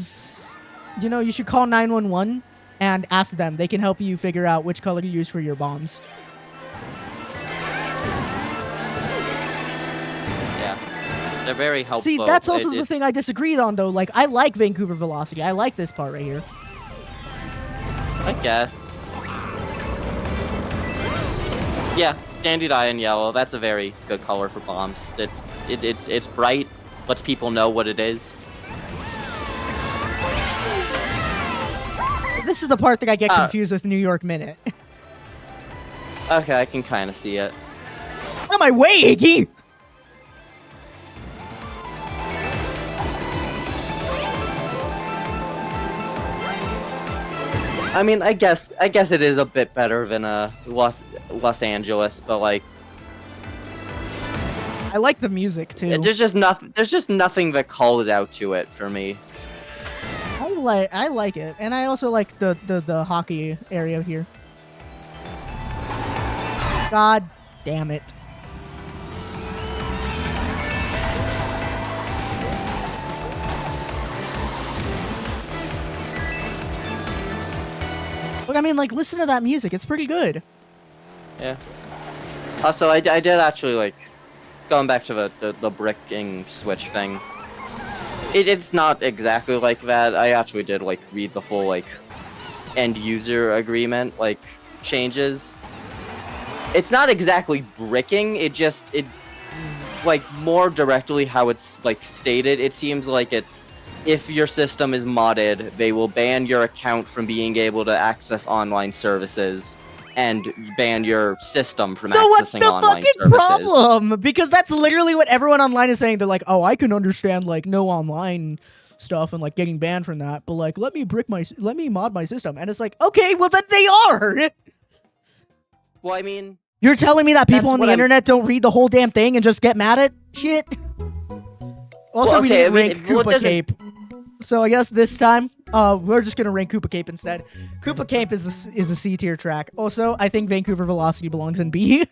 should call 911 and ask them. They can help you figure out which color to use for your bombs. Yeah. They're very helpful. See, that's also the thing I disagreed on, though. Like, I like Vancouver Velocity. I like this part right here. I guess. Yeah, Dandelion yellow. That's a very good color for bombs. It's bright. Lets people know what it is. This is the part that I get confused with New York Minute. Okay, I can kind of see it. Out of my way, Iggy! I mean, I guess it is a bit better than Los Angeles, but like, I like the music too. There's just nothing that calls out to it for me. I like it, and I also like the hockey area here. God damn it. Look, I mean, like, listen to that music. It's pretty good. Yeah. Also, I did actually, like, going back to the bricking Switch thing. It's not exactly like that. I actually did, like, read the full, like, end user agreement, like, changes. It's not exactly bricking. It like, more directly how it's, like, stated. It seems like it's, if your system is modded, they will ban your account from being able to access online services and ban your system from accessing online services. So what's the fucking problem? Because that's literally what everyone online is saying. They're like, oh, I can understand, like, no online stuff and, like, getting banned from that, but, like, let me mod my system. And it's like, okay, well, then they are! Well, I mean... You're telling me that people on the internet don't read the whole damn thing and just get mad at shit? Also, well, we okay, didn't rank Koopa Cape. So I guess this time, we're just gonna rank Koopa Cape instead. Koopa Cape is a C tier track. Also, I think Vancouver Velocity belongs in B.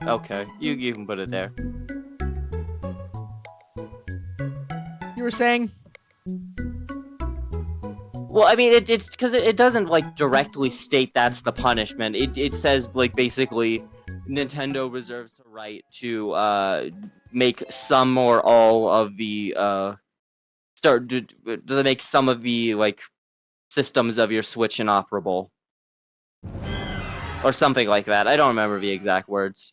Okay, you can put it there. You were saying? Well, I mean, it's because it doesn't like directly state that's the punishment. It says like basically, Nintendo reserves the right to make some or all of the to make some of the like systems of your Switch inoperable, or something like that. I don't remember the exact words.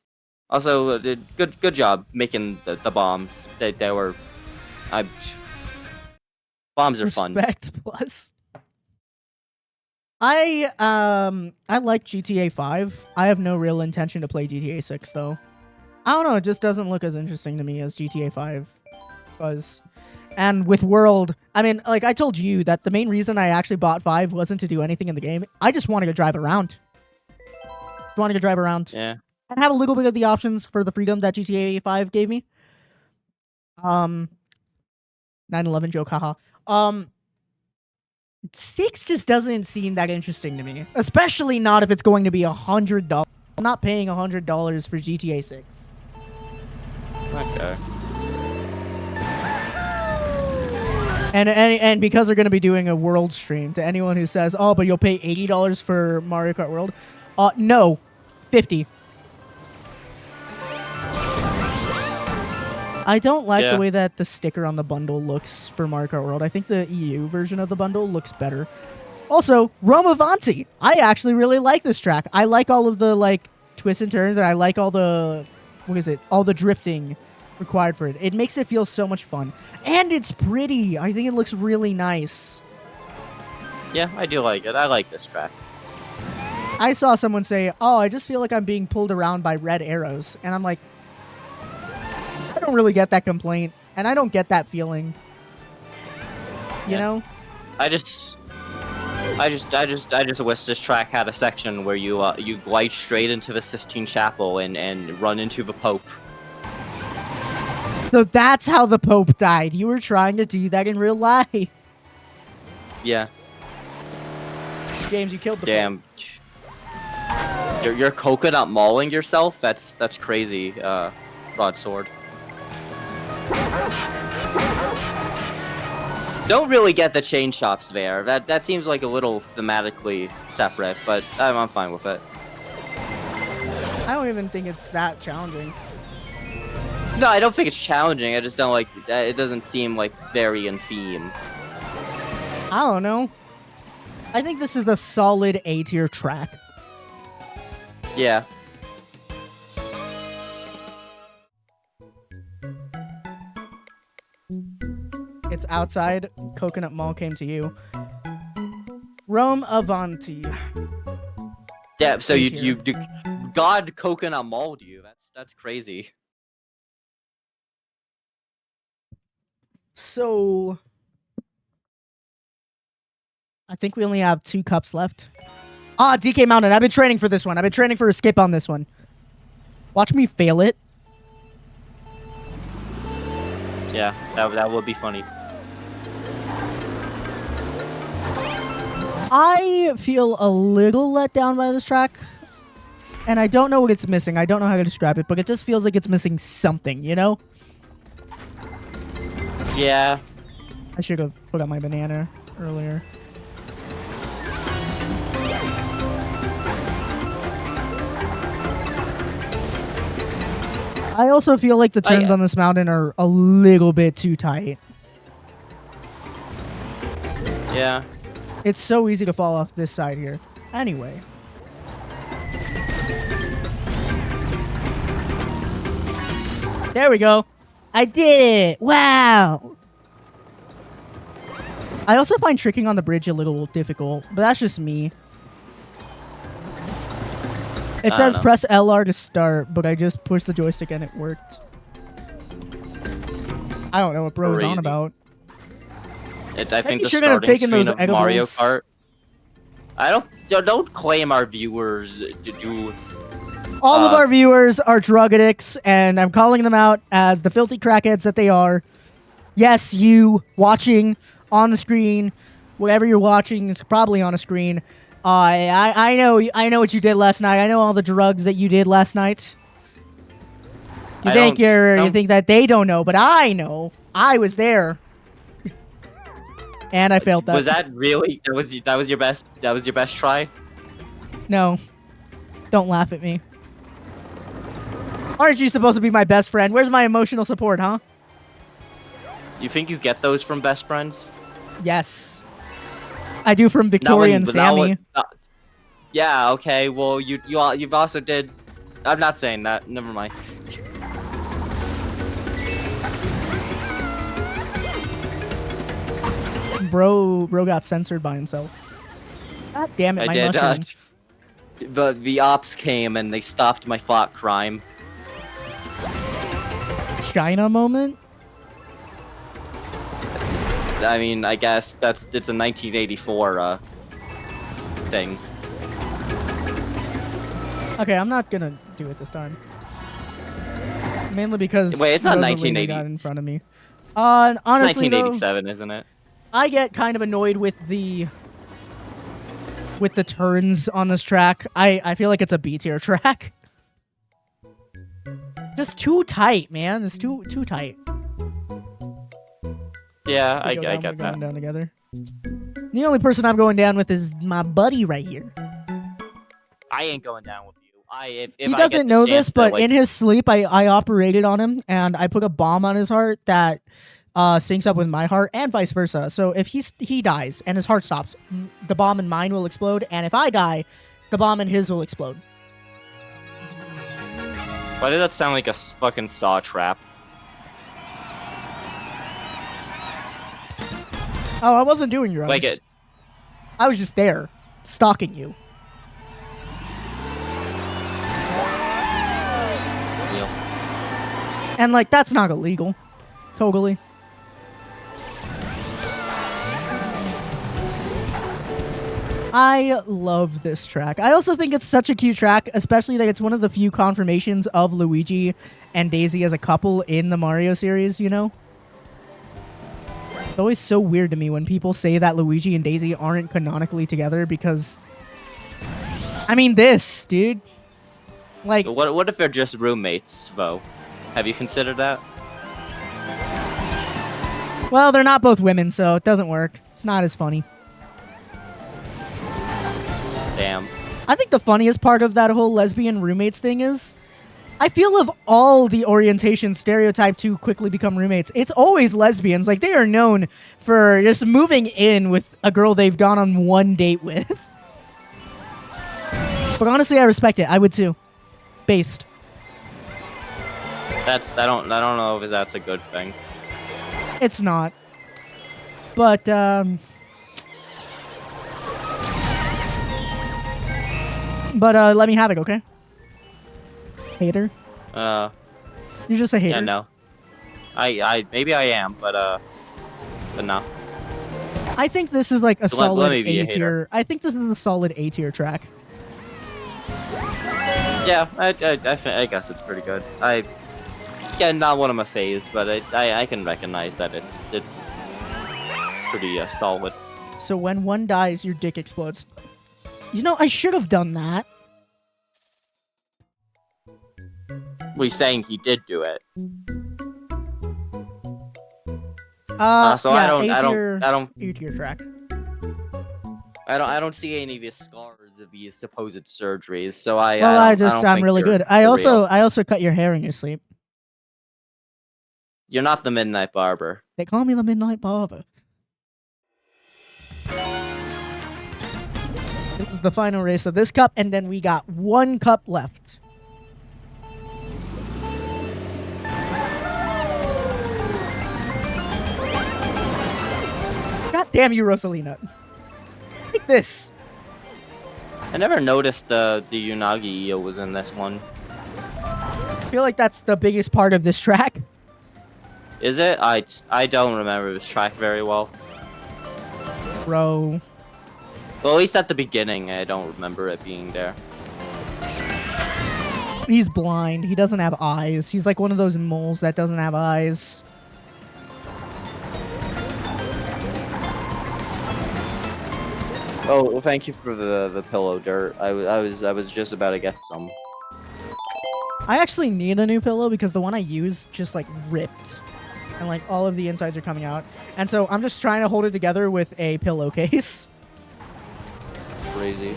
Also, good job making the bombs. They were, bombs are fun. Respect plus. I like GTA 5. I have no real intention to play GTA 6 though. I don't know, it just doesn't look as interesting to me as GTA 5 was. And with World, I mean, like I told you that the main reason I actually bought 5 wasn't to do anything in the game. I just wanted to drive around. Yeah. And have a little bit of the options for the freedom that GTA 5 gave me. 9/11 joke, haha. 6 just doesn't seem that interesting to me. Especially not if it's going to be $100. I'm not paying $100 for GTA 6. Okay. And because they're going to be doing a World stream, to anyone who says, oh, but you'll pay $80 for Mario Kart World. No. $50. I don't like the way that the sticker on the bundle looks for Mario Kart World. I think the EU version of the bundle looks better. Also, Rome Avanti. I actually really like this track. I like all of the like twists and turns, and I like all the all the drifting required for it. It makes it feel so much fun. And it's pretty. I think it looks really nice. Yeah, I do like it. I like this track. I saw someone say, oh, I just feel like I'm being pulled around by red arrows. And I'm like, I don't really get that complaint, and I don't get that feeling. You know? I just wish this track had a section where you glide straight into the Sistine Chapel and run into the Pope. So that's how the Pope died. You were trying to do that in real life. Yeah. James, you killed the Damn. Pope. You're coconut mauling yourself? That's crazy, Broadsword. Don't really get the chain shops there. That seems like a little thematically separate, but I'm fine with it. I don't even think it's that challenging. No, I don't think it's challenging. I just don't like it. Doesn't seem like very in theme. I don't know. I think this is the solid A tier track. Yeah. It's outside. Coconut Mall came to you. Rome Avanti. Yeah, so you God Coconut mauled you. That's crazy. So I think we only have 2 cups left. Ah, DK Mountain. I've been training for this one. I've been training for a skip on this one. Watch me fail it. Yeah, that would be funny. I feel a little let down by this track. And I don't know what it's missing. I don't know how to describe it, but it just feels like it's missing something, you know? Yeah. I should have put out my banana earlier. I also feel like the turns on this mountain are a little bit too tight. Yeah. It's so easy to fall off this side here. Anyway. There we go. I did it! Wow! I also find tricking on the bridge a little difficult, but that's just me. It says press LR to start, but I just pushed the joystick and it worked. I don't know what bro is on about. I think the should have starting taken screen those of Mario Kart. I don't claim our viewers to do All of our viewers are drug addicts, and I'm calling them out as the filthy crackheads that they are. Yes, you watching on the screen, whatever you're watching is probably on a screen. I know what you did last night. I know all the drugs that you did last night. You think that they don't know, but I know. I was there. And I failed that. Was that really? That was your best try? No. Don't laugh at me. Aren't you supposed to be my best friend? Where's my emotional support, huh? You think you get those from best friends? Yes. I do from Victoria and Sammy. Yeah, okay. Well, you've also did. I'm not saying that. Never mind. Bro got censored by himself. God damn it, my mushroom. The ops came and they stopped my thought crime. China moment? I mean, I guess it's a 1984 thing. Okay, I'm not gonna do it this time. Mainly because wait, it's not 1980. Got in front of me. Honestly, it's 1987, though, isn't it? I get kind of annoyed with the turns on this track. I feel like it's a B tier track. Just too tight, man. It's too tight. Yeah, I get that. Going down together. The only person I'm going down with is my buddy right here. I ain't going down with you. If he doesn't know this, but in his sleep, I operated on him, and I put a bomb on his heart that syncs up with my heart, and vice versa. So if he dies and his heart stops, the bomb in mine will explode, and if I die, the bomb in his will explode. Why did that sound like a fucking saw trap? Oh, I wasn't doing drugs. Like it. I was just there, stalking you. Yeah. And like, that's not illegal. Totally. I love this track. I also think it's such a cute track, especially that it's one of the few confirmations of Luigi and Daisy as a couple in the Mario series, you know? It's always so weird to me when people say that Luigi and Daisy aren't canonically together because... I mean, this, dude. Like... What if they're just roommates, though? Have you considered that? Well, they're not both women, so it doesn't work. It's not as funny. Damn. I think the funniest part of that whole lesbian roommates thing is... I feel of all the orientations stereotyped to quickly become roommates, it's always lesbians. Like, they are known for just moving in with a girl they've gone on one date with. But honestly, I respect it. I would too. Based. I don't know if that's a good thing. It's not. But, let me have it, okay? Hater? You're just a hater. Yeah, no. Maybe I am, but no. I think this is like a solid A tier. I think this is a solid A tier track. Yeah, I guess it's pretty good. Yeah, not one of my faves, but I can recognize that it's pretty solid. So when one dies, your dick explodes. You know, I should have done that. We're saying he did do it. So yeah, I don't A-tier track. I don't see any of the scars of these supposed surgeries, so I'm really good. I also cut your hair in your sleep. You're not the Midnight Barber. They call me the Midnight Barber. This is the final race of this cup, and then we got one cup left. God damn you, Rosalina. Take this. I never noticed the Unagi eel was in this one. I feel like that's the biggest part of this track. Is it? I don't remember this track very well. Bro. Well, at least at the beginning, I don't remember it being there. He's blind. He doesn't have eyes. He's like one of those moles that doesn't have eyes. Oh, well, thank you for the pillow dirt. I was just about to get some. I actually need a new pillow because the one I used just like ripped. And like all of the insides are coming out. And so I'm just trying to hold it together with a pillowcase. Crazy.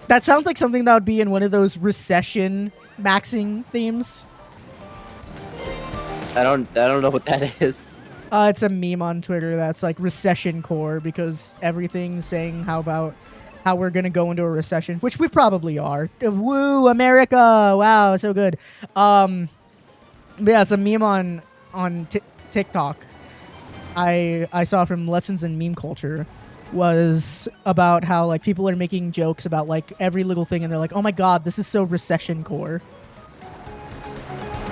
That sounds like something that would be in one of those recession maxing themes. I don't know what that is. It's a meme on Twitter that's like recession core because everything's saying how we're gonna go into a recession, which we probably are. Woo, America! Wow, so good. But yeah, it's a meme on TikTok. I saw from Lessons in Meme Culture was about how like people are making jokes about like every little thing, and they're like, "Oh my god, this is so recession core."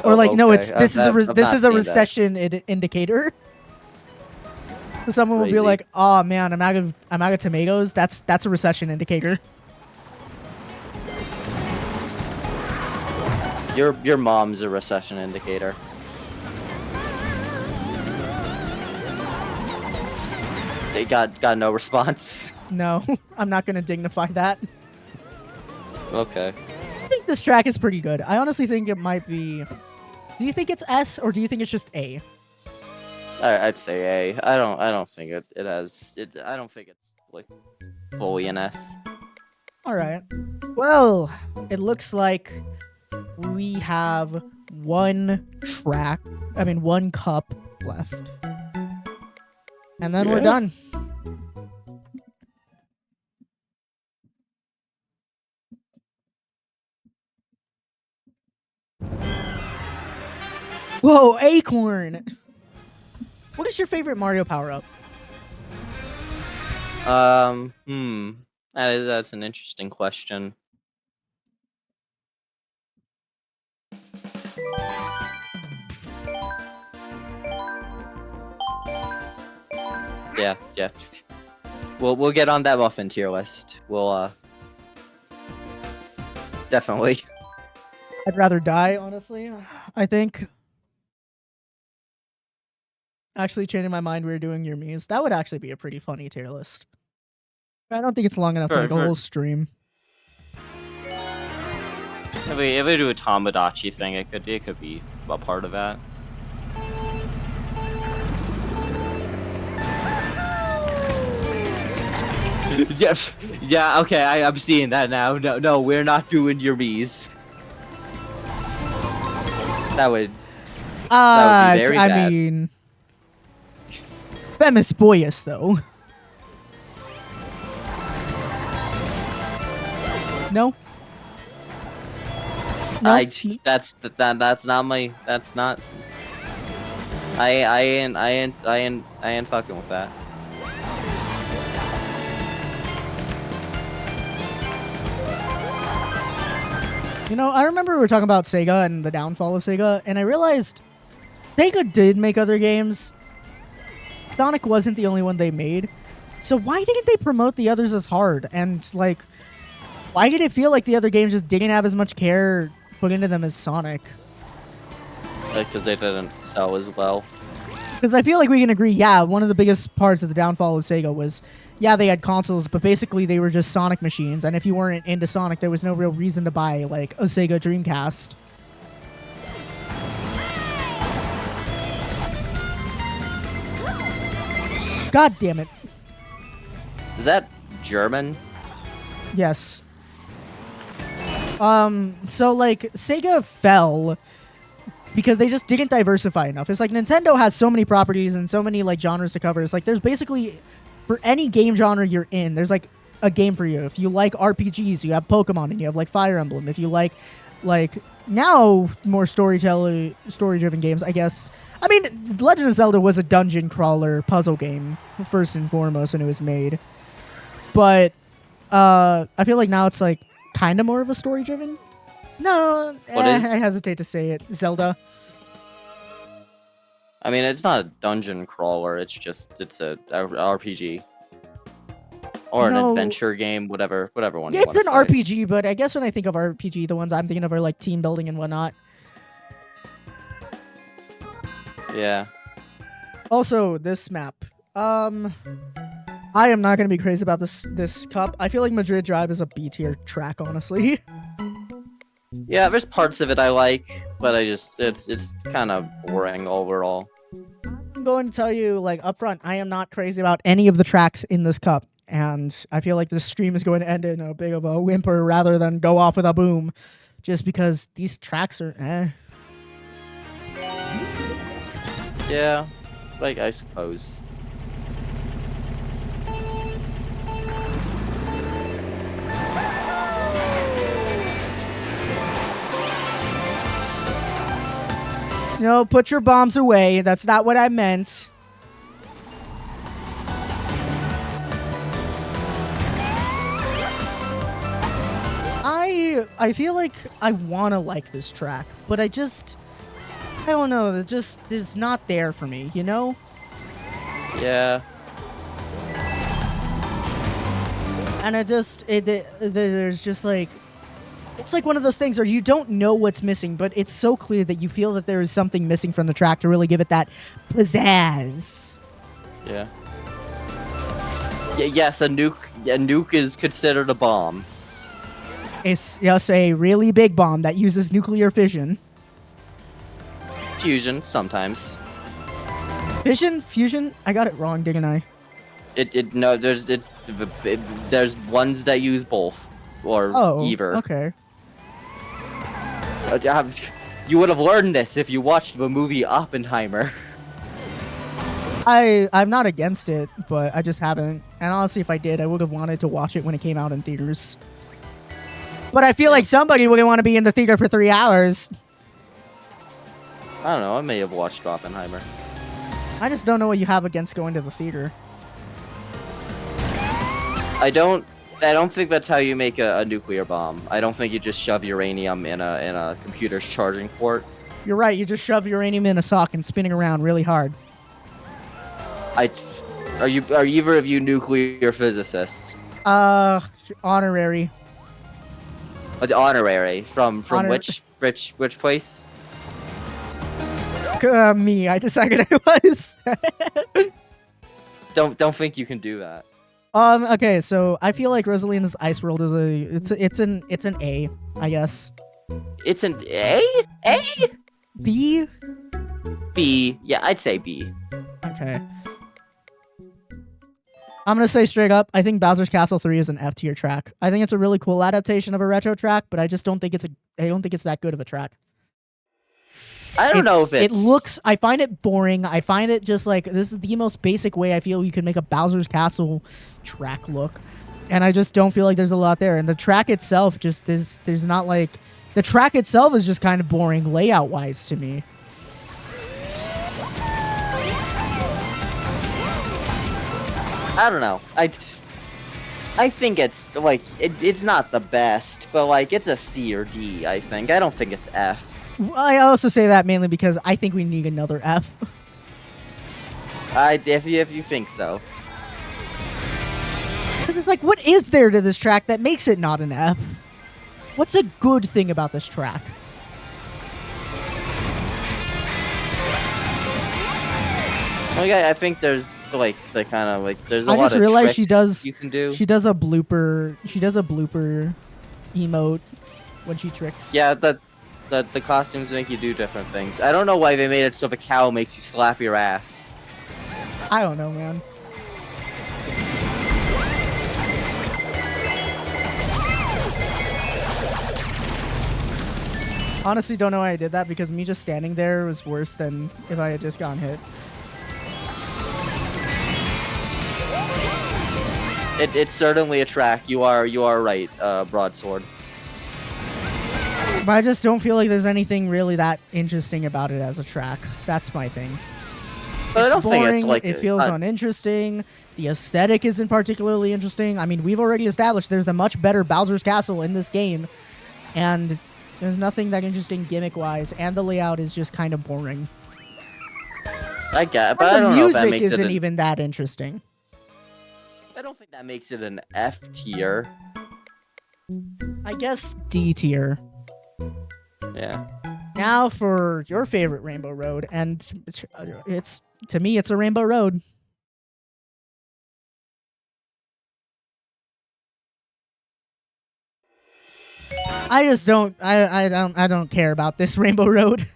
Or like, okay. no, this is a recession indicator. So someone will be like, "Oh man, I'm out of tomatoes." That's a recession indicator. Your mom's a recession indicator. They got no response. No, I'm not gonna dignify that. Okay. I think this track is pretty good. I honestly think it might be. Do you think it's S or do you think it's just A? I'd say A. I don't think it has it. I don't think it's like fully an S. All right. Well, it looks like we have one cup left, and then we're done. Whoa, Acorn! What is your favorite Mario power-up? That's an interesting question. Yeah. We'll get on that muffin tier list. We'll definitely. I'd rather die, honestly. I think. Actually, changing my mind, we were doing your Mii's. That would actually be a pretty funny tier list. I don't think it's long enough to like a whole stream. If we do a Tomodachi thing, it could be a part of that. Yes. Yeah. Okay. I'm seeing that now. No, we're not doing your Mii's. That would be very bad. I mean, Femis Boyus though. No. That's not my. That's not. I ain't fucking with that. You know, I remember we were talking about Sega and the downfall of Sega, and I realized Sega did make other games. Sonic wasn't the only one they made. So why didn't they promote the others as hard? And, like, why did it feel like the other games just didn't have as much care put into them as Sonic? Because they didn't sell as well. Because I feel like we can agree, yeah, one of the biggest parts of the downfall of Sega was, yeah, they had consoles, but basically they were just Sonic machines. And if you weren't into Sonic, there was no real reason to buy, like, a Sega Dreamcast. God damn it. Is that German? Yes. So, like, Sega fell because they just didn't diversify enough. It's like Nintendo has so many properties and so many, like, genres to cover. It's like there's basically, for any game genre you're in, there's, like, a game for you. If you like RPGs, you have Pokemon and you have, like, Fire Emblem. If you like, now more story-driven games, I guess. I mean, Legend of Zelda was a dungeon crawler puzzle game, first and foremost, when it was made. But I feel like now it's, like, kind of more of a story-driven. No, I hesitate to say it. Zelda. I mean, it's not a dungeon crawler. It's a RPG. Or an adventure game, whatever one you want to say. It's an RPG, but I guess when I think of RPG, the ones I'm thinking of are like team building and whatnot. Yeah. Also, this map. I am not going to be crazy about this cup. I feel like Madrid Drive is a B tier track, honestly. Yeah, there's parts of it I like, but it's kind of boring overall. I'm going to tell you, like, up front, I am not crazy about any of the tracks in this cup. And I feel like this stream is going to end in a big of a whimper rather than go off with a boom. Just because these tracks are eh. Yeah, like, I suppose. No, put your bombs away. That's not what I meant. I feel like I want to like this track, but I don't know. It's not there for me, you know? Yeah. And there's just like, it's like one of those things where you don't know what's missing, but it's so clear that you feel that there is something missing from the track to really give it that pizzazz. Yeah. Yes, a nuke is considered a bomb. It's just a really big bomb that uses nuclear fission. Fusion, sometimes. Fusion? I got it wrong, didn't I? No, there's ones that use both, or either. Okay. You would have learned this if you watched the movie Oppenheimer. I'm not against it, but I just haven't. And honestly, if I did, I would have wanted to watch it when it came out in theaters. But I feel like somebody wouldn't want to be in the theater for 3 hours. I don't know, I may have watched Oppenheimer. I just don't know what you have against going to the theater. I don't think that's how you make a nuclear bomb. I don't think you just shove uranium in a computer's charging port. You're right, you just shove uranium in a sock and spinning around really hard. Are either of you nuclear physicists? Honorary. Honorary from which place? Me. I decided I was. Don't think you can do that. Okay, so I feel like Rosalina's Ice World is it's an A, I guess. It's an A? A? B? B. Yeah, I'd say B. Okay. I'm gonna say straight up, I think Bowser's Castle 3 is an F tier track. I think it's a really cool adaptation of a retro track, but I just don't think it's that good of a track. I don't know if it looks. I find it boring. I find it just like this is the most basic way I feel you can make a Bowser's Castle track look, and I just don't feel like there's a lot there. And the track itself just there's not like the track itself is just kind of boring layout wise to me. I don't know. I think it's like it's not the best, but like it's a C or D. I think. I don't think it's F. I also say that mainly because I think we need another F. If you think so. It's like, what is there to this track that makes it not an F? What's a good thing about this track? Okay, I think there's like the kind of like there's a lot of I just realized you can do. She does a blooper emote when she tricks. Yeah, the costumes make you do different things. I don't know why they made it so the cow makes you slap your ass. I don't know, man. Honestly, don't know why I did that because me just standing there was worse than if I had just gotten hit. It's certainly a track. You are right, Broadsword. But I just don't feel like there's anything really that interesting about it as a track. That's my thing. But it's I don't boring, think it's like it feels uninteresting. The aesthetic isn't particularly interesting. I mean, we've already established there's a much better Bowser's Castle in this game, and there's nothing that interesting gimmick-wise, and the layout is just kind of boring. I get it, but I don't know if that makes it... The music isn't even that interesting. I don't think that makes it an F tier. I guess D tier. Yeah. Now for your favorite Rainbow Road, and it's to me, it's a Rainbow Road. I just don't. I don't care about this Rainbow Road.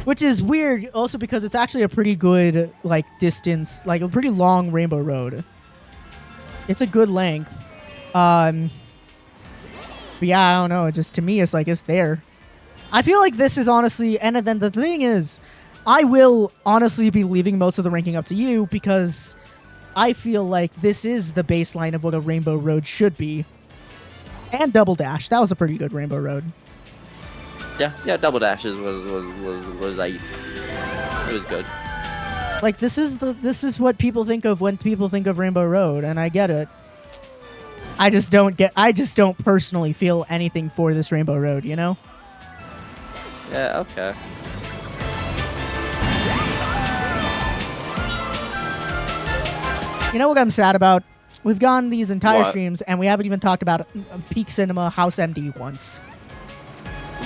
Which is weird, also because it's actually a pretty good like distance, like a pretty long Rainbow Road. It's a good length. But yeah, I don't know. It just to me, it's like it's there. I feel like this is honestly, and then the thing is, I will honestly be leaving most of the ranking up to you because I feel like this is the baseline of what a Rainbow Road should be. And Double Dash, that was a pretty good Rainbow Road. Yeah, Double Dashes was like, it was good. Like this is what people think of when people think of Rainbow Road, and I get it. I just don't personally feel anything for this Rainbow Road, you know? Yeah, okay. You know what I'm sad about? We've gone these entire What? streams and we haven't even talked about Peak Cinema House MD once.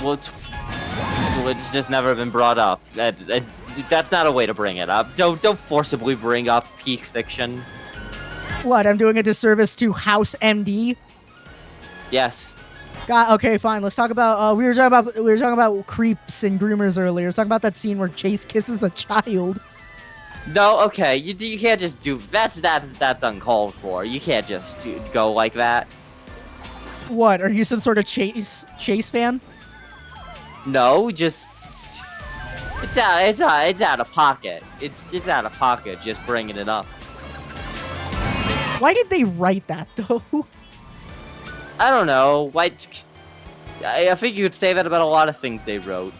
Well, it's just never been brought up. That's not a way to bring it up. Don't forcibly bring up Peak Fiction. What? I'm doing a disservice to House MD? Yes. God, okay, fine. Let's talk about. We were talking about creeps and groomers earlier. Let's talk about that scene where Chase kisses a child. No, okay. You can't just do that's uncalled for. You can't just go like that. What? Are you some sort of Chase fan? No, just it's out of pocket. It's out of pocket. Just bringing it up. Why did they write that though? I don't know. Like, I think you could say that about a lot of things they wrote.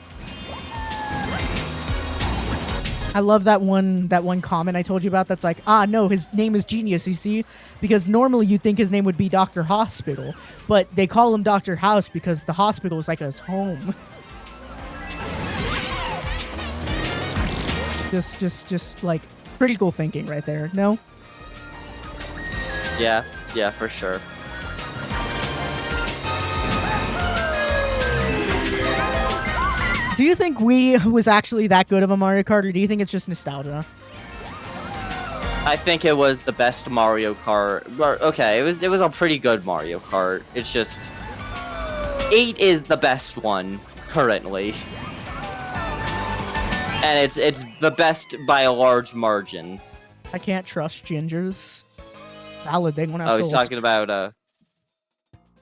I love that one comment I told you about that's like, no, his name is Genius, you see? Because normally you'd think his name would be Dr. Hospital, but they call him Dr. House because the hospital is like his home. just like pretty cool thinking right there, no? Yeah, for sure. Do you think Wii was actually that good of a Mario Kart, or do you think it's just nostalgia? I think it was the best Mario Kart. Okay, it was a pretty good Mario Kart. It's just 8 is the best one currently, and it's the best by a large margin. I can't trust gingers. Valid, they won't have Oh, he's souls. talking about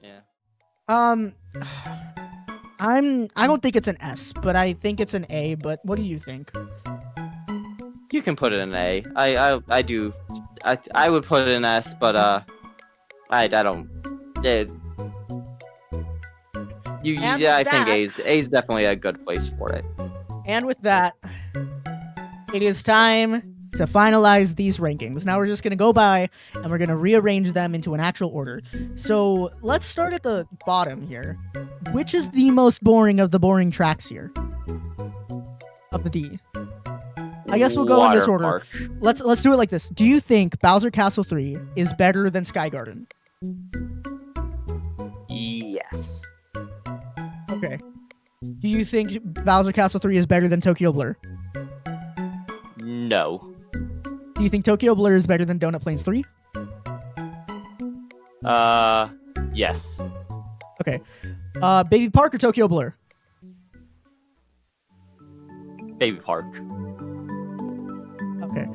yeah. I don't think it's an S, but I think it's an A, but what do you think? You can put it in A. I do. I would put it in S, but I don't. I think A's definitely a good place for it. And with that, it is time to finalize these rankings. Now we're just going to go by and we're going to rearrange them into an actual order. So let's start at the bottom here. Which is the most boring of the boring tracks here? Of the D. I guess we'll go in this order. Park. Let's do it like this. Do you think Bowser Castle 3 is better than Sky Garden? Yes. Okay. Do you think Bowser Castle 3 is better than Tokyo Blur? No. Do you think Tokyo Blur is better than Donut Plains 3? Yes. Okay. Baby Park or Tokyo Blur? Baby Park. Okay.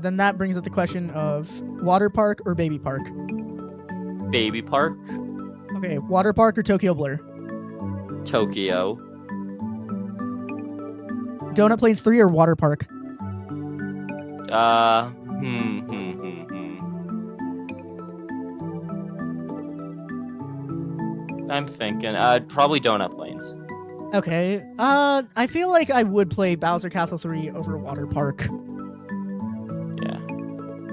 Then that brings up the question of Water Park or Baby Park? Baby Park. Okay, Water Park or Tokyo Blur? Tokyo. Donut Plains 3 or Water Park? I'm thinking, probably Donut Plains. Okay. I feel like I would play Bowser Castle 3 over Water Park. Yeah.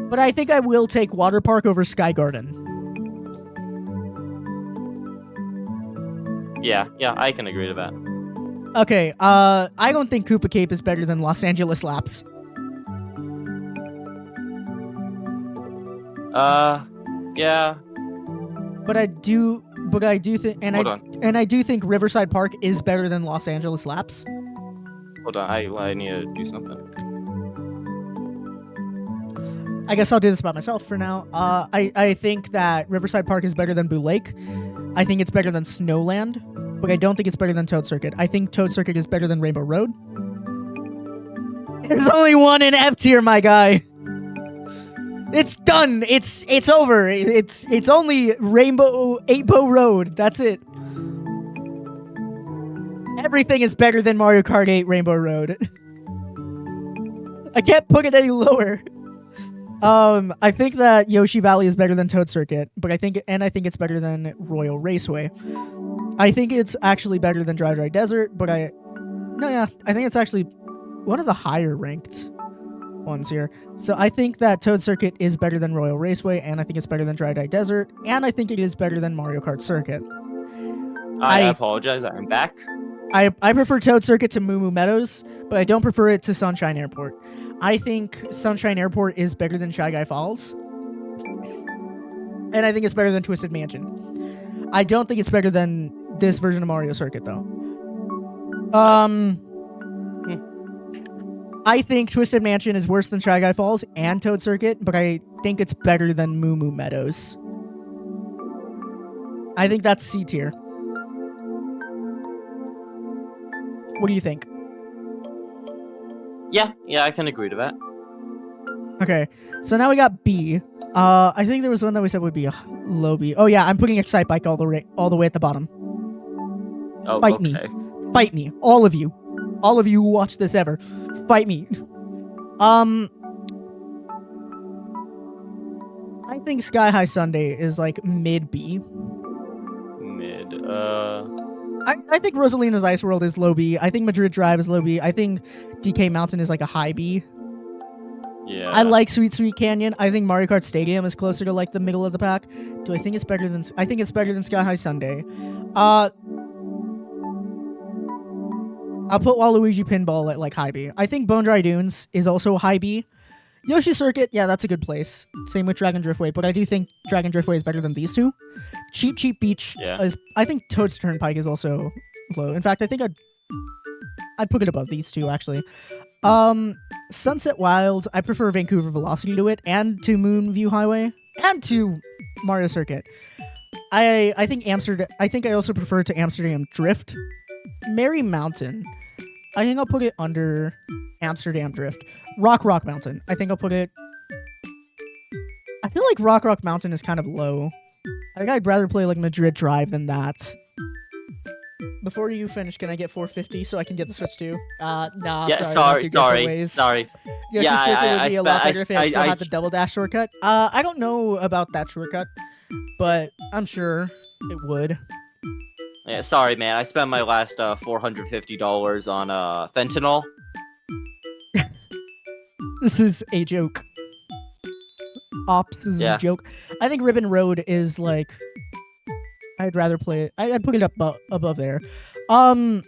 But I think I will take Water Park over Sky Garden. Yeah, I can agree to that. Okay, I don't think Koopa Cape is better than Los Angeles Laps. Yeah. But I do think, and I do think Riverside Park is better than Los Angeles Laps. Hold on, I need to do something. I guess I'll do this by myself for now. I think that Riverside Park is better than Boo Lake. I think it's better than Snowland, but I don't think it's better than Toad Circuit. I think Toad Circuit is better than Rainbow Road. There's only one in F tier, my guy. It's done. It's over. It's only Rainbow 8-Bow Road. That's it. Everything is better than Mario Kart 8 Rainbow Road. I can't put it any lower. I think that Yoshi Valley is better than Toad Circuit, but I think it's better than Royal Raceway. I think it's actually better than Dry Dry Desert, but I think it's actually one of the higher ranked ones here. So I think that Toad Circuit is better than Royal Raceway, and I think it's better than Dry Dry Desert, and I think it is better than Mario Kart Circuit. I apologize, I'm back. I prefer Toad Circuit to Moo Moo Meadows, but I don't prefer it to Sunshine Airport. I think Sunshine Airport is better than Shy Guy Falls. And I think it's better than Twisted Mansion. I don't think it's better than this version of Mario Circuit, though. I think Twisted Mansion is worse than Shy Guy Falls and Toad Circuit, but I think it's better than Moo Moo Meadows. I think that's C tier. What do you think? Yeah, I can agree to that. Okay, so now we got B. I think there was one that we said would be a low B. Oh yeah, I'm putting Excite Bike all the way at the bottom. Oh, Fight me. Fight me. All of you who watch this ever. Fight me. I think Sky High Sundae is like mid B. I think Rosalina's Ice World is low B. I think Madrid Drive is low B. I think DK Mountain is like a high B. Yeah. I like Sweet Sweet Canyon. I think Mario Kart Stadium is closer to like the middle of the pack. Do I think it's better than? I think it's better than Sky High Sundae. I'll put Waluigi Pinball at like high B. I think Bone Dry Dunes is also high B. Yoshi Circuit, yeah, that's a good place. Same with Dragon Driftway, but I do think Dragon Driftway is better than these two. Cheap Cheap Beach is. I think Toad's Turnpike is also low. In fact, I think I'd put it above these two actually. Sunset Wilds, I prefer Vancouver Velocity to it, and to Moonview Highway, and to Mario Circuit. I think Amsterdam. I think I also prefer to Amsterdam Drift. Merry Mountain, I think I'll put it under Amsterdam Drift. Rock Mountain, I think I'll put it. I feel like Rock Mountain is kind of low. I think I'd rather play like Madrid Drive than that. Before you finish, can I get 450 so I can get the Switch too? Nah. Yeah, sorry. Sorry. Yoshi Circuit would be a lot better if it still had the Double Dash shortcut. I don't know about that shortcut, but I'm sure it would. Yeah, sorry, man. I spent my last $450 on fentanyl. This is a joke. Ops is a joke. I think Ribbon Road is like. I'd rather play it. I'd put it up above there. I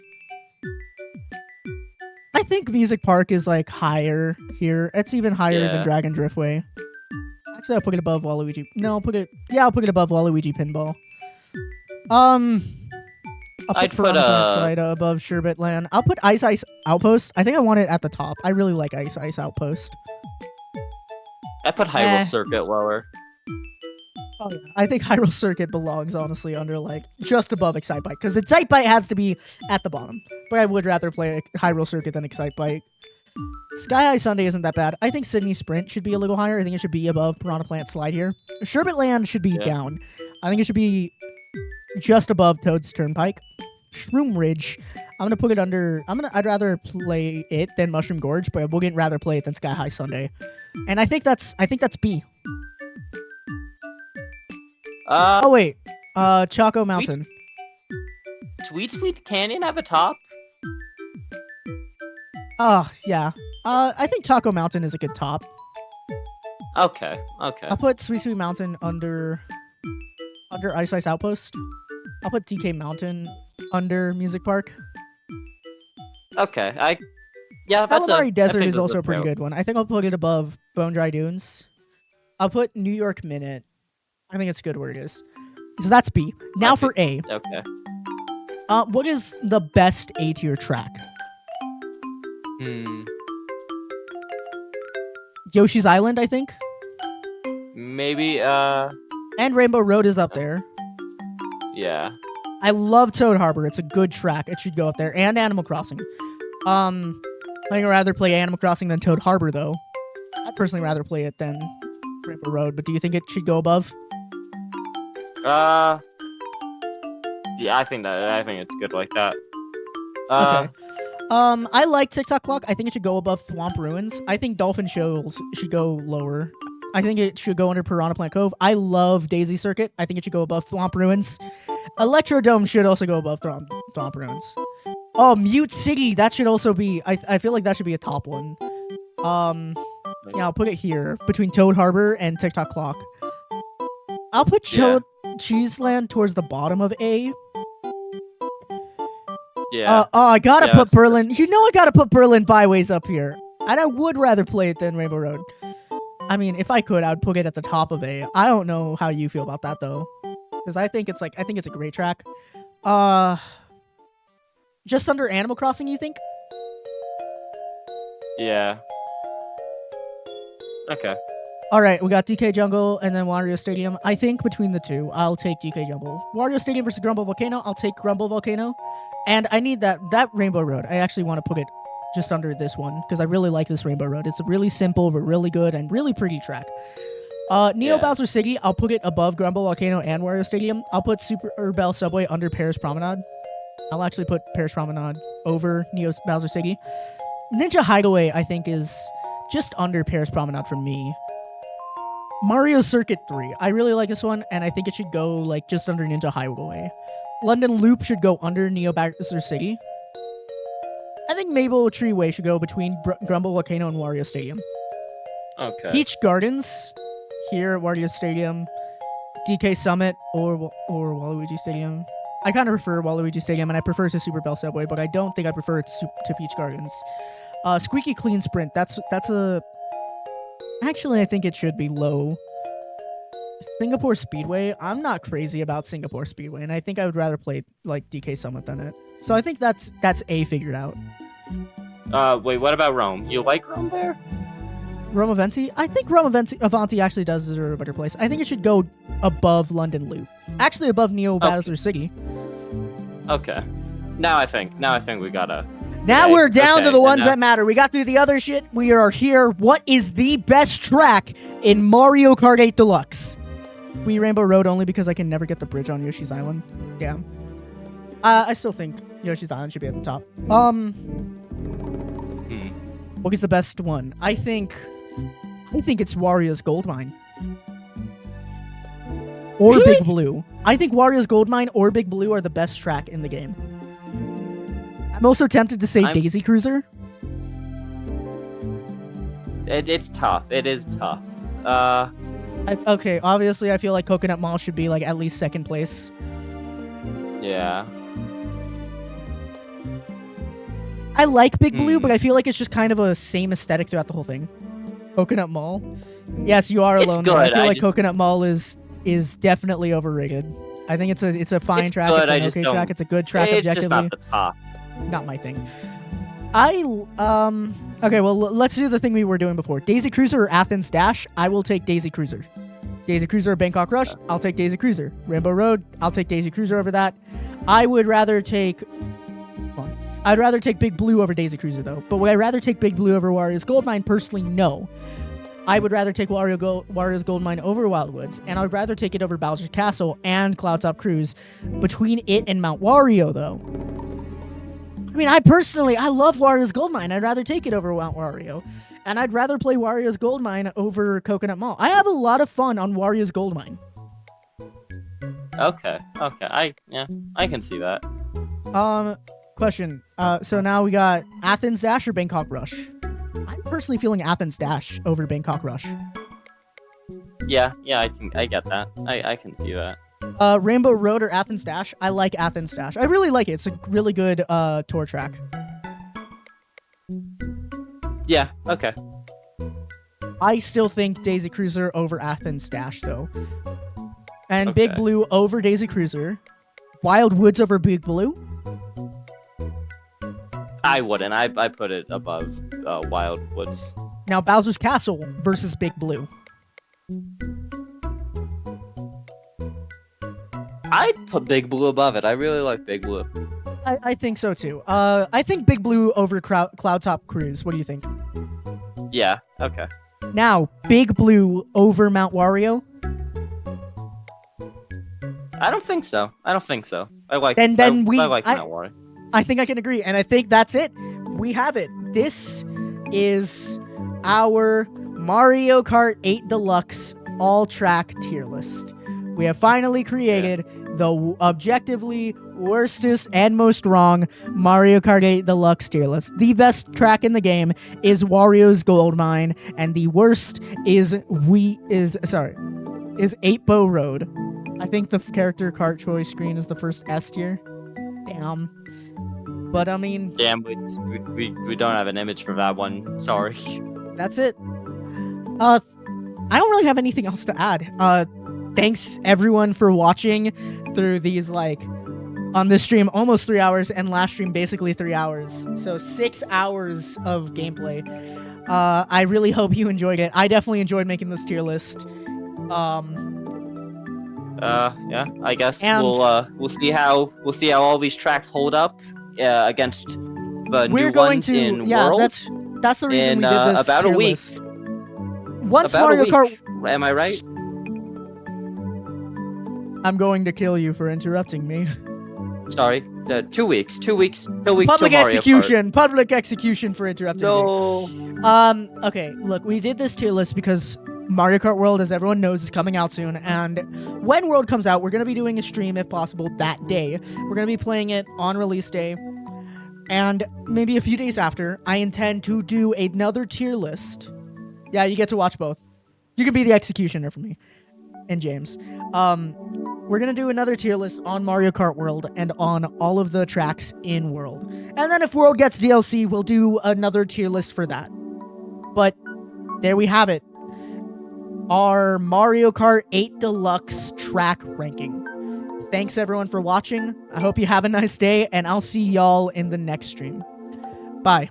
think Music Park is like higher here. It's even higher than Dragon Driftway. Actually, I'll put it above Waluigi. No, I'll put it above Waluigi Pinball. I'll put Slida above Sherbet Land. I'll put Ice Ice Outpost. I think I want it at the top. I really like Ice Ice Outpost. I put Hyrule Circuit lower. Oh, yeah. I think Hyrule Circuit belongs, honestly, under, like, just above Excite Bike. Because Excite Bike has to be at the bottom. But I would rather play Hyrule Circuit than Excite Bike. Sky High Sundae isn't that bad. I think Sydney Sprint should be a little higher. I think it should be above Piranha Plant Slide here. Sherbet Land should be down. I think it should be just above Toad's Turnpike. Shroom Ridge, I'm gonna put it under. I'd rather play it than Mushroom Gorge, but I wouldn't rather play it than Sky High Sundae. And I think that's B. Oh wait, Choco Mountain. Sweet Canyon have a top? Oh yeah. I think Taco Mountain is a good top. Okay. I'll put Sweet Mountain under Ice Ice Outpost. I'll put DK Mountain under Music Park. Okay, that's Calamari Desert is also a pretty good one. I think I'll put it above Bone Dry Dunes. I'll put New York Minute. I think it's good where it is. So that's B. Now for A. Okay. What is the best A tier track? Yoshi's Island, I think. Maybe. And Rainbow Road is up there. Yeah. I love Toad Harbor. It's a good track. It should go up there. And Animal Crossing. I'd rather play Animal Crossing than Toad Harbor, though. I'd personally rather play it than Rainbow Road. But do you think it should go above? Yeah, I think it's good like that. Okay. I like TikTok Clock. I think it should go above Thwomp Ruins. I think Dolphin Shoals should go lower. I think it should go under Piranha Plant Cove. I love Daisy Circuit. I think it should go above Thwomp Ruins. Electrodome should also go above Thwomp Ruins. Oh, Mute City. That should also be... I feel like that should be a top one. Yeah, I'll put it here. Between Toad Harbor and TikTok Clock. I'll put Cheeseland towards the bottom of A. Yeah. I gotta put Berlin. You know I gotta put Berlin Byways up here. And I would rather play it than Rainbow Road. I mean, if I could, I'd put it at the top of A. I don't know how you feel about that though. Because I think it's a great track. Just under Animal Crossing, you think? Yeah. Okay. Alright, we got DK Jungle and then Wario Stadium. I think between the two, I'll take DK Jungle. Wario Stadium versus Grumble Volcano, I'll take Grumble Volcano. And I need that Rainbow Road. I actually want to put it just under this one, because I really like this Rainbow Road. It's a really simple, but really good and really pretty track. Neo Bowser City, I'll put it above Grumble Volcano and Wario Stadium. I'll put Super Bell Subway under Paris Promenade. I'll actually put Paris Promenade over Neo Bowser City. Ninja Hideaway, I think, is just under Paris Promenade for me. Mario Circuit 3. I really like this one, and I think it should go like just under Ninja Highway. London Loop should go under Neo Bowser City. I think Maple Tree Way should go between Grumble Volcano and Wario Stadium. Okay. Peach Gardens here at Wario Stadium. DK Summit or Waluigi Stadium. I kind of prefer Waluigi Stadium, and I prefer it to Super Bell Subway, but I don't think I prefer it to Peach Gardens. Squeaky Clean Sprint. That's a... Actually, I think it should be low. Singapore Speedway. I'm not crazy about Singapore Speedway, and I think I would rather play like DK Summit than it. So I think that's A figured out. Wait, what about Rome? You like Rome there? Rome Avanti? I think Rome Avanti actually does deserve a better place. I think it should go above London Loop. Actually above Neo Bowser City. Okay. Now I think we gotta... Now we're down to the ones that matter. We got through the other shit. We are here. What is the best track in Mario Kart 8 Deluxe? We Rainbow Road only because I can never get the bridge on Yoshi's Island. Damn. I still think Yoshi's Island should be at the top. What is the best one? I think it's Wario's Gold Mine. Or really? Big Blue. I think Wario's Gold Mine or Big Blue are the best track in the game. I'm also tempted to say Daisy Cruiser. It's tough. It is tough. Okay, obviously I feel like Coconut Mall should be like at least second place. Yeah. I like Big Blue, but I feel like it's just kind of a same aesthetic throughout the whole thing. Coconut Mall. Yes, you are alone. It's good. I feel like Coconut Mall is definitely overrated. I think it's a fine track. Good. It's an okay track. It's a good track objectively. It's just not the top. Not my thing. Okay, well, let's do the thing we were doing before. Daisy Cruiser or Athens Dash? I will take Daisy Cruiser. Daisy Cruiser or Bangkok Rush? I'll take Daisy Cruiser. Rainbow Road? I'll take Daisy Cruiser over that. I'd rather take Big Blue over Daisy Cruiser, though. But would I rather take Big Blue over Wario's Gold Mine? Personally, no. I would rather take Wario's Gold Mine over Wildwoods, and I would rather take it over Bowser's Castle and Cloudtop Cruise. Between it and Mount Wario, though. I mean, I love Wario's Gold Mine. I'd rather take it over Mount Wario. And I'd rather play Wario's Gold Mine over Coconut Mall. I have a lot of fun on Wario's Gold Mine. Okay. I can see that. Question. So now we got Athens Dash or Bangkok Rush? I'm personally feeling Athens Dash over Bangkok Rush. Yeah, I get that. I can see that. Rainbow Road or Athens Dash? I like Athens Dash. I really like it. It's a really good tour track. Yeah, okay. I still think Daisy Cruiser over Athens Dash, though. And Okay. Big Blue over Daisy Cruiser. Wild Woods over Big Blue. I wouldn't. I put it above Wild Woods. Now Bowser's Castle versus Big Blue. I'd put Big Blue above it. I really like Big Blue. I think so too. I think Big Blue over Cloud Top Cruise. What do you think? Yeah. Okay. Now Big Blue over Mount Wario. I don't think so. I like. And then I like Mount Wario. I think I can agree, and I think that's it. We have it. This is our Mario Kart 8 Deluxe all-track tier list. We have finally created the objectively worstest and most wrong Mario Kart 8 Deluxe tier list. The best track in the game is Wario's Gold Mine, and the worst is 8-Bow Road. I think the character kart choice screen is the first S tier. Damn. But I mean... Damn, we don't have an image for that one. Sorry. That's it. I don't really have anything else to add. Thanks everyone for watching through these, like, on this stream, almost 3 hours, and last stream, basically 3 hours. So 6 hours of gameplay. I really hope you enjoyed it. I definitely enjoyed making this tier list. Yeah. I guess we'll see how all these tracks hold up against the new ones in World. That's the reason we did this about tier a week. list. Once About Mario a week. Kart, Am I right? I'm going to kill you for interrupting me. Sorry. 2 weeks. 2 weeks. 2 weeks. Public till Mario execution. Public execution for interrupting me. No. Okay, look, we did this tier list because Mario Kart World, as everyone knows, is coming out soon, and when World comes out, we're going to be doing a stream, if possible, that day. We're going to be playing it on release day, and maybe a few days after, I intend to do another tier list. Yeah, you get to watch both. You can be the executioner for me, and James. We're going to do another tier list on Mario Kart World and on all of the tracks in World. And then if World gets DLC, we'll do another tier list for that. But there we have it. Our Mario Kart 8 Deluxe track ranking. Thanks everyone for watching. I hope you have a nice day, and I'll see y'all in the next stream. Bye.